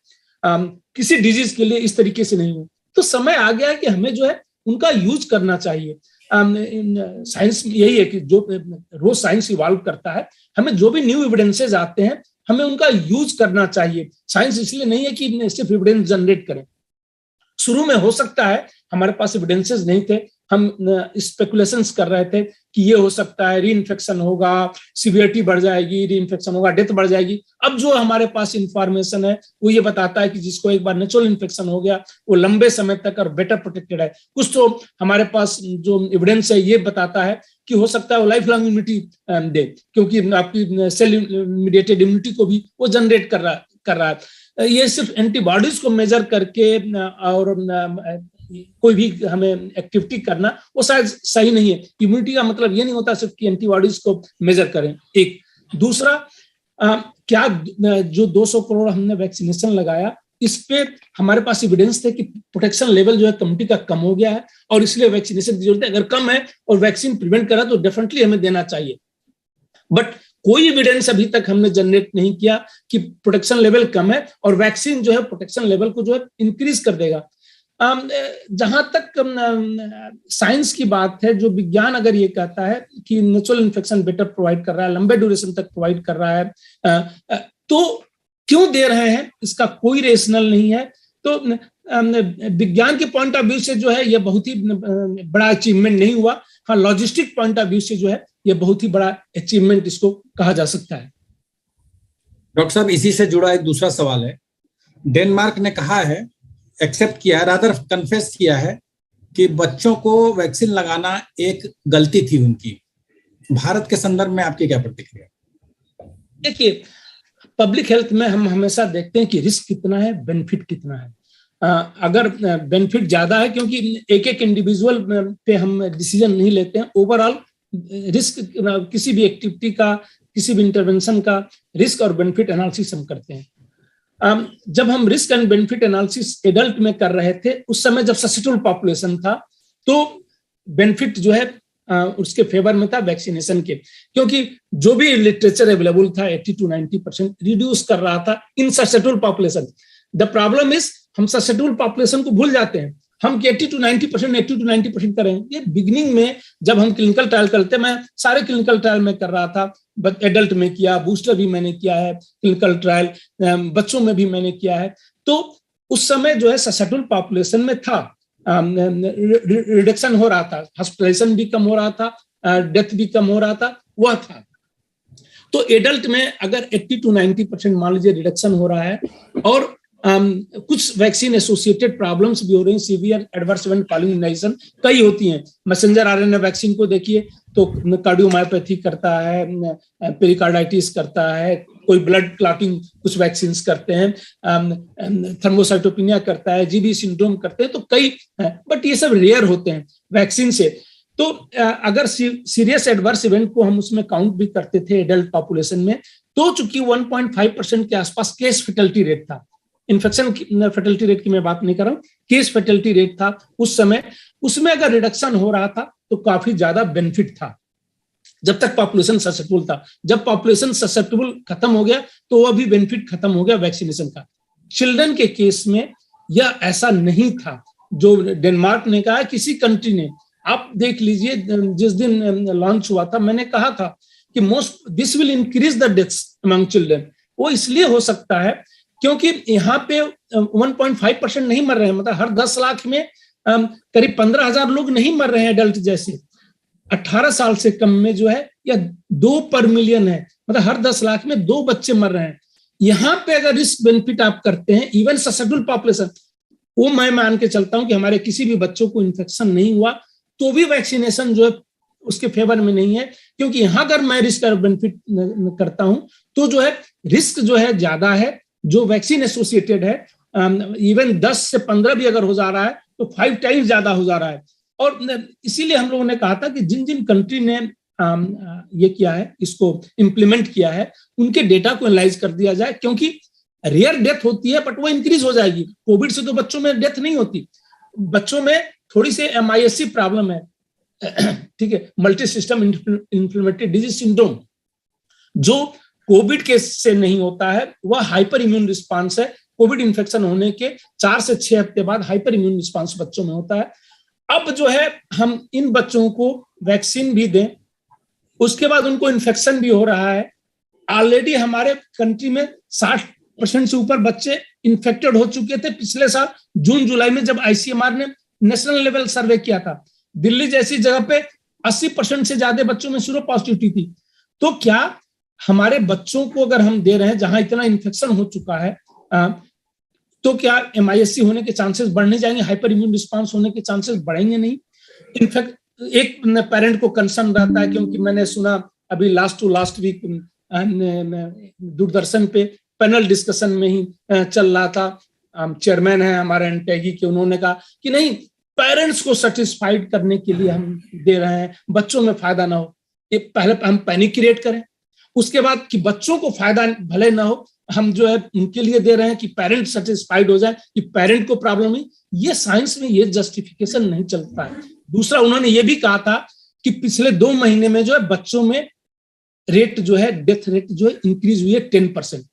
किसी डिजीज के लिए इस तरीके से नहीं हुए। तो समय आ गया है कि हमें जो है उनका यूज करना चाहिए। साइंस यही है कि जो रोज साइंस इवॉल्व करता है, हमें जो भी न्यू एविडेंसेस आते हैं हमें उनका यूज करना चाहिए। साइंस इसलिए नहीं है कि सिर्फ एविडेंस जनरेट करें। शुरू में हो सकता है हमारे पास एविडेंसेस नहीं थे, हम स्पेकुलेशंस कर रहे थे कि ये हो सकता है, री इन्फेक्शन होगा, सीवियरिटी बढ़ जाएगी, री इन्फेक्शन होगा, डेथ बढ़ जाएगी। अब जो हमारे पास इंफॉर्मेशन है वो ये बताता है कि जिसको एक बार नेचुरल इन्फेक्शन हो गया वो लंबे समय तक और बेटर प्रोटेक्टेड है। कुछ तो हमारे पास जो एविडेंस है ये बताता है कि हो सकता है वो लाइफ लॉन्ग इम्यूनिटी दे, क्योंकि आपकी सेल मीडिएटेड इम्यूनिटी को भी वो जनरेट कर रहा है। ये सिर्फ एंटीबॉडीज को मेजर करके और कोई भी हमें एक्टिविटी करना वो शायद सही नहीं है। इम्यूनिटी का मतलब ये नहीं होता सिर्फ कि एंटीबॉडीज को मेजर करें। एक दूसरा, क्या जो 200 करोड़ हमने वैक्सीनेशन लगाया, इस पे हमारे पास एविडेंस थे कि प्रोटेक्शन लेवल जो है कम्युनिटी का कम हो गया है और इसलिए वैक्सीनेशन की जरूरत है। अगर कम है और वैक्सीन प्रिवेंट करा तो डेफिनेटली हमें देना चाहिए, बट कोई एविडेंस अभी तक हमने जनरेट नहीं किया कि प्रोटेक्शन लेवल कम है और वैक्सीन जो है प्रोटेक्शन लेवल को जो है इंक्रीज कर देगा। जहां तक साइंस की बात है, जो विज्ञान अगर ये कहता है कि नेचुरल इन्फेक्शन बेटर प्रोवाइड कर रहा है, लंबे ड्यूरेशन तक प्रोवाइड कर रहा है, तो क्यों दे रहे हैं, इसका कोई रेशनल नहीं है। तो विज्ञान के पॉइंट ऑफ व्यू से जो है ये बहुत ही बड़ा अचीवमेंट नहीं हुआ। हाँ, लॉजिस्टिक पॉइंट ऑफ व्यू से जो है ये बहुत ही बड़ा अचीवमेंट इसको कहा जा सकता है। डॉक्टर साहब, इसी से जुड़ा एक दूसरा सवाल है। डेनमार्क ने कहा है, एक्सेप्ट किया है, रादर कन्फेस किया है कि बच्चों को वैक्सीन लगाना एक गलती थी उनकी। भारत के संदर्भ में आपकी क्या प्रतिक्रिया? देखिए, पब्लिक हेल्थ में हम हमेशा देखते हैं कि रिस्क कितना है, बेनिफिट कितना है। अगर बेनिफिट ज्यादा है, क्योंकि एक एक इंडिविजुअल पे हम डिसीजन नहीं लेते हैं, ओवरऑल रिस्क किसी भी एक्टिविटी का, किसी भी इंटरवेंशन का रिस्क और बेनिफिट एनालिसिस हम करते हैं। जब हम risk and benefit analysis adult में कर रहे थे, उस समय जब सस्टेनेबल पॉपुलेशन था, तो बेनिफिट जो है उसके फेवर में था वैक्सीनेशन के, क्योंकि जो भी लिटरेचर अवेलेबल था 80 to 90% रिड्यूस कर रहा था इन sustainable population. The problem is हम सस्टेनेबल पॉपुलेशन को भूल जाते हैं। हम 80 to 90% करें। ये बिगिनिंग में जब हम क्लिनिकल ट्रायल करते, मैं सारे क्लिनिकल ट्रायल में कर रहा था, एडल्ट में किया, बूस्टर भी मैंने किया है, क्लिनिकल ट्रायल बच्चों में भी मैंने किया है। तो उस समय जो है सस्टेनेबल पॉपुलेशन में था, रिडक्शन हो रहा था, हॉस्पिटलाइजेशन भी कम हो रहा था, डेथ भी कम हो रहा था, वह था। तो एडल्ट में अगर 80 to 90% मान लीजिए रिडक्शन हो रहा है और कुछ वैक्सीन एसोसिएटेड प्रॉब्लम्स भी हो रही हैं, severe adverse event following immunisation कई होती हैं। मैसेंजर आरएनए वैक्सीन को देखिए तो कार्डियोमायोपैथी करता है, पेरिकार्डाइटिस करता है, कोई ब्लड क्लॉटिंग कुछ वैक्सीन करते हैं, थर्मोसाइटोपिनिया करता है, जीबी सिंड्रोम करते हैं, तो कई, बट ये सब रेयर होते हैं वैक्सीन से। तो अगर सीरियस एडवर्स इवेंट को हम उसमें काउंट भी करते थे एडल्ट पॉपुलेशन में, तो चूंकि 1.5% के आसपास केस फेटलिटी रेट था, इन्फेक्शन फेटलिटी रेट की मैं बात नहीं कर रहा हूं, केस फेटलिटी रेट था उस समय, उसमें अगर रिडक्शन हो रहा था तो काफी ज्यादा बेनिफिट था जब तक पॉपुलेशन ससेप्टेबल था। जब पॉपुलेशन ससेप्टेबल खत्म हो गया तो वह भी बेनिफिट खत्म हो गया वैक्सीनेशन का। चिल्ड्रन के केस में यह ऐसा नहीं था जो डेनमार्क ने कहा, किसी कंट्री ने, आप देख लीजिए जिस दिन लॉन्च हुआ था मैंने कहा था कि most this will increase the deaths among children. वो इसलिए हो सकता है क्योंकि यहाँ पे 1.5% नहीं मर रहे हैं, मतलब हर 10 लाख में करीब 15,000 लोग नहीं मर रहे हैं एडल्ट जैसे। 18 साल से कम में जो है या 2 पर मिलियन है, मतलब हर 10 लाख में 2 बच्चे मर रहे हैं। यहाँ पे अगर रिस्क बेनिफिट आप करते हैं, इवन ससेप्टेबल पॉपुलेशन, वो मैं मान के चलता हूं कि हमारे किसी भी बच्चों को इन्फेक्शन नहीं हुआ तो भी वैक्सीनेशन जो है उसके फेवर में नहीं है, क्योंकि यहाँ अगर मैं रिस्क और बेनिफिट करता हूं तो जो है रिस्क जो है ज्यादा है जो वैक्सीन एसोसिएटेड है। इवन 10 से 15 भी अगर हो जा रहा है तो 5 टाइम्स ज्यादा हो जा रहा है। और इसीलिए हम लोगों ने कहा था कि जिन जिन कंट्री ने ये किया है, इसको इम्प्लीमेंट किया है, उनके डेटा को एनालाइज कर दिया जाए, क्योंकि रेयर डेथ होती है बट वो इंक्रीज हो जाएगी। कोविड से तो बच्चों में डेथ नहीं होती, बच्चों में थोड़ी सी MIS-C प्रॉब्लम है, ठीक है, multi system inflammatory disease syndrome, जो कोविड के से नहीं होता है, वह हाइपर इम्यून रिस्पांस है। कोविड इन्फेक्शन होने के 4 से 6 हफ्ते बाद हाइपर इम्यून रिस्पांस बच्चों में होता है। अब जो है हम इन बच्चों को वैक्सीन भी दें, उसके बाद उनको इन्फेक्शन भी हो रहा है। ऑलरेडी हमारे कंट्री में 60% से ऊपर बच्चे इन्फेक्टेड हो चुके थे पिछले साल जून जुलाई में, जब ICMR ने नेशनल लेवल सर्वे किया था। दिल्ली जैसी जगह पे 80% से ज्यादा बच्चों में सीरो पॉजिटिविटी थी। तो क्या हमारे बच्चों को अगर हम दे रहे हैं जहां इतना इन्फेक्शन हो चुका है, तो क्या MIS-C होने के चांसेस बढ़ने जाएंगे, हाइपर इम्यून रिस्पांस होने के चांसेस बढ़ेंगे नहीं? इनफैक्ट एक पेरेंट को कंसर्न रहता है, क्योंकि मैंने सुना अभी लास्ट वीक दूरदर्शन पे पैनल डिस्कशन में ही चल रहा था, चेयरमैन है हमारे एनटेगी के, उन्होंने कहा कि नहीं, पेरेंट्स को सेटिस्फाइड करने के लिए हम दे रहे हैं, बच्चों में फायदा ना हो। ये पहले हम पैनिक क्रिएट करें, उसके बाद कि बच्चों को फायदा भले ना हो, हम जो है उनके लिए दे रहे हैं कि पेरेंट सेटिस्फाइड हो जाए, कि पेरेंट को प्रॉब्लम है। ये साइंस में ये जस्टिफिकेशन नहीं चलता है। दूसरा, उन्होंने ये भी कहा था कि पिछले 2 महीने में जो है बच्चों में रेट जो है, डेथ रेट जो है इंक्रीज हुई है 10%।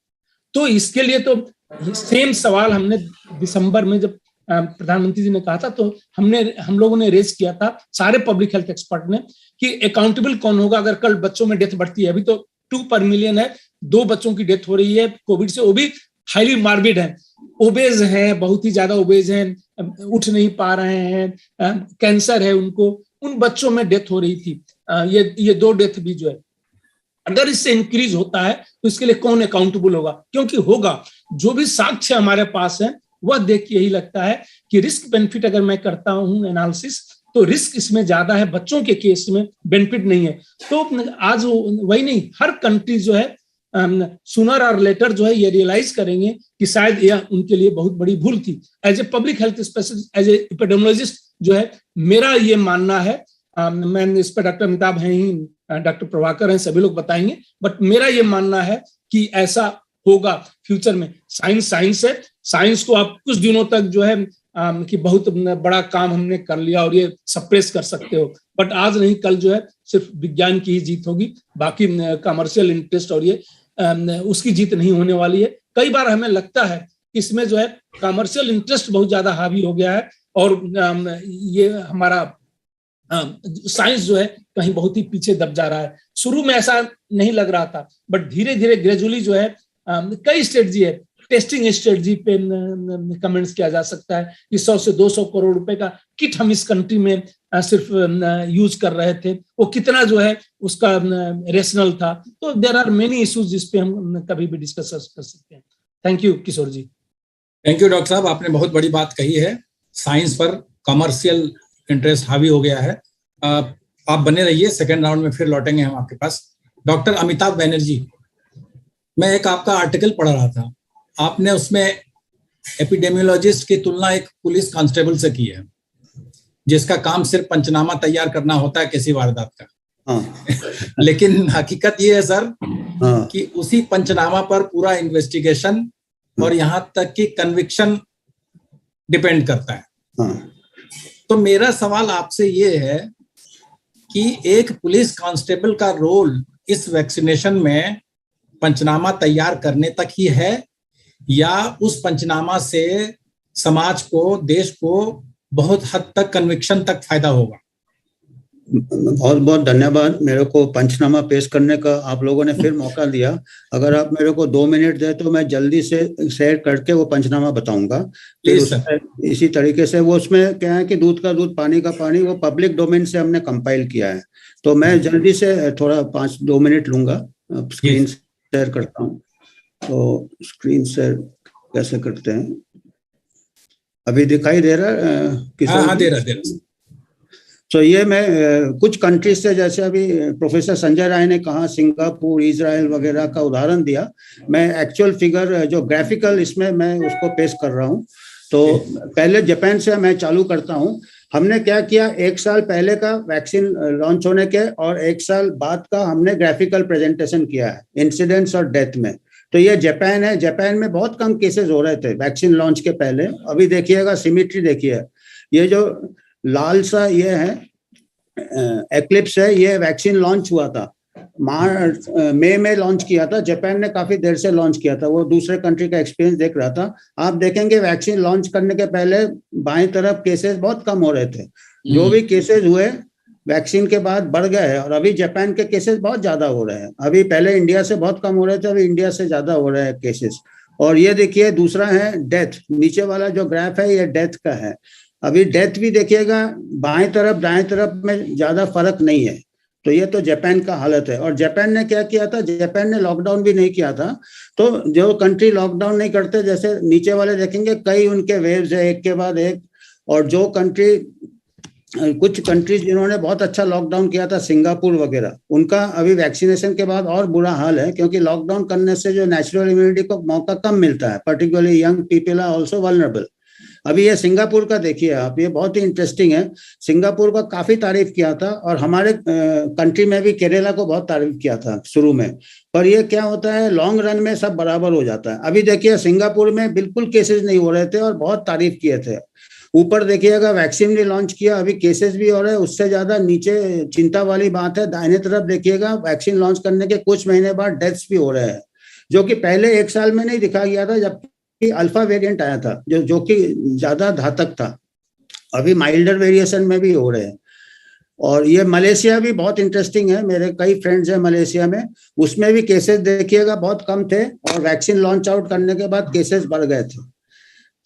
तो इसके लिए तो सेम सवाल हमने दिसंबर में जब प्रधानमंत्री जी ने कहा था, तो हम लोगों ने रेज किया था, सारे पब्लिक हेल्थ एक्सपर्ट ने, कि अकाउंटेबल कौन होगा अगर कल बच्चों में डेथ बढ़ती है। अभी तो 2 पर मिलियन है, 2 बच्चों की डेथ हो रही है कोविड से, वो भी हाईली मार्बिड है, ओबेज हैं, बहुत ही ज्यादा ओबेज हैं, उठ नहीं पा रहे हैं, कैंसर है उनको, उन बच्चों में डेथ हो रही थी। ये 2 डेथ भी जो है, अगर इससे इंक्रीज होता है तो इसके लिए कौन अकाउंटेबल होगा? क्योंकि होगा, जो भी साक्ष्य हमारे पास है वह देख के यही लगता है कि रिस्क बेनिफिट अगर मैं करता हूं एनालिसिस, तो रिस्क इसमें ज्यादा है, बच्चों के केस में बेनिफिट नहीं है। तो आज वही नहीं, हर कंट्री जो है सूनर और लेटर जो है ये रियलाइज करेंगे कि शायद यह उनके लिए बहुत बड़ी भूल थी। As a public health specialist, as a epidemiologist जो है मेरा ये मानना है, मैं इस पर डॉक्टर अमिताभ हैं ही, डॉक्टर प्रभाकर हैं, सभी लोग बताएंगे, बट मेरा ये मानना है कि ऐसा होगा फ्यूचर में। साइंस है, साइंस को आप कुछ दिनों तक जो है कि बहुत बड़ा काम हमने कर लिया और ये सप्रेस कर सकते हो, बट आज नहीं कल जो है सिर्फ विज्ञान की ही जीत होगी, बाकी कमर्शियल इंटरेस्ट और ये उसकी जीत नहीं होने वाली है। कई बार हमें लगता है कि इसमें जो है कमर्शियल इंटरेस्ट बहुत ज्यादा हावी हो गया है और ये हमारा साइंस जो है कहीं बहुत ही पीछे दब जा रहा है। शुरू में ऐसा नहीं लग रहा था, बट धीरे धीरे ग्रेजुअली जो है कई स्ट्रेटजी है, टेस्टिंग स्ट्रेटजी पे कमेंट्स किया जा सकता है कि 100 से 200 करोड़ रुपए का किट हम इस कंट्री में सिर्फ यूज कर रहे थे, वो कितना जो है उसका रेशनल था। तो देयर आर मेनी इश्यूज जिस पे हम कभी भी डिस्कस कर सकते हैं। Thank you Kishore ji. Thank you doctor साहब, आपने बहुत बड़ी बात कही है। साइंस पर कमर्शियल इंटरेस्ट हावी हो गया है। आप बने रहिए, सेकेंड राउंड में फिर लौटेंगे हम आपके पास। डॉक्टर अमिताभ बैनर्जी, मैं एक आपका आर्टिकल पढ़ रहा था, आपने उसमें एपिडेमियोलॉजिस्ट की तुलना एक पुलिस कांस्टेबल से की है, जिसका काम सिर्फ पंचनामा तैयार करना होता है किसी वारदात का। हाँ। लेकिन हकीकत ये है सर, हाँ, कि उसी पंचनामा पर पूरा इन्वेस्टिगेशन और यहाँ तक कि कन्विक्शन डिपेंड करता है। हाँ। तो मेरा सवाल आपसे ये है कि एक पुलिस कांस्टेबल का रोल इस वैक्सीनेशन में पंचनामा तैयार करने तक ही है, या उस पंचनामा से समाज को, देश को बहुत हद तक कन्विक्शन तक फायदा होगा? बहुत बहुत धन्यवाद मेरे को पंचनामा पेश करने का आप लोगों ने फिर मौका दिया। अगर आप मेरे को 2 मिनट दे तो मैं जल्दी से शेयर करके वो पंचनामा बताऊंगा। इसी तरीके से वो उसमें क्या है कि दूध का दूध पानी का पानी, वो पब्लिक डोमेन से हमने कंपाइल किया है। तो मैं जल्दी से थोड़ा 5-2 मिनट लूंगा, स्क्रीन शेयर करता हूँ। तो स्क्रीन शेयर कैसे करते हैं? अभी दिखाई दे रहा है? हाँ, दे रहा। तो ये मैं कुछ कंट्रीज से, जैसे अभी प्रोफेसर संजय राय ने कहा सिंगापुर, इजराइल वगैरह का उदाहरण दिया, मैं एक्चुअल फिगर जो ग्राफिकल इसमें मैं उसको पेश कर रहा हूँ। तो पहले जापान से मैं चालू करता हूँ। हमने क्या किया, 1 साल पहले का वैक्सीन लॉन्च होने के और 1 साल बाद का हमने ग्राफिकल प्रेजेंटेशन किया है इंसिडेंट्स और डेथ में। तो ये जापान है, जापान में बहुत कम केसेस हो रहे थे वैक्सीन लॉन्च के पहले। अभी देखिएगा सिमिट्री देखिए, ये जो लाल सा ये है एक्लिप्स है, ये वैक्सीन लॉन्च हुआ था मई में लॉन्च किया था। जापान ने काफी देर से लॉन्च किया था, वो दूसरे कंट्री का एक्सपीरियंस देख रहा था। आप देखेंगे वैक्सीन लॉन्च करने के पहले बाएं तरफ केसेस बहुत कम हो रहे थे, जो भी केसेस हुए वैक्सीन के बाद बढ़ गए हैं। और अभी जापान के केसेस बहुत ज्यादा हो रहे हैं। अभी पहले इंडिया से बहुत कम हो रहे थे, अभी इंडिया से ज्यादा हो रहे हैं केसेस। और ये देखिए दूसरा है डेथ, नीचे वाला जो ग्राफ है ये डेथ का है। अभी डेथ भी देखिएगा बाएं तरफ दाएं तरफ में ज्यादा फर्क नहीं है। तो ये तो जापान का हालत है। और जापान ने क्या किया था, जापान ने लॉकडाउन भी नहीं किया था। तो जो कंट्री लॉकडाउन नहीं करते, जैसे नीचे वाले देखेंगे कई उनके वेव्स है एक के बाद एक। और जो कंट्री, कुछ कंट्रीज जिन्होंने बहुत अच्छा लॉकडाउन किया था, सिंगापुर वगैरह, उनका अभी वैक्सीनेशन के बाद और बुरा हाल है, क्योंकि लॉकडाउन करने से जो नेचुरल इम्यूनिटी को मौका कम मिलता है, particularly young people are also vulnerable. अभी ये सिंगापुर का देखिए आप, ये बहुत ही इंटरेस्टिंग है। सिंगापुर का काफी तारीफ किया था और हमारे कंट्री में भी केरला को बहुत तारीफ किया था शुरू में। पर ये क्या होता है, लॉन्ग रन में सब बराबर हो जाता है। अभी देखिए सिंगापुर में बिल्कुल केसेस नहीं हो रहे थे और बहुत तारीफ किए थे। ऊपर देखिएगा वैक्सीन भी लॉन्च किया, अभी केसेस भी हो रहे हैं। उससे ज्यादा नीचे चिंता वाली बात है, दाहिने तरफ देखिएगा वैक्सीन लॉन्च करने के कुछ महीने बाद डेथ्स भी हो रहे हैं, जो कि पहले 1 साल में नहीं दिखा गया था, जबकि अल्फा वेरिएंट आया था जो कि ज्यादा घातक था। अभी माइल्डर वेरिएशन में भी हो रहे हैं। और ये मलेशिया भी बहुत इंटरेस्टिंग है, मेरे कई फ्रेंड्स हैं मलेशिया में, उसमें भी केसेस देखिएगा बहुत कम थे और वैक्सीन लॉन्च आउट करने के बाद केसेस बढ़ गए थे।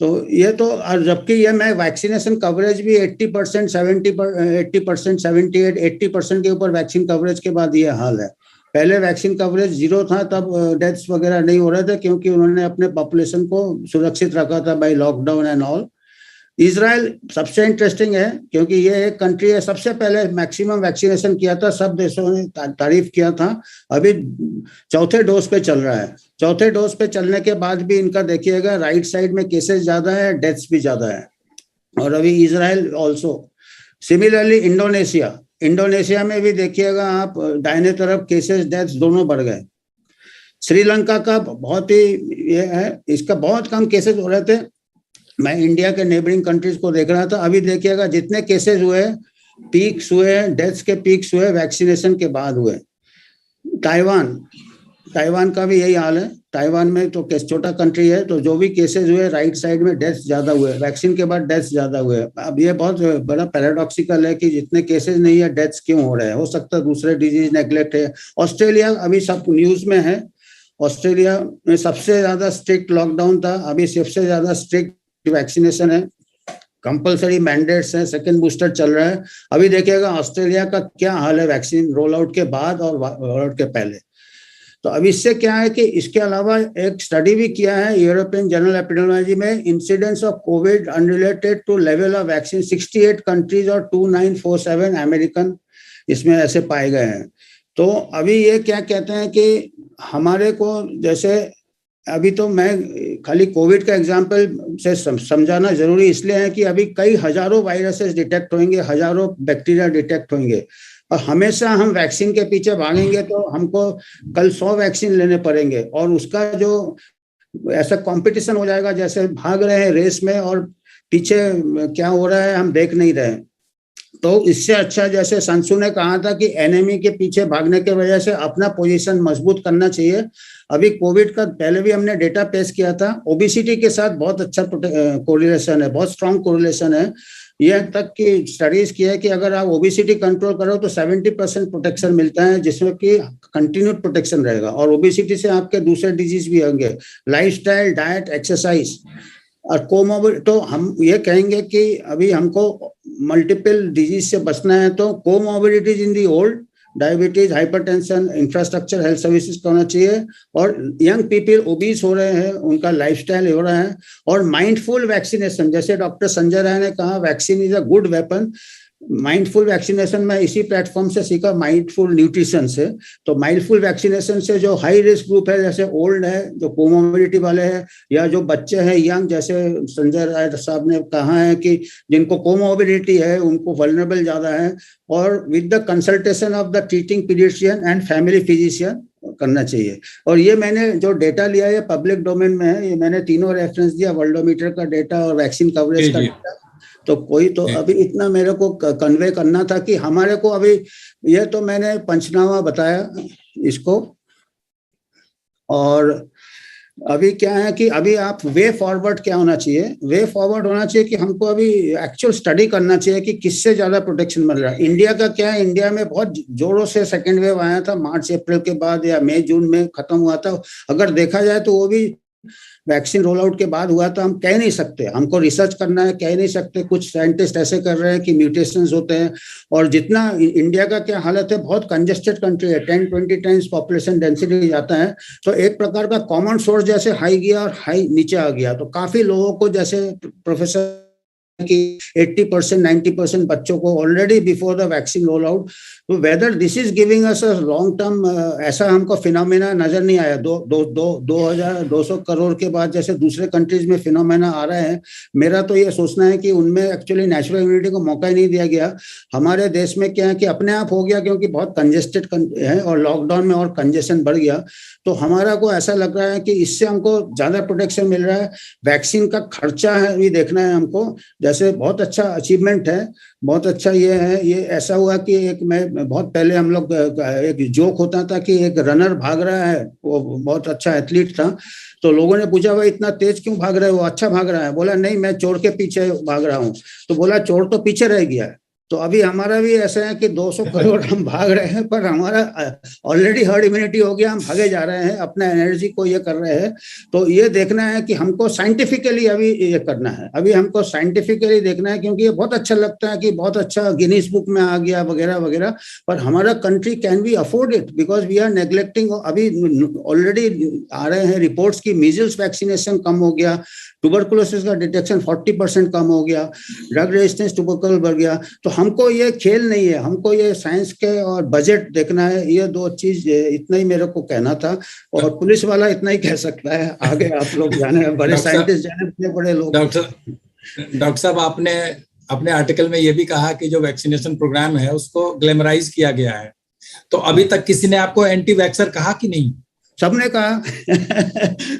तो ये तो, जबकि ये मैं वैक्सीनेशन कवरेज भी 80%, 80%, 78, 80% के ऊपर वैक्सीन कवरेज के बाद ये हाल है। पहले वैक्सीन कवरेज 0 था, तब डेथ्स वगैरह नहीं हो रहे थे, क्योंकि उन्होंने अपने पॉपुलेशन को सुरक्षित रखा था by lockdown and all. Israel सबसे इंटरेस्टिंग है, क्योंकि ये एक कंट्री है सबसे पहले मैक्सिमम वैक्सीनेशन किया था, सब देशों ने तारीफ किया था। अभी 4थे डोज पे चल रहा है। 4थे डोज पे चलने के बाद भी इनका देखिएगा राइट साइड में केसेस ज्यादा है, डेथ्स भी ज्यादा है। और अभी इजराइल ऑल्सो सिमिलरली। इंडोनेशिया में भी देखिएगा आप, दाहिने तरफ केसेस डेथ्स दोनों बढ़ गए। श्रीलंका का बहुत ही ये है, इसका बहुत कम केसेस हो रहे थे। मैं इंडिया के नेबरिंग कंट्रीज को देख रहा था, अभी देखिएगा जितने केसेस हुए, पीक्स हुए, डेथ्स के पीक्स हुए वैक्सीनेशन के बाद हुए। ताइवान का भी यही हाल है। ताइवान में तो छोटा कंट्री है, तो जो भी केसेस हुए राइट साइड में डेथ्स ज्यादा हुए, वैक्सीन के बाद डेथ्स ज्यादा हुए। अब ये बहुत बड़ा पैराडॉक्सिकल है कि जितने केसेस नहीं है डेथ्स क्यों हो रहे हैं। हो सकता है दूसरे डिजीज नेग्लेक्ट है। ऑस्ट्रेलिया अभी सब न्यूज में है, ऑस्ट्रेलिया में सबसे ज्यादा स्ट्रिक्ट लॉकडाउन था, अभी सबसे ज्यादा स्ट्रिक्ट वैक्सीनेशन है, कंपलसरी मैंडेट्स है, सेकंड बूस्टर चल रहा है। अभी देखिएगा ऑस्ट्रेलिया का क्या हाल है वैक्सीन रोल आउट के बाद और रोल आउट के पहले। तो अब इससे क्या है कि इसके अलावा एक स्टडी भी किया है यूरोपियन जर्नल एपिडेमियोलॉजी में, incidence of COVID unrelated to level of vaccine 68 countries और 2947 अमेरिकन इसमें ऐसे पाए गए हैं। तो अभी ये क्या कहते हैं कि हमारे को, जैसे अभी तो मैं खाली कोविड का एग्जाम्पल से समझाना जरूरी इसलिए है कि अभी कई हजारों वायरसेस डिटेक्ट होंगे, हजारों बैक्टीरिया डिटेक्ट होंगे, और हमेशा हम वैक्सीन के पीछे भागेंगे तो हमको कल 100 वैक्सीन लेने पड़ेंगे। और उसका जो ऐसा कंपटीशन हो जाएगा, जैसे भाग रहे हैं रेस में और पीछे क्या हो रहा है हम देख नहीं रहे। तो इससे अच्छा, जैसे संसू ने कहा था कि एनिमी के पीछे भागने के वजह से अपना पोजीशन मजबूत करना चाहिए। अभी कोविड का पहले भी हमने डेटा पेश किया था, ओबेसिटी के साथ बहुत अच्छा कोरिलेशन है, बहुत स्ट्रॉन्ग कोरिलेशन है। यह तक की स्टडीज की है कि अगर आप ओबेसिटी कंट्रोल करो तो 70% प्रोटेक्शन मिलता है, जिसमें कि कंटिन्यूड प्रोटेक्शन रहेगा। और ओबेसिटी से आपके दूसरे डिजीज भी होंगे, लाइफस्टाइल, डाइट, एक्सरसाइज और कोमोबिड। तो हम ये कहेंगे कि अभी हमको मल्टीपल डिजीज से बचना है, तो comorbidities in the old, diabetes, hypertension, infrastructure, health services का होना चाहिए। और यंग पीपल ओबीस हो रहे हैं, उनका लाइफस्टाइल हो रहा है। और माइंडफुल वैक्सीनेशन, जैसे डॉक्टर संजय राय ने कहा, vaccine is a good weapon. Mindful vaccination मैं इसी प्लेटफॉर्म से सीखा, माइंडफुल न्यूट्रिशन से। तो माइंडफुल वैक्सीनेशन से जो हाई रिस्क ग्रुप है, जैसे ओल्ड है, जो कोमोर्बिडिटी वाले हैं, या जो बच्चे हैं यंग, जैसे संजय राय साहब ने कहा है कि जिनको कोमोर्बिडिटी है उनको वल्नरेबल ज्यादा है, और with the consultation of the treating paediatrician and family physician करना चाहिए। और ये मैंने जो डेटा लिया है पब्लिक डोमेन में है, ये मैंने तीनों रेफरेंस दिया, वर्ल्डोमीटर का डेटा और वैक्सीन कवरेज का डेटा। तो कोई तो अभी इतना मेरे को कन्वे करना था कि हमारे को अभी, ये तो मैंने पंचनामा बताया इसको, और अभी क्या है कि अभी आप वे फॉरवर्ड क्या होना चाहिए, वे फॉरवर्ड होना चाहिए कि हमको अभी एक्चुअल स्टडी करना चाहिए कि किससे ज्यादा प्रोटेक्शन मिल रहा है। इंडिया का क्या है, इंडिया में बहुत जोरों से सेकेंड वेव आया था मार्च अप्रैल के बाद, या मई जून में खत्म हुआ था। अगर देखा जाए तो वो भी वैक्सीन रोल आउट के बाद हुआ, तो हम कह नहीं सकते, हमको रिसर्च करना है, कह नहीं सकते। कुछ साइंटिस्ट ऐसे कर रहे हैं कि म्यूटेशंस होते हैं, और जितना इंडिया का क्या हालत है, बहुत कंजेस्टेड कंट्री है, 10-20 टाइम्स पॉपुलेशन डेंसिटी जाता है, तो एक प्रकार का कॉमन सोर्स जैसे हाई गया और हाई नीचे आ गया, तो काफी लोगों को, जैसे प्रोफेसर कि 80% 90% बच्चों को already before the vaccine roll out. तो whether this is giving us a long term, ऐसा हमको फिनोमेना नजर नहीं आया 2200 करोड़ के बाद जैसे दूसरे कंट्रीज में फिनोमेना आ रहे हैं। मेरा तो ये सोचना है कि उनमें एक्चुअली नेचुरल इम्यूनिटी को मौका ही नहीं दिया गया। हमारे देश में क्या है कि अपने आप हो गया, क्योंकि बहुत कंजेस्टेड है और लॉकडाउन में और कंजेशन बढ़ गया। तो हमारा को ऐसा लग रहा है कि इससे हमको ज्यादा प्रोटेक्शन मिल रहा है। वैक्सीन का खर्चा है भी देखना है हमको, जैसे बहुत अच्छा अचीवमेंट है, बहुत अच्छा ये है। ये ऐसा हुआ कि एक मैं बहुत पहले हम लोग एक जोक होता था कि एक रनर भाग रहा है, वो बहुत अच्छा एथलीट था, तो लोगों ने पूछा भाई इतना तेज क्यों भाग रहा है, वो अच्छा भाग रहा है। बोला नहीं, मैं चोर के पीछे भाग रहा हूँ। तो बोला चोर तो पीछे रह गया है। तो अभी हमारा भी ऐसा है कि 200 करोड़ हम भाग रहे हैं, पर हमारा ऑलरेडी हर्ड इम्यूनिटी हो गया, हम भागे जा रहे हैं, अपना एनर्जी को ये कर रहे हैं। तो ये देखना है कि हमको साइंटिफिकली अभी ये करना है, अभी हमको साइंटिफिकली देखना है, क्योंकि ये बहुत अच्छा लगता है कि बहुत अच्छा गिनीज बुक में आ गया वगैरह वगैरह, पर हमारा country can we afford it, because we are neglecting. अभी ऑलरेडी आ रहे हैं रिपोर्ट्स की मीजल्स वैक्सीनेशन कम हो गया, ट्यूबरकुलोसिस का डिटेक्शन 40% कम हो गया, ड्रग रेजिस्टेंस ट्यूबरकुलोसिस बढ़ गया। तो हमको ये खेल नहीं है, हमको ये साइंस के और बजट देखना है। ये दो चीज, इतना ही मेरे को कहना था, और पुलिस वाला इतना ही कह सकता है, आगे आप लोग जाने, बड़े साइंटिस्ट जाने, इतने बड़े लोग। डॉक्टर साहब, आपने अपने आर्टिकल में ये भी कहा कि जो वैक्सीनेशन प्रोग्राम है उसको ग्लैमराइज किया गया है, तो अभी तक किसी ने आपको एंटी वैक्सर कहा कि नहीं? सबने कहा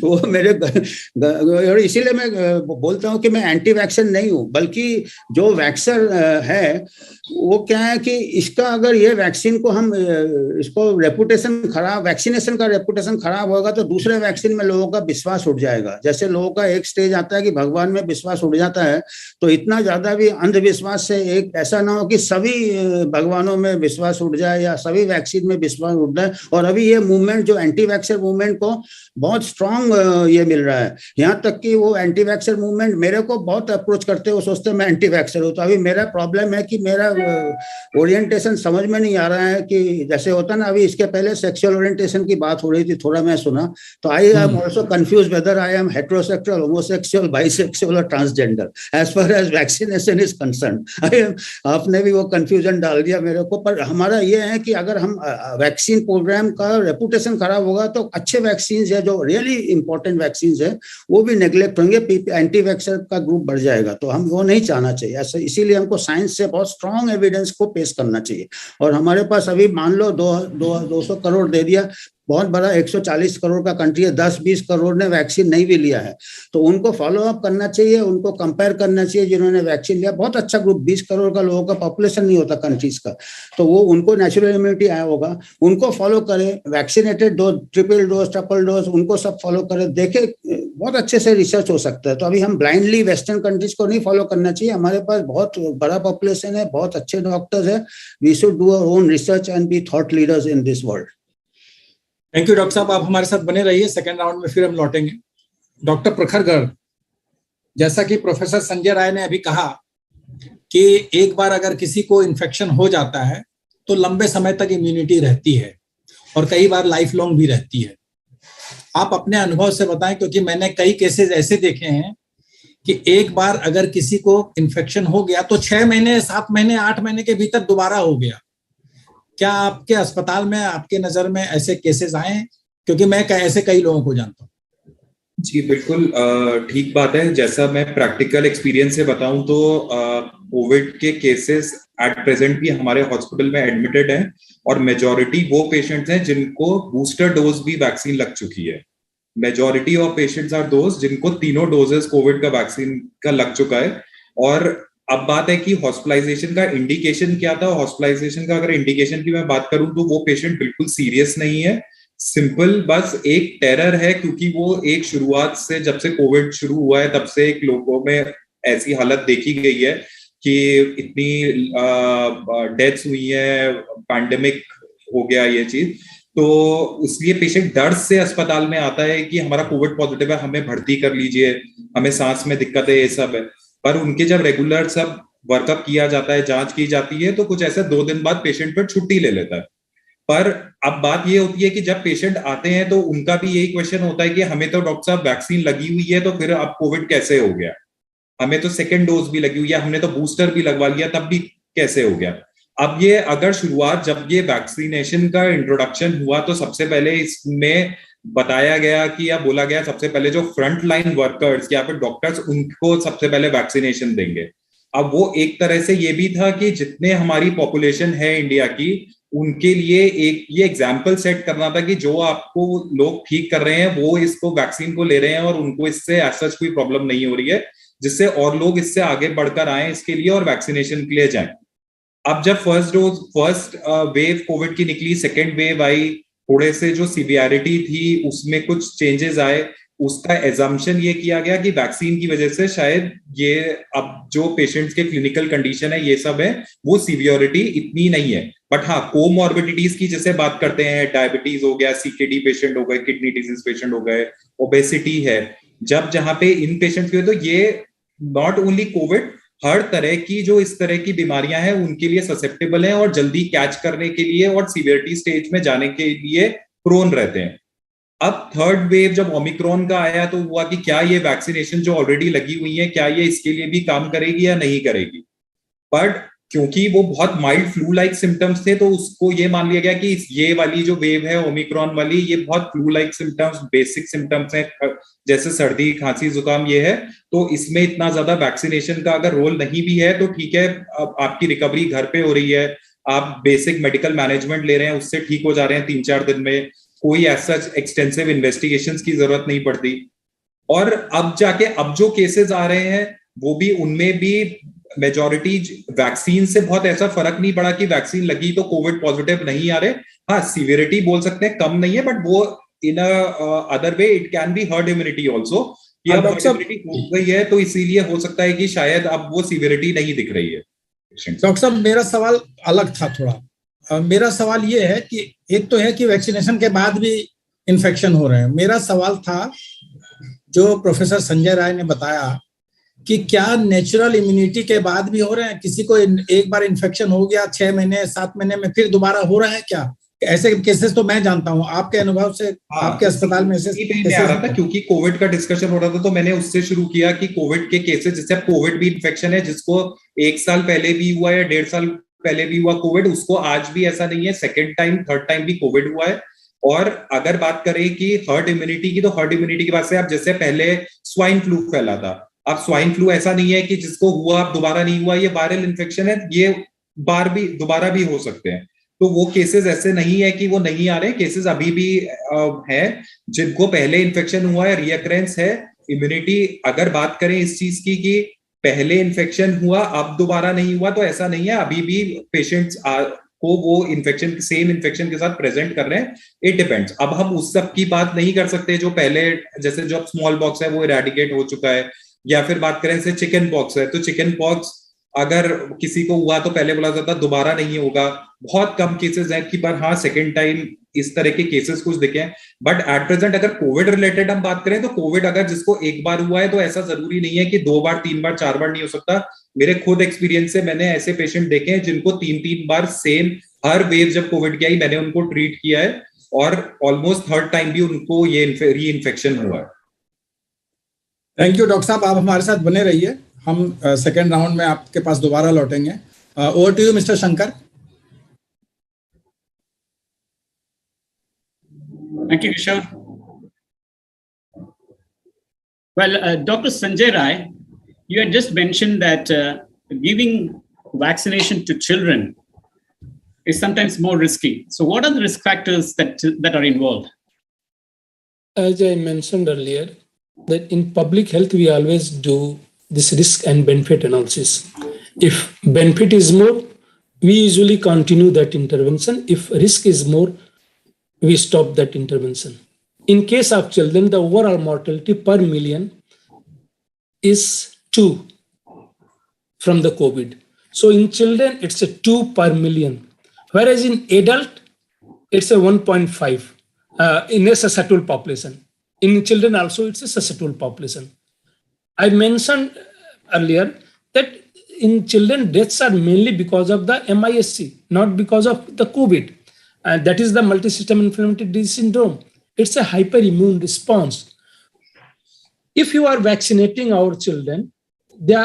वो मेरे, और इसीलिए मैं बोलता हूँ कि मैं एंटी वैक्सर नहीं हूँ, बल्कि जो वैक्सर है वो क्या है कि इसका, अगर ये वैक्सीन को हम इसको रेपुटेशन खराब, वैक्सीनेशन का रेपुटेशन खराब होगा तो दूसरे वैक्सीन में लोगों का विश्वास उठ जाएगा। जैसे लोगों का एक स्टेज आता है कि भगवान में विश्वास उठ जाता है, तो इतना ज्यादा भी अंधविश्वास से एक ऐसा ना हो कि सभी भगवानों में विश्वास उठ जाए या सभी वैक्सीन में विश्वास उठ जाए। और अभी ये मूवमेंट, जो एंटी वैक्सर मूवमेंट को बहुत स्ट्रांग ये मिल रहा है, यहाँ तक कि वो एंटी वैक्सर मूवमेंट मेरे को बहुत अप्रोच करते हैं, वो सोचते हैं मैं एंटी वैक्सर हूँ। तो अभी मेरा प्रॉब्लम है कि मेरा ओरिएंटेशन समझ में नहीं आ रहा है, कि जैसे होता ना, अभी इसके पहले सेक्सुअल ओरिएंटेशन की बात हो रही थी, थोड़ा मैं सुना, तो I am also confuse whether I am heterosexual, homosexual, bisexual और transgender as far as vaccination is concern. आपने भी वो कंफ्यूजन डाल दिया मेरे को। पर हमारा ये है कि अगर हम वैक्सीन प्रोग्राम का रेपुटेशन खराब होगा तो अच्छे वैक्सीन है, जो रियली इंपॉर्टेंट वैक्सीन है, वो भी नेग्लेक्ट होंगे, एंटी वैक्सर का ग्रुप बढ़ जाएगा। तो हम वो नहीं चाहना चाहिए ऐसा, इसीलिए हमको साइंस से बहुत स्ट्रॉन्ग एविडेंस को पेश करना चाहिए। और हमारे पास अभी मान लो 200 करोड़ दे दिया, बहुत बड़ा 140 करोड़ का कंट्री है, 10-20 करोड़ ने वैक्सीन नहीं भी लिया है, तो उनको फॉलो अप करना चाहिए, उनको कंपेयर करना चाहिए जिन्होंने वैक्सीन लिया। बहुत अच्छा ग्रुप, 20 करोड़ का लोगों का पॉपुलेशन नहीं होता कंट्रीज का, तो वो उनको नेचुरल इम्यूनिटी आया होगा, उनको फॉलो करें, vaccinated dose, triple dose, triple dose, उनको सब फॉलो करें, देखे, बहुत अच्छे से रिसर्च हो सकता है। तो अभी हम ब्लाइंडली वेस्टर्न कंट्रीज को नहीं फॉलो करना चाहिए, हमारे पास बहुत बड़ा पॉपुलेशन है, बहुत अच्छे डॉक्टर्स है, we should do our own research and be thought leaders in this world. Thank you doctor साहब, आप हमारे साथ बने रहिए, सेकंड राउंड में फिर हम लौटेंगे। डॉक्टर प्रखर गर्ग, जैसा कि प्रोफेसर संजय राय ने अभी कहा कि एक बार अगर किसी को इन्फेक्शन हो जाता है तो लंबे समय तक इम्यूनिटी रहती है और कई बार लाइफ लॉन्ग भी रहती है। आप अपने अनुभव से बताएं, क्योंकि मैंने कई केसेस ऐसे देखे हैं कि एक बार अगर किसी को इन्फेक्शन हो गया तो 6 महीने, 7 महीने, 8 महीने के भीतर दोबारा हो गया। क्या आपके अस्पताल में, आपके नजर में ऐसे केसेस आए? क्योंकि मैं ऐसे कई लोगों को जानता हूँ। जी बिल्कुल, ठीक बात है। जैसा मैं प्रैक्टिकल एक्सपीरियंस से बताऊं तो कोविड के केसेस एट प्रेजेंट भी हमारे हॉस्पिटल में एडमिटेड हैं और मेजॉरिटी वो पेशेंट्स हैं जिनको बूस्टर डोज भी वैक्सीन लग चुकी है। Majority of patients are those जिनको तीनों डोजेस कोविड का वैक्सीन का लग चुका है। और अब बात है कि हॉस्पिटलाइजेशन का इंडिकेशन क्या था। हॉस्पिटलाइजेशन का अगर इंडिकेशन की मैं बात करूं तो वो पेशेंट बिल्कुल सीरियस नहीं है, सिंपल बस एक टेरर है, क्योंकि वो एक शुरुआत से, जब से कोविड शुरू हुआ है तब से एक लोगों में ऐसी हालत देखी गई है कि इतनी डेथ्स हुई है, पैंडेमिक हो गया ये चीज, तो इसलिए पेशेंट डर से अस्पताल में आता है कि हमारा कोविड पॉजिटिव है, हमें भर्ती कर लीजिए, हमें सांस में दिक्कत है, ये सब है। पर उनके जब रेगुलर सब वर्कअप किया जाता है, जांच की जाती है, तो कुछ ऐसे 2 दिन बाद पेशेंट पर छुट्टी ले लेता है। पर अब बात ये होती है कि जब पेशेंट आते हैं तो उनका भी यही क्वेश्चन होता है कि हमें तो डॉक्टर साहब वैक्सीन लगी हुई है, तो फिर अब कोविड कैसे हो गया? हमें तो सेकेंड डोज भी लगी हुई है, हमने तो बूस्टर भी लगवा लिया, तब भी कैसे हो गया? अब ये अगर शुरुआत, जब ये वैक्सीनेशन का इंट्रोडक्शन हुआ तो सबसे पहले इसमें बताया गया कि, या बोला गया सबसे पहले जो फ्रंट लाइन वर्कर्स या फिर डॉक्टर्स, उनको सबसे पहले वैक्सीनेशन देंगे। अब वो एक तरह से ये भी था कि जितने हमारी पॉपुलेशन है इंडिया की, उनके लिए एक ये एग्जाम्पल सेट करना था कि जो आपको लोग ठीक कर रहे हैं वो इसको वैक्सीन को ले रहे हैं और उनको इससे ऐसा कोई प्रॉब्लम नहीं हो रही है, जिससे और लोग इससे आगे बढ़कर आए इसके लिए और वैक्सीनेशन के लिए जाएं। अब जब फर्स्ट वेव कोविड की निकली, सेकेंड वेव आई, थोड़े से जो सिवियरिटी थी उसमें कुछ चेंजेस आए, उसका एजम्पशन ये किया गया कि वैक्सीन की वजह से शायद ये अब जो पेशेंट्स के क्लिनिकल कंडीशन है ये सब है, वो सिवियरिटी इतनी नहीं है। बट हाँ, कोमॉर्बिडिटीज की जैसे बात करते हैं, डायबिटीज हो गया, सीकेडी पेशेंट हो गए, किडनी डिजीज पेशेंट हो गए, ओबेसिटी है, जब जहां पे इन पेशेंट्स के, तो ये नॉट ओनली कोविड, हर तरह की जो इस तरह की बीमारियां हैं उनके लिए ससेप्टेबल हैं और जल्दी कैच करने के लिए और सीवियरिटी स्टेज में जाने के लिए प्रोन रहते हैं। अब थर्ड वेव जब ओमिक्रॉन का आया तो हुआ कि क्या ये वैक्सीनेशन जो ऑलरेडी लगी हुई है, क्या ये इसके लिए भी काम करेगी या नहीं करेगी? बट क्योंकि वो बहुत माइल्ड फ्लू लाइक सिम्टम्स थे, तो उसको ये मान लिया गया कि ये वाली जो वेव है ओमिक्रॉन वाली, ये बहुत flu like symptoms, basic symptoms हैं, जैसे सर्दी, खांसी, जुकाम ये है, तो इसमें इतना ज्यादा वैक्सीनेशन का अगर रोल नहीं भी है तो ठीक है, आपकी रिकवरी घर पे हो रही है, आप बेसिक मेडिकल मैनेजमेंट ले रहे हैं, उससे ठीक हो जा रहे हैं 3-4 दिन में, कोई ऐसा एक्सटेंसिव इन्वेस्टिगेशंस की जरूरत नहीं पड़ती। और अब जाके अब जो केसेस आ रहे हैं वो भी, उनमें भी मेजॉरिटी वैक्सीन से बहुत ऐसा फर्क नहीं पड़ा कि वैक्सीन लगी तो कोविड पॉजिटिव नहीं आ रहे। हाँ, सीवियरिटी बोल सकते हैं कम नहीं है, बट वो in other way it can be herd immunity also, कि अब हर्ड इम्यूनिटी हो गई है तो इसीलिए हो सकता है कि शायद अब वो सीवियरिटी नहीं दिख रही है। डॉक्टर साहब, मेरा सवाल अलग था थोड़ा। मेरा सवाल ये है कि एक तो है कि वैक्सीनेशन के बाद भी इन्फेक्शन हो रहे हैं। मेरा सवाल था, जो प्रोफेसर संजय राय ने बताया कि क्या नेचुरल इम्यूनिटी के बाद भी हो रहे हैं? किसी को एक बार इन्फेक्शन हो गया 6 महीने 7 महीने में फिर दोबारा हो रहा है क्या? ऐसे केसेस तो मैं जानता हूं, आपके अनुभव से आपके अस्पताल में ऐसे केसेस आ रहा था, क्योंकि कोविड का डिस्कशन हो रहा था तो मैंने उससे शुरू किया कि कोविड के केसेस, जैसे कोविड भी इन्फेक्शन है, जिसको 1 साल पहले भी हुआ या 1.5 साल पहले भी हुआ कोविड, उसको आज भी ऐसा नहीं है, सेकेंड टाइम थर्ड टाइम भी कोविड हुआ है। और अगर बात करें कि हर्ड इम्यूनिटी की, तो हर्ड इम्यूनिटी की बात से, आप जैसे पहले स्वाइन फ्लू फैला था, अब स्वाइन फ्लू ऐसा नहीं है कि जिसको हुआ अब दोबारा नहीं हुआ, ये वायरल इन्फेक्शन है, ये दोबारा भी हो सकते हैं। तो वो केसेस ऐसे नहीं है कि वो नहीं आ रहे, केसेस अभी भी है जिनको पहले इन्फेक्शन हुआ है, रियकरेंस है। इम्यूनिटी अगर बात करें इस चीज की कि पहले इन्फेक्शन हुआ अब दोबारा नहीं हुआ, तो ऐसा नहीं है, अभी भी पेशेंट्स को वो इन्फेक्शन, सेम इन्फेक्शन के साथ प्रेजेंट कर रहे हैं। It depends. अब हम उस सब की बात नहीं कर सकते जो पहले, जैसे जो स्मॉल पॉक्स है वो इरेडिकेट हो चुका है, या फिर बात करें जैसे चिकन पॉक्स है, तो चिकन पॉक्स अगर किसी को हुआ तो पहले बोला जाता दोबारा नहीं होगा। बहुत कम केसेस हैं कि पर हाँ सेकेंड टाइम इस तरह के केसेस कुछ दिखे हैं। बट एट प्रेजेंट अगर कोविड रिलेटेड हम बात करें तो कोविड अगर जिसको एक बार हुआ है तो ऐसा जरूरी नहीं है कि 2 बार 3 बार 4 बार नहीं हो सकता। मेरे खुद एक्सपीरियंस से मैंने ऐसे पेशेंट देखे हैं जिनको 3-3 बार सेम, हर वेव जब कोविड की आई मैंने उनको ट्रीट किया है और ऑलमोस्ट थर्ड टाइम भी उनको ये री इन्फेक्शन हुआ है। थैंक यू डॉक्टर साहब, आप हमारे साथ बने रहिए, हम सेकेंड राउंड में आपके पास दोबारा लौटेंगे। Over to you mister Shankar. Thank you, Kishore. Well, Dr. Sanjay Rai, you had just mentioned that giving vaccination to children is sometimes more risky. So what are the risk factors that are involved? As I mentioned earlier, that in public health, we always do this risk and benefit analysis. If benefit is more, we usually continue that intervention. If risk is more, we stop that intervention. In case of children, the overall mortality per million is 2 from the COVID. So in children, it's a 2 per million. Whereas in adult, it's a 1.5 in a susceptible population. In children also, it's a susceptible population. I mentioned earlier that in children, deaths are mainly because of the MISC, not because of the COVID. And that is the multisystem inflammatory disease syndrome. It's a hyperimmune response. If you are vaccinating our children, they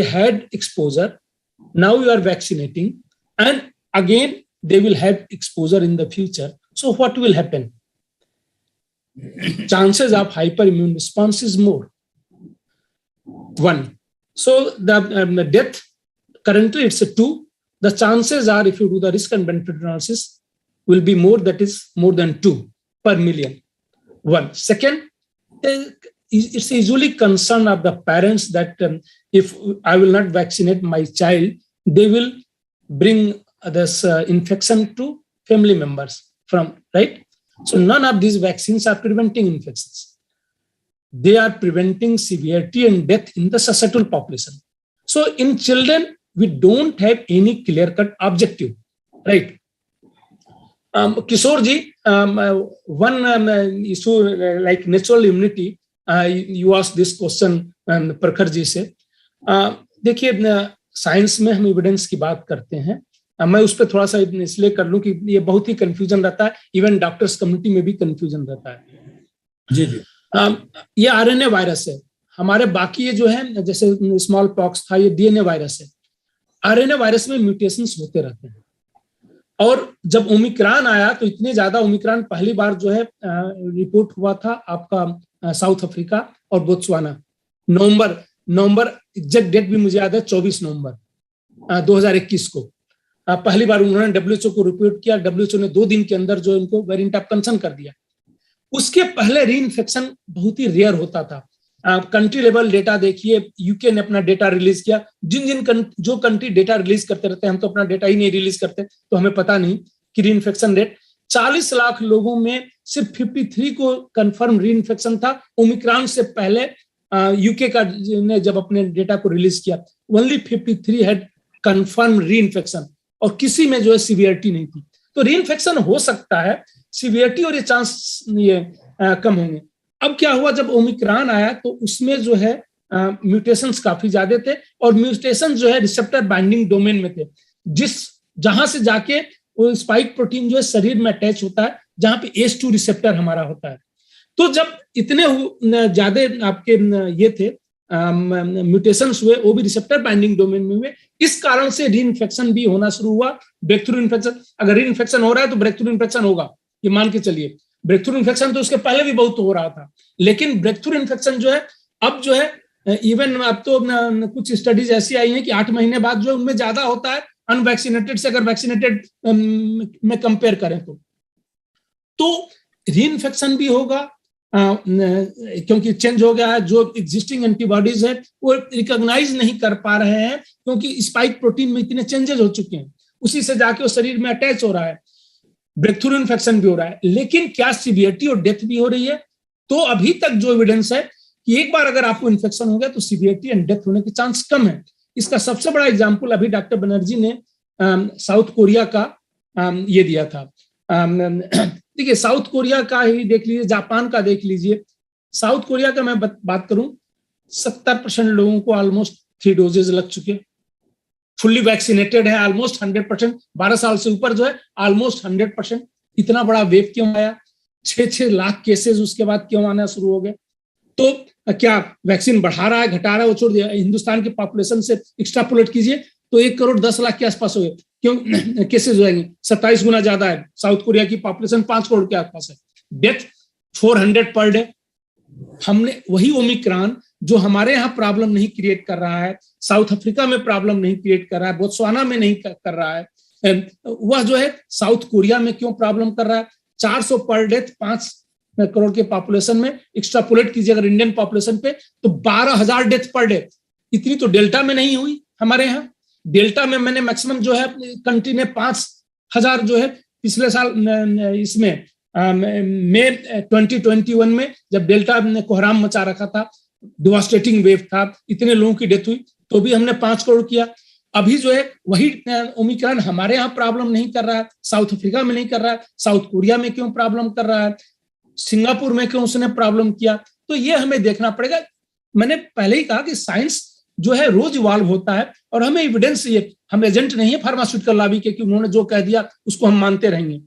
had exposure. Now you are vaccinating, and again they will have exposure in the future. So what will happen? Chances of hyperimmune response is more. 1. So the death currently it's a 2. The chances are, if you do the risk and benefit analysis, will be more, that is more than 2 per million. 1. Second, it's usually concern of the parents that if I will not vaccinate my child, they will bring this infection to family members from, right? So none of these vaccines are preventing infections. They are preventing severity and death in the susceptible population. So in children, we don't have any clear-cut objective, right? Kishore ji, one issue like natural immunity, you asked this question प्रखर जी से। देखिए, science में हम evidence की बात करते हैं, मैं उस पर थोड़ा सा इसलिए कर लूं कि ये बहुत ही कंफ्यूजन रहता है, इवन डॉक्टर्स कम्युनिटी में भी कंफ्यूजन रहता है। जी जी, ये आरएनए वायरस है। हमारे बाकी ये जो है, जैसे स्मॉल पॉक्स था, ये डीएनए वायरस है। आरएनए वायरस में म्यूटेशंस होते रहते हैं, और जब ओमिक्रॉन आया तो इतने ज्यादा ओमिक्रॉन पहली बार जो है रिपोर्ट हुआ था आपका साउथ अफ्रीका और बोत्सवाना। नवंबर एग्जैक्ट डेट भी मुझे याद है, 24 नवंबर 2021 को पहली बार उन्होंने डब्ल्यूएचओ को रिपोर्ट किया। डब्ल्यूएचओ ने 2 दिन के अंदर जो इनको वेरिएंट ऑफ कंसर्न कर दिया। उसके पहले री इन्फेक्शन बहुत ही रेयर होता था। कंट्री लेवल डेटा देखिए, यूके ने अपना डेटा रिलीज किया। जो कंट्री डेटा रिलीज करते रहते हैं, हम तो अपना डेटा ही नहीं रिलीज करते, तो हमें पता नहीं कि री इन्फेक्शन रेट 40 लाख लोगों में सिर्फ 53 को कंफर्म री इन्फेक्शन था। ओमिक्रॉन से पहले यूके का ने जब अपने डेटा को रिलीज किया, ओनली 53 हैड कंफर्म री इन्फेक्शन, और किसी में जो है सीवियरिटी नहीं थी। तो री इन्फेक्शन हो सकता है, सीवियरिटी और ये चांस कम होंगे। अब क्या हुआ, जब ओमिक्रॉन आया तो उसमें जो है म्यूटेशंस काफी ज्यादा थे, और म्यूटेशन जो है रिसेप्टर बाइंडिंग डोमेन में थे, जहां से जाके वो स्पाइक प्रोटीन जो है शरीर में अटैच होता है, जहां पे ACE2 रिसेप्टर हमारा होता है। तो जब इतने ज्यादा आपके ये थे म्यूटेशंस हुए, वो भी रिसेप्टर बाइंडिंग डोमेन में हुए, इस कारण से री इन्फेक्शन भी होना शुरू हुआ। ब्रेक थ्रू इन्फेक्शन, अगर री इन्फेक्शन हो रहा है तो ब्रेक थ्रू इन्फेक्शन होगा, ये मान के चलिए। ब्रेक थ्रू इन्फेक्शन तो उसके पहले भी बहुत हो रहा था, लेकिन ब्रेक थ्रू इन्फेक्शन जो है अब जो है इवन अब तो कुछ स्टडीज ऐसी आई हैं कि 8 महीने बाद जो उनमें ज्यादा होता है अनवैक्सीनेटेड से, अगर वैक्सीनेटेड में कंपेयर करें तो री इन्फेक्शन भी होगा, क्योंकि चेंज हो गया है। जो एग्जिस्टिंग एंटीबॉडीज है वो रिकॉग्नाइज नहीं कर पा रहे हैं, क्योंकि स्पाइक प्रोटीन में इतने चेंजेस हो चुके हैं, उसी से जाके वो शरीर में अटैच हो रहा है। ब्रेक थ्रू इन्फेक्शन भी हो रहा है, लेकिन क्या सीवियरिटी और डेथ भी हो रही है? तो अभी तक जो एविडेंस है कि एक बार अगर आपको इन्फेक्शन हो गया तो सीवियरिटी एंड डेथ होने के चांस कम है। इसका सबसे बड़ा एग्जांपल अभी डॉक्टर बनर्जी ने साउथ कोरिया का ये दिया था। देखिए, साउथ कोरिया का ही देख लीजिए, जापान का देख लीजिए। साउथ कोरिया का मैं बात करूं, 70% लोगों को ऑलमोस्ट 3 डोजेज लग चुके हैं, फुल्ली वैक्सीनेटेड है ऑलमोस्ट 100%, 12 साल से ऊपर जो है ऑलमोस्ट 100%। इतना बड़ा वेव क्यों आया? 6-6 लाख केसेस उसके बाद क्यों आना शुरू हो गए? तो क्या वैक्सीन बढ़ा रहा है, घटा रहा है, वो छोड़ दिया। हिंदुस्तान की पॉपुलेशन से एक्सट्रापोलेट कीजिए तो 1,10,00,000 के आसपास हो गए। क्यों केसेस हो जाएंगे? 27 गुना ज्यादा है। साउथ कोरिया की पॉपुलेशन 5 करोड़ के आसपास है। Death 400 per day. हमने वही ओमिक्रॉन जो हमारे यहाँ प्रॉब्लम नहीं क्रिएट कर रहा है, साउथ अफ्रीका में प्रॉब्लम नहीं क्रिएट कर रहा है, बोत्सवाना में नहीं कर रहा है, वह जो है साउथ कोरिया में क्यों प्रॉब्लम कर रहा है? 400 पर डेथ 5 करोड़ के पॉपुलेशन में। एक्सट्रापोलेट कीजिए अगर इंडियन पॉपुलेशन पे तो 12,000 डेथ पर डे। इतनी तो डेल्टा में नहीं हुई हमारे यहाँ। डेल्टा में मैंने मैक्सिमम जो है कंट्री में 5,000 जो है पिछले साल इसमें मई 2021 में जब डेल्टा ने कोहराम मचा रखा था, डिवास्टेटिंग वेव था, इतने लोगों की डेथ हुई, तो भी हमने 5 करोड़ किया। अभी जो है वही ओमिक्रॉन हमारे यहाँ प्रॉब्लम नहीं कर रहा है, साउथ अफ्रीका में नहीं कर रहा है, साउथ कोरिया में क्यों प्रॉब्लम कर रहा है, सिंगापुर में क्यों उसने प्रॉब्लम किया? तो ये हमें देखना पड़ेगा। मैंने पहले ही कहा कि साइंस जो है रोज इवॉल्व होता है और हमें एविडेंस, ये हम एजेंट नहीं है फार्मास्यूटिकल लॉबी के कि उन्होंने जो कह दिया उसको हम मानते रहेंगे।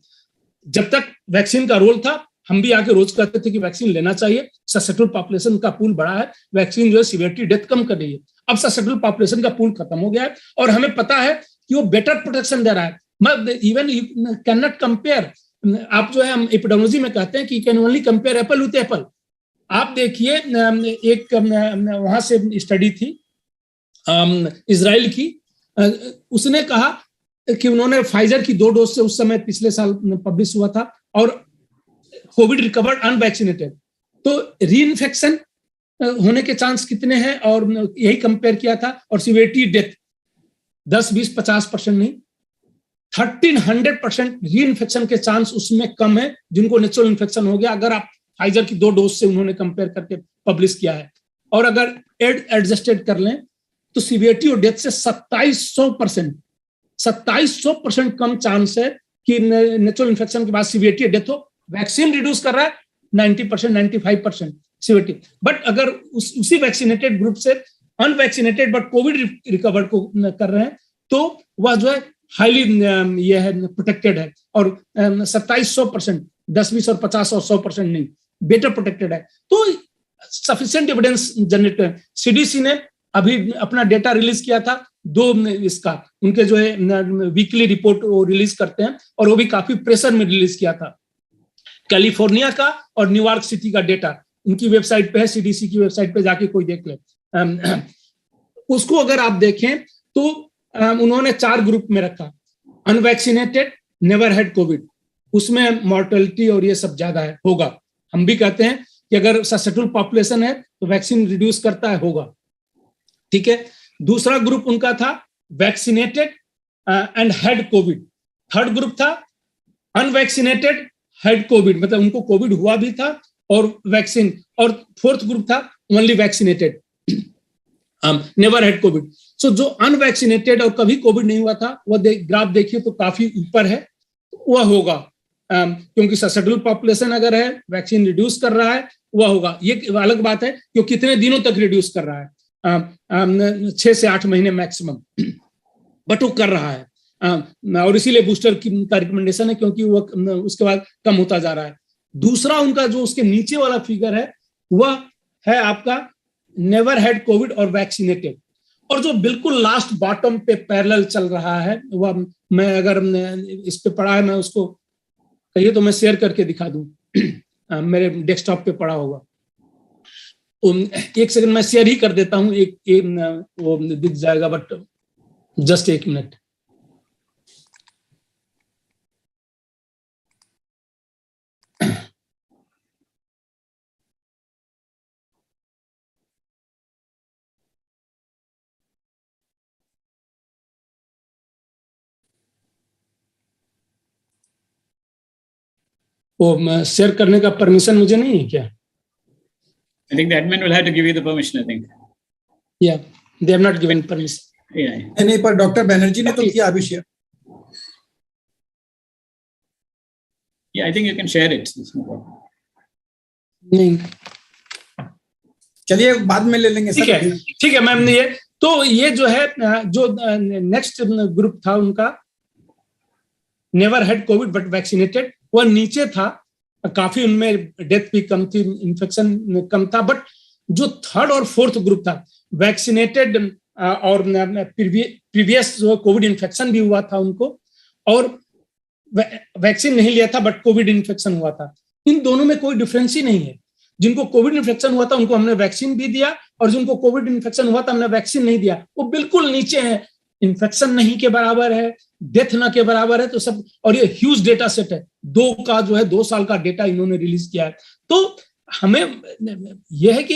जब तक वैक्सीन का रोल था हम भी आके रोज कहते थे कि वैक्सीन लेना चाहिए, ससेप्टेबल पॉपुलेशन का पूल बढ़ा है, वैक्सीन जो है सीवियरिटी डेथ कम कर रही है। अब ससेप्टेबल पॉपुलेशन का पूल खत्म हो गया है और हमें पता है कि वो बेटर प्रोटेक्शन दे रहा है। Even you can not compare, आप जो है हम एपिडेमियोलॉजी में कहते हैं कि you can only compare Apple with Apple. आप देखिए एक वहां से स्टडी थी इजराइल की, उसने कहा कि उन्होंने फाइजर की 2 डोज से उस समय पिछले साल पब्लिश हुआ था और कोविड रिकवर्ड अनवैक्सीनेटेड, तो री इन्फेक्शन होने के चांस कितने हैं और यही कंपेयर किया था। और सिवियरिटी डेथ 10, 20, 50% नहीं, 1300% री इन्फेक्शन के चांस उसमें कम है जिनको नेचुरल इन्फेक्शन हो गया, अगर आप फाइजर की 2 डोज से उन्होंने कंपेयर करके पब्लिश किया है। और अगर एडजस्टेड कर लें तो सिवियरिटी और डेथ से 2700% कम चांस है कि नेचुरल इन्फेक्शन के बाद सिवियरिटी डेथ हो। वैक्सीन रिड्यूस कर रहा है 90%, 95% सिवियरिटी, बट अगर उसी वैक्सीनेटेड ग्रुप से अनवैक्सीनेटेड बट कोविड रिकवर्ड को कर रहे हैं तो वह जो है हाईली ये है प्रोटेक्टेड है। और 2700%, 10, 20 और 50 और 100% नहीं, बेटर प्रोटेक्टेड है। तो सफिशिएंट एविडेंस जनरेट करें। सीडीसी ने अभी अपना डेटा रिलीज किया था 2 इसका, उनके जो है वीकली रिपोर्ट वो रिलीज करते हैं और वो भी काफी प्रेशर में रिलीज किया था। कैलिफोर्निया का और न्यूयॉर्क सिटी का डेटा उनकी वेबसाइट पे है, सीडीसी की वेबसाइट पे जाके कोई देख ले। उसको अगर आप देखें तो उन्होंने 4 ग्रुप में रखा। अनवैक्सीनेटेड, नेवर हैड कोविड, उसमें मॉर्टेलिटी और ये सब ज्यादा है, होगा। हम भी कहते हैं कि अगर ससेप्टेबल पॉपुलेशन है तो वैक्सीन रिड्यूस करता है, होगा, ठीक है। दूसरा ग्रुप उनका था vaccinated and had Covid. Third group था अनवैक्सीनेटेड हैड कोविड, मतलब उनको कोविड हुआ भी था और वैक्सीन। और फोर्थ ग्रुप था only vaccinated, never had Covid. So जो अनवैक्सीनेटेड और कभी कोविड नहीं हुआ था वो ग्राफ देखिए तो काफी ऊपर है, वह होगा, क्योंकि ससेप्टेबल पॉपुलेशन अगर है, वैक्सीन रिड्यूस कर रहा है, वह होगा। ये अलग बात है कि कितने दिनों तक रिड्यूस कर रहा है, 6 से 8 महीने मैक्सिमम, बट वो कर रहा है। और इसीलिए बूस्टर का रिकमेंडेशन है, क्योंकि वो उसके बाद कम होता जा रहा है। दूसरा उनका जो उसके नीचे वाला फिगर है वह है आपका नेवर हैड कोविड और वैक्सीनेटेड। और जो बिल्कुल लास्ट बॉटम पे पैरेलल चल रहा है वह, मैं अगर इस पे पढ़ा है, मैं उसको कहिए तो मैं शेयर करके दिखा दूं, मेरे डेस्कटॉप पे पड़ा होगा। 1 सेकंड मैं शेयर ही कर देता हूं, एक वो दिख जाएगा, बट जस्ट 1 मिनट। वो शेयर करने का परमिशन मुझे नहीं है क्या? I think the admin will have to give you the permission, I think. Yeah, they have not given permission. Yeah. नहीं, पर डॉक्टर बनर्जी ने तो किया अभी share. Yeah, I think you can share it. नहीं, चलिए बाद में ले लेंगे। ठीक है मैम। ये तो ये जो है, जो नेक्स्ट ग्रुप था उनका never had Covid but vaccinated, वह नीचे था, काफी उनमें डेथ भी कम थी, इन्फेक्शन कम था, बट जो थर्ड और फोर्थ ग्रुप था, वैक्सीनेटेड और प्रीवियस जो कोविड इन्फेक्शन भी हुआ था उनको, और वैक्सीन नहीं लिया था बट कोविड इन्फेक्शन हुआ था, इन दोनों में कोई डिफरेंस ही नहीं है। जिनको कोविड इन्फेक्शन हुआ था उनको हमने वैक्सीन भी दिया, और जिनको कोविड इन्फेक्शन हुआ था हमने वैक्सीन नहीं दिया, वो बिल्कुल नीचे है, इन्फेक्शन नहीं के बराबर है, डेथ ना के बराबर है। तो सब, और ये ह्यूज डेटा सेट है, 2 साल का डेटा इन्होंने रिलीज किया है। तो हमें यह है कि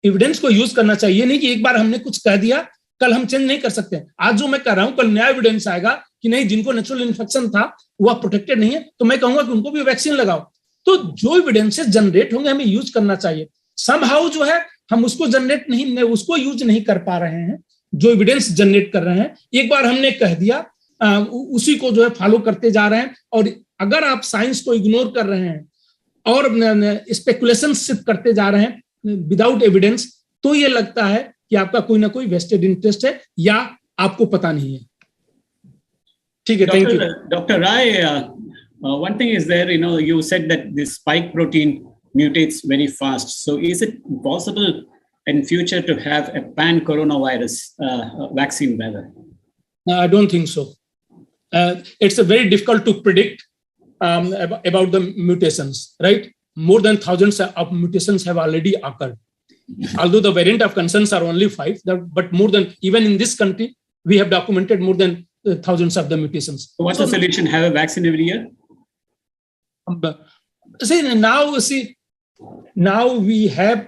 एविडेंस को यूज करना चाहिए, नहीं कि एक बार हमने कुछ कह दिया कल हम चेंज नहीं कर सकते। आज जो मैं कर रहा हूं, कल नया एविडेंस आएगा कि नहीं, जिनको नेचुरल इन्फेक्शन था वह प्रोटेक्टेड नहीं है, तो मैं कहूंगा कि उनको भी वैक्सीन लगाओ। तो जो एविडेंसेस जनरेट होंगे हमें यूज करना चाहिए। समहाउ जो है हम उसको जनरेट नहीं, उसको यूज नहीं कर पा रहे हैं, जो एविडेंस जनरेट कर रहे हैं। एक बार हमने कह दिया, उसी को जो है फॉलो करते जा रहे हैं। और अगर आप साइंस को इग्नोर कर रहे हैं और स्पेकुलेशन सिर्फ करते जा रहे हैं विदाउट एविडेंस, तो ये लगता है कि आपका कोई ना कोई वेस्टेड इंटरेस्ट है या आपको पता नहीं है। ठीक है, thank you doctor Rai. One thing is there, you said that this spike protein mutates very fast. So is it possible in future to have a pan-coronavirus vaccine rather? I don't think so. It's very difficult to predict about the mutations, right? More than thousands of mutations have already occurred. Although the variant of concerns are only 5, but more than, even in this country, we have documented more than thousands of the mutations. So what's the solution? Have a vaccine every year? Now we have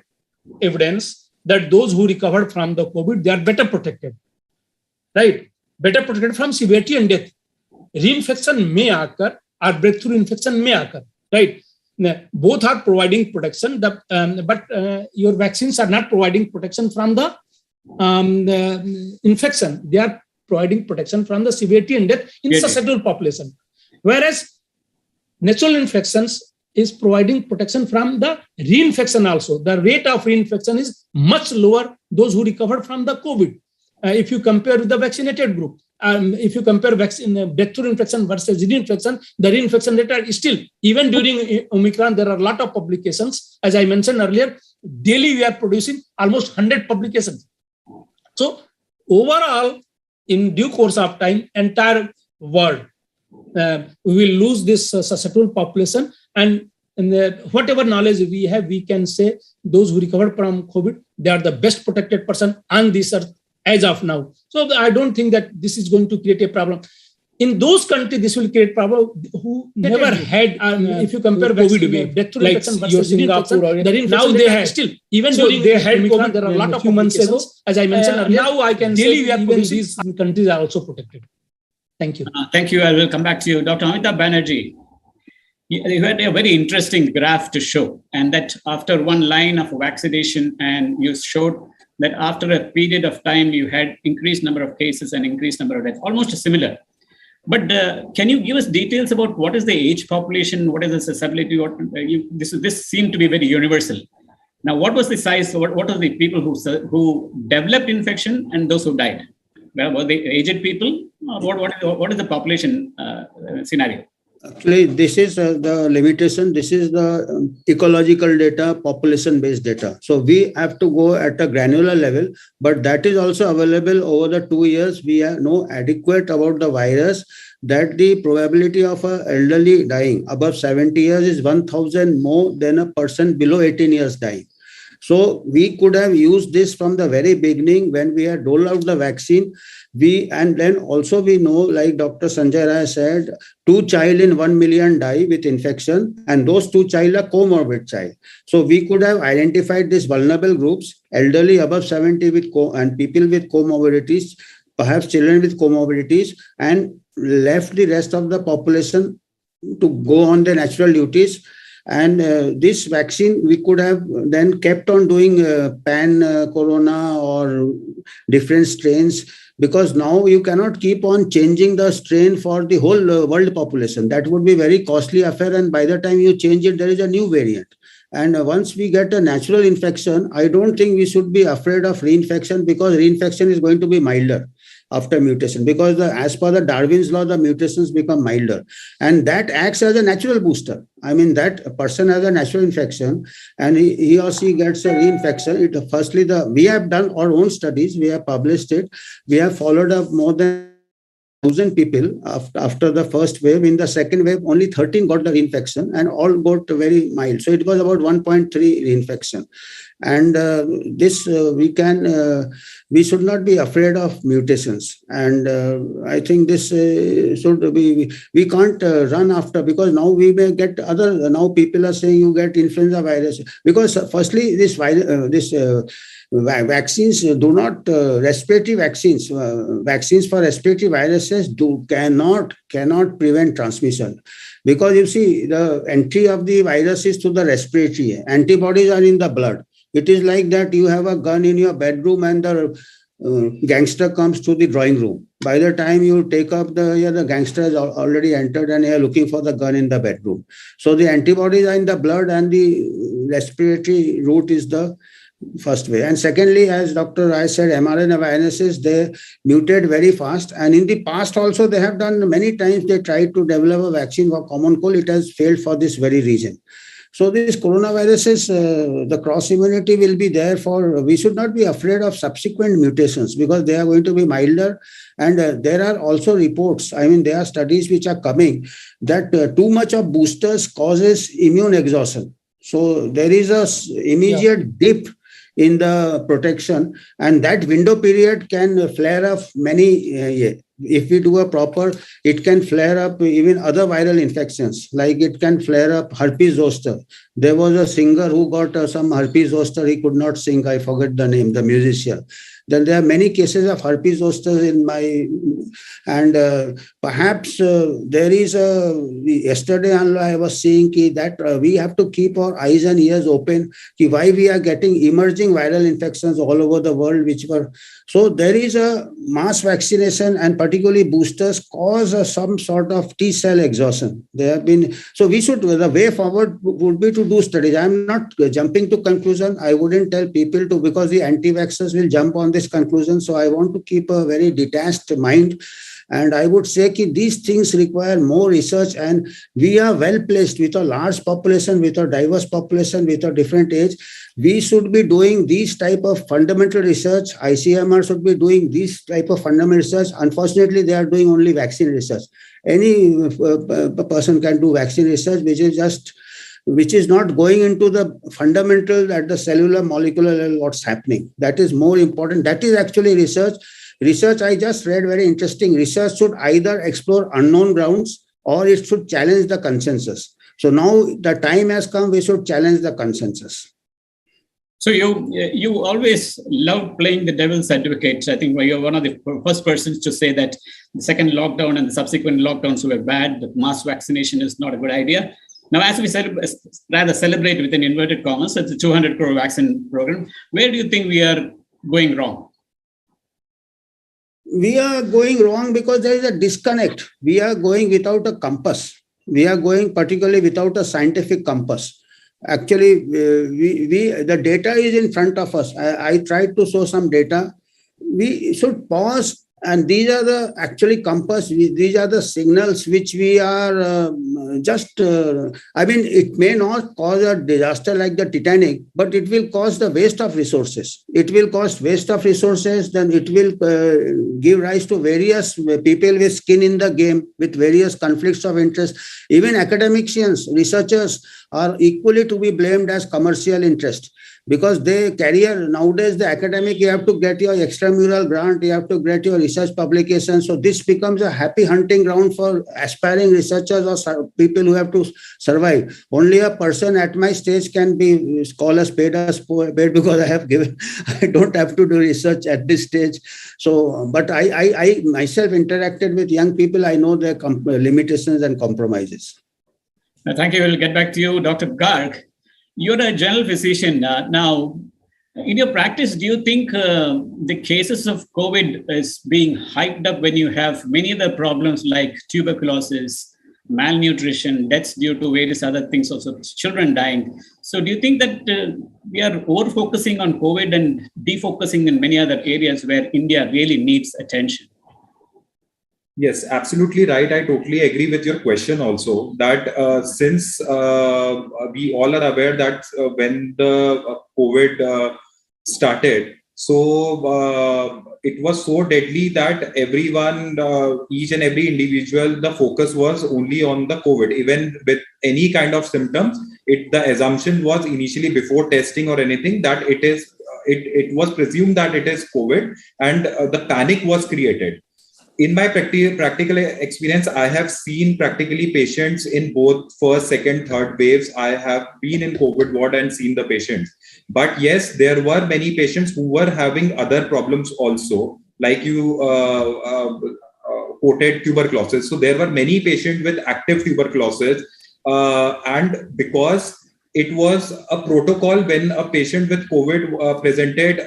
evidence that those who recovered from the COVID, they are better protected, right? Better protected from severity and death. Reinfection may occur or breakthrough infection may occur, right? Both are providing protection, but your vaccines are not providing protection from the infection. They are providing protection from the severity and death in susceptible population. Whereas natural infections is providing protection from the reinfection also. The rate of reinfection is much lower, those who recovered from the COVID. If you compare with the vaccinated group, if you compare breakthrough infection versus reinfection, the reinfection rate are still, even during Omicron, there are a lot of publications. As I mentioned earlier, daily we are producing almost 100 publications. So overall, in due course of time, entire world, we will lose this susceptible population, and whatever knowledge we have, we can say those who recovered from COVID, they are the best protected person on this earth as of now. So I don't think that this is going to create a problem. In those countries, this will create problem who never had. If you compare COVID with like your Singapore, now they have still, even so during they had COVID, there are a lot of months ago. As I mentioned earlier, now I can say even these countries are also protected. Thank you. Thank you. I will come back to you, Dr. Amitabh Banerjee. You had a very interesting graph to show, and that after one line of vaccination, and you showed that after a period of time, you had increased number of cases and increased number of deaths, almost similar. But can you give us details about what is the age population, what is the susceptibility? This seemed to be very universal. Now, what was the size? What are the people who developed infection and those who died? Were they aged people? What is the population scenario? Actually, this is the limitation. This is the ecological data, population-based data. So we have to go at a granular level, but that is also available over the 2 years. We know adequate about the virus, that the probability of an elderly dying above 70 years is 1,000 more than a person below 18 years dying. So we could have used this from the very beginning when we had rolled out the vaccine. And then also we know, like Dr. Sanjay Rai said, 2 child in 1 million die with infection, and those 2 child are comorbid child. So we could have identified these vulnerable groups, elderly above 70 and people with comorbidities, perhaps children with comorbidities, and left the rest of the population to go on their natural duties. And this vaccine, we could have then kept on doing pan-corona or different strains, because now you cannot keep on changing the strain for the whole world population. That would be very costly affair, and by the time you change it, there is a new variant. And once we get a natural infection, I don't think we should be afraid of reinfection, because reinfection is going to be milder. after mutation, because as per the Darwin's law, the mutations become milder, and that acts as a natural booster. I mean, that person has a natural infection and he or she gets a reinfection. Firstly, we have done our own studies, we have published it, we have followed up more than 1,000 people after the first wave. In the second wave, only 13 got the reinfection and all got very mild. So it was about 1.3 reinfection. And we should not be afraid of mutations. And I think this should be, we can't run after, because now we may get now people are saying you get influenza virus. Because firstly, vaccines do not, respiratory vaccines, vaccines for respiratory viruses cannot prevent transmission. Because you see, the entry of the virus is to the respiratory. Antibodies are in the blood. It is like that you have a gun in your bedroom and the gangster comes to the drawing room. By the time you take up the gangster has already entered and you are looking for the gun in the bedroom. So the antibodies are in the blood and the respiratory route is the first way. And secondly, as Dr. Rai said, mRNA viruses, they mutate very fast. And in the past also, they have done many times, they tried to develop a vaccine for common cold. It has failed for this very reason. So these coronaviruses, the cross immunity will be there we should not be afraid of subsequent mutations, because they are going to be milder. And there are also reports, I mean, there are studies which are coming that too much of boosters causes immune exhaustion. So there is a immediate dip in the protection, and that window period can flare up many. If we do a proper, it can flare up even other viral infections, like it can flare up herpes zoster. There was a singer who got some herpes zoster, he could not sing, I forget the name, the musician. Then there are many cases of herpes zoster and perhaps there is yesterday I was saying that we have to keep our eyes and ears open, why we are getting emerging viral infections all over the world, so there is a mass vaccination, and particularly boosters cause some sort of T cell exhaustion. So the way forward would be to do studies. I'm not jumping to conclusion. I wouldn't tell people to, because the anti-vaxxers will jump on this conclusion. So I want to keep a very detached mind. And I would say that these things require more research, and we are well placed with a large population, with a diverse population, with a different age. We should be doing these type of fundamental research. ICMR should be doing this type of fundamental research. Unfortunately, they are doing only vaccine research. Any person can do vaccine research, which is not going into the fundamental at the cellular molecular level, what's happening. That is more important. That is actually research. Research, I just read very interesting. Research should either explore unknown grounds or it should challenge the consensus. So now the time has come, we should challenge the consensus. So you always love playing the devil's advocate. I think you're one of the first persons to say that the second lockdown and the subsequent lockdowns were bad, that mass vaccination is not a good idea. Now, as we celebrate with an inverted commas, it's a 200 crore vaccine program. Where do you think we are going wrong? We are going wrong because there is a disconnect. We are going without a compass. We are going particularly without a scientific compass. Actually, the data is in front of us. I tried to show some data. We should pause, and these are the actually compass. These are the signals which we are I mean, it may not cause a disaster like the Titanic, but it will cause the waste of resources. It will cause waste of resources, then it will give rise to various people with skin in the game, with various conflicts of interest. Even academicians, researchers are equally to be blamed as commercial interest, because they nowadays the academic, you have to get your extramural grant, you have to get your research publication. So this becomes a happy hunting ground for aspiring researchers or people who have to survive. Only a person at my stage can be scholars paid because I don't have to do research at this stage. So, but I myself interacted with young people. I know their limitations and compromises. Thank you. We'll get back to you, Dr. Garg. You're a general physician. Now, in your practice, do you think the cases of COVID is being hyped up when you have many other problems like tuberculosis, malnutrition, deaths due to various other things, also children dying? So do you think that we are over-focusing on COVID and defocusing in many other areas where India really needs attention? Yes, absolutely right. I totally agree with your question also that since we all are aware that when the COVID started, so it was so deadly that everyone, each and every individual, the focus was only on the COVID. Even with any kind of symptoms, the assumption was initially before testing or anything that it was presumed that it is COVID, and the panic was created. In my practical experience, I have seen practically patients in both first, second, third waves. I have been in COVID ward and seen the patients. But yes, there were many patients who were having other problems also, like you quoted tuberculosis. So there were many patients with active tuberculosis. And because it was a protocol when a patient with COVID presented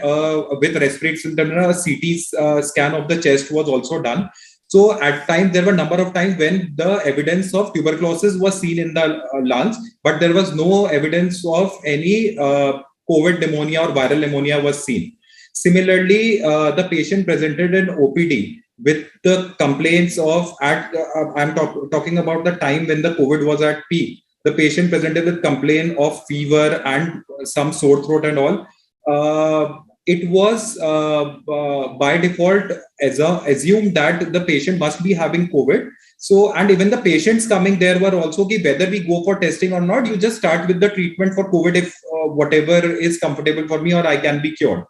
with respiratory symptoms, a CT scan of the chest was also done. So at times, there were a number of times when the evidence of tuberculosis was seen in the lungs, but there was no evidence of any COVID pneumonia or viral pneumonia was seen. Similarly, the patient presented in OPD with the complaints of, I'm talking about the time when the COVID was at peak. The patient presented with complaint of fever and some sore throat and all. It was by default assumed that the patient must be having COVID. So, and even the patients coming there were also, whether we go for testing or not, you just start with the treatment for COVID if whatever is comfortable for me or I can be cured.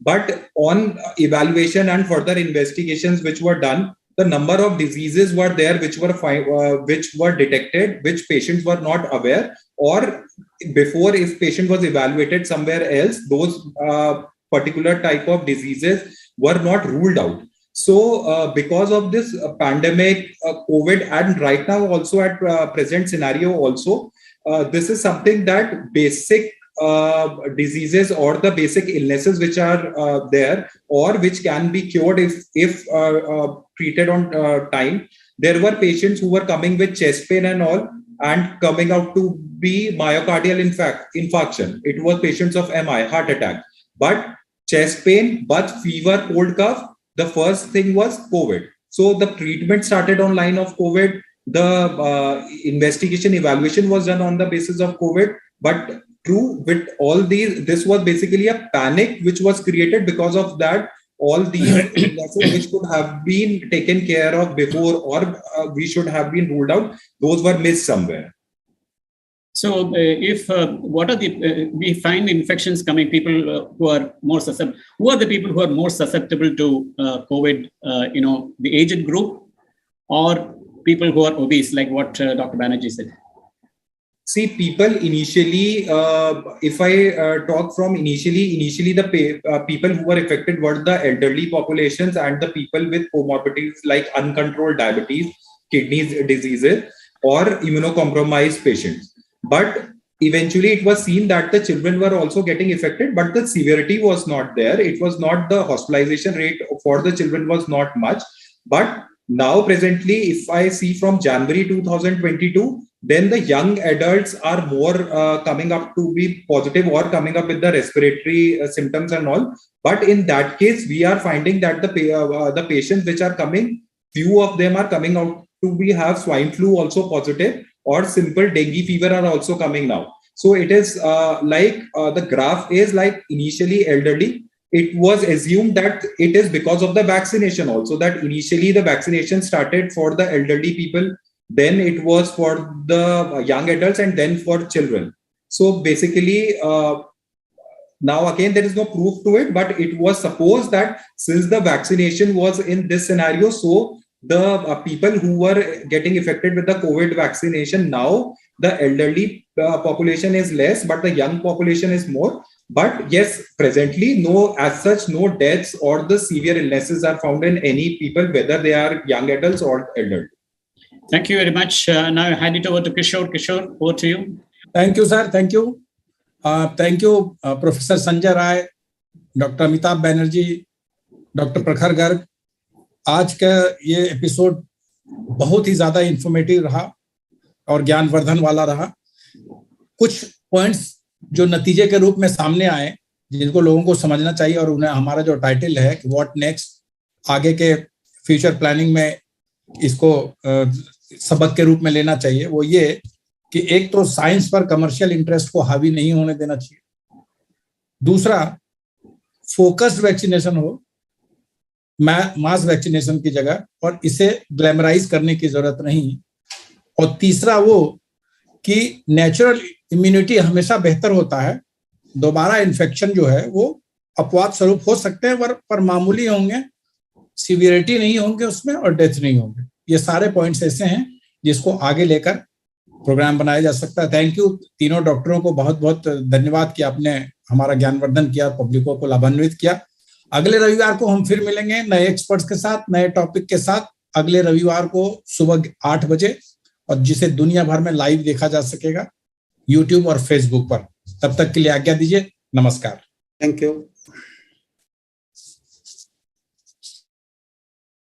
But on evaluation and further investigations which were done, the number of diseases were there which were detected, which patients were not aware, or before, if patient was evaluated somewhere else, those particular type of diseases were not ruled out. So because of this pandemic, COVID, and right now also at present scenario also, this is something that basic diseases or the basic illnesses which are there or which can be cured if treated on time. There were patients who were coming with chest pain and all and coming out to be myocardial infarction. It was patients of MI, heart attack. But chest pain, but fever, cold cough, the first thing was COVID. So the treatment started on line of COVID. The investigation evaluation was done on the basis of COVID. But true, with all these, this was basically a panic which was created because of that. All these illnesses which could have been taken care of before or we should have been ruled out, those were missed somewhere. So, if what are the we find infections coming, people who are more susceptible. Who are the people who are more susceptible to COVID? The aged group or people who are obese, like what Dr. Banerjee said. See, people initially, if I talk from initially the people who were affected were the elderly populations and the people with comorbidities like uncontrolled diabetes, kidney diseases, or immunocompromised patients. But eventually it was seen that the children were also getting affected, but the severity was not there. It was not, the hospitalization rate for the children was not much. But now presently, if I see from January 2022, then the young adults are more coming up to be positive or coming up with the respiratory symptoms and all. But in that case, we are finding that the patients which are coming, few of them are coming out to have swine flu also positive, or simple dengue fever are also coming now. So it is the graph is like initially elderly. It was assumed that it is because of the vaccination also, that initially the vaccination started for the elderly people, then it was for the young adults, and then for children. So basically, now again, there is no proof to it, but it was supposed that since the vaccination was in this scenario, so the people who were getting affected with the COVID vaccination, now the elderly population is less, but the young population is more. But yes, presently, no deaths or the severe illnesses are found in any people, whether they are young adults or elderly. Thank you very much. Now I hand it over to Kishore. Kishore, over to you. Thank you, sir. Thank you. Thank you, Professor Sanjay Rai, Dr. Amitabh Banerjee, Dr. Prakhar Garg. आज का ये episode बहुत ही ज्यादा informative रहा और ज्ञानवर्धन वाला रहा। कुछ पॉइंट्स जो नतीजे के रूप में सामने आए, जिनको लोगों को समझना चाहिए, और उन्हें हमारा जो टाइटल है कि व्हाट नेक्स्ट, आगे के फ्यूचर प्लानिंग में इसको सबक के रूप में लेना चाहिए वो ये कि एक तो साइंस पर कमर्शियल इंटरेस्ट को हावी नहीं होने देना चाहिए, दूसरा फोकस्ड वैक्सीनेशन हो मास वैक्सीनेशन की जगह और इसे ग्लैमराइज करने की जरूरत नहीं, और तीसरा वो कि नेचुरल इम्यूनिटी हमेशा बेहतर होता है, दोबारा इन्फेक्शन जो है वो अपवाद स्वरूप हो सकते हैं पर मामूली होंगे, सीवियरिटी नहीं होंगे उसमें और डेथ नहीं होंगे। ये सारे पॉइंट्स ऐसे हैं जिसको आगे लेकर प्रोग्राम बनाया जा सकता है। थैंक यू तीनों डॉक्टरों को, बहुत बहुत धन्यवाद कि आपने हमारा ज्ञानवर्धन किया, पब्लिकों को लाभान्वित किया। अगले रविवार को हम फिर मिलेंगे नए एक्सपर्ट्स के साथ, नए टॉपिक के साथ, अगले रविवार को सुबह 8 बजे, और जिसे दुनिया भर में लाइव देखा जा सकेगा YouTube और Facebook पर। तब तक के लिए आज्ञा दीजिए, नमस्कार। Thank you.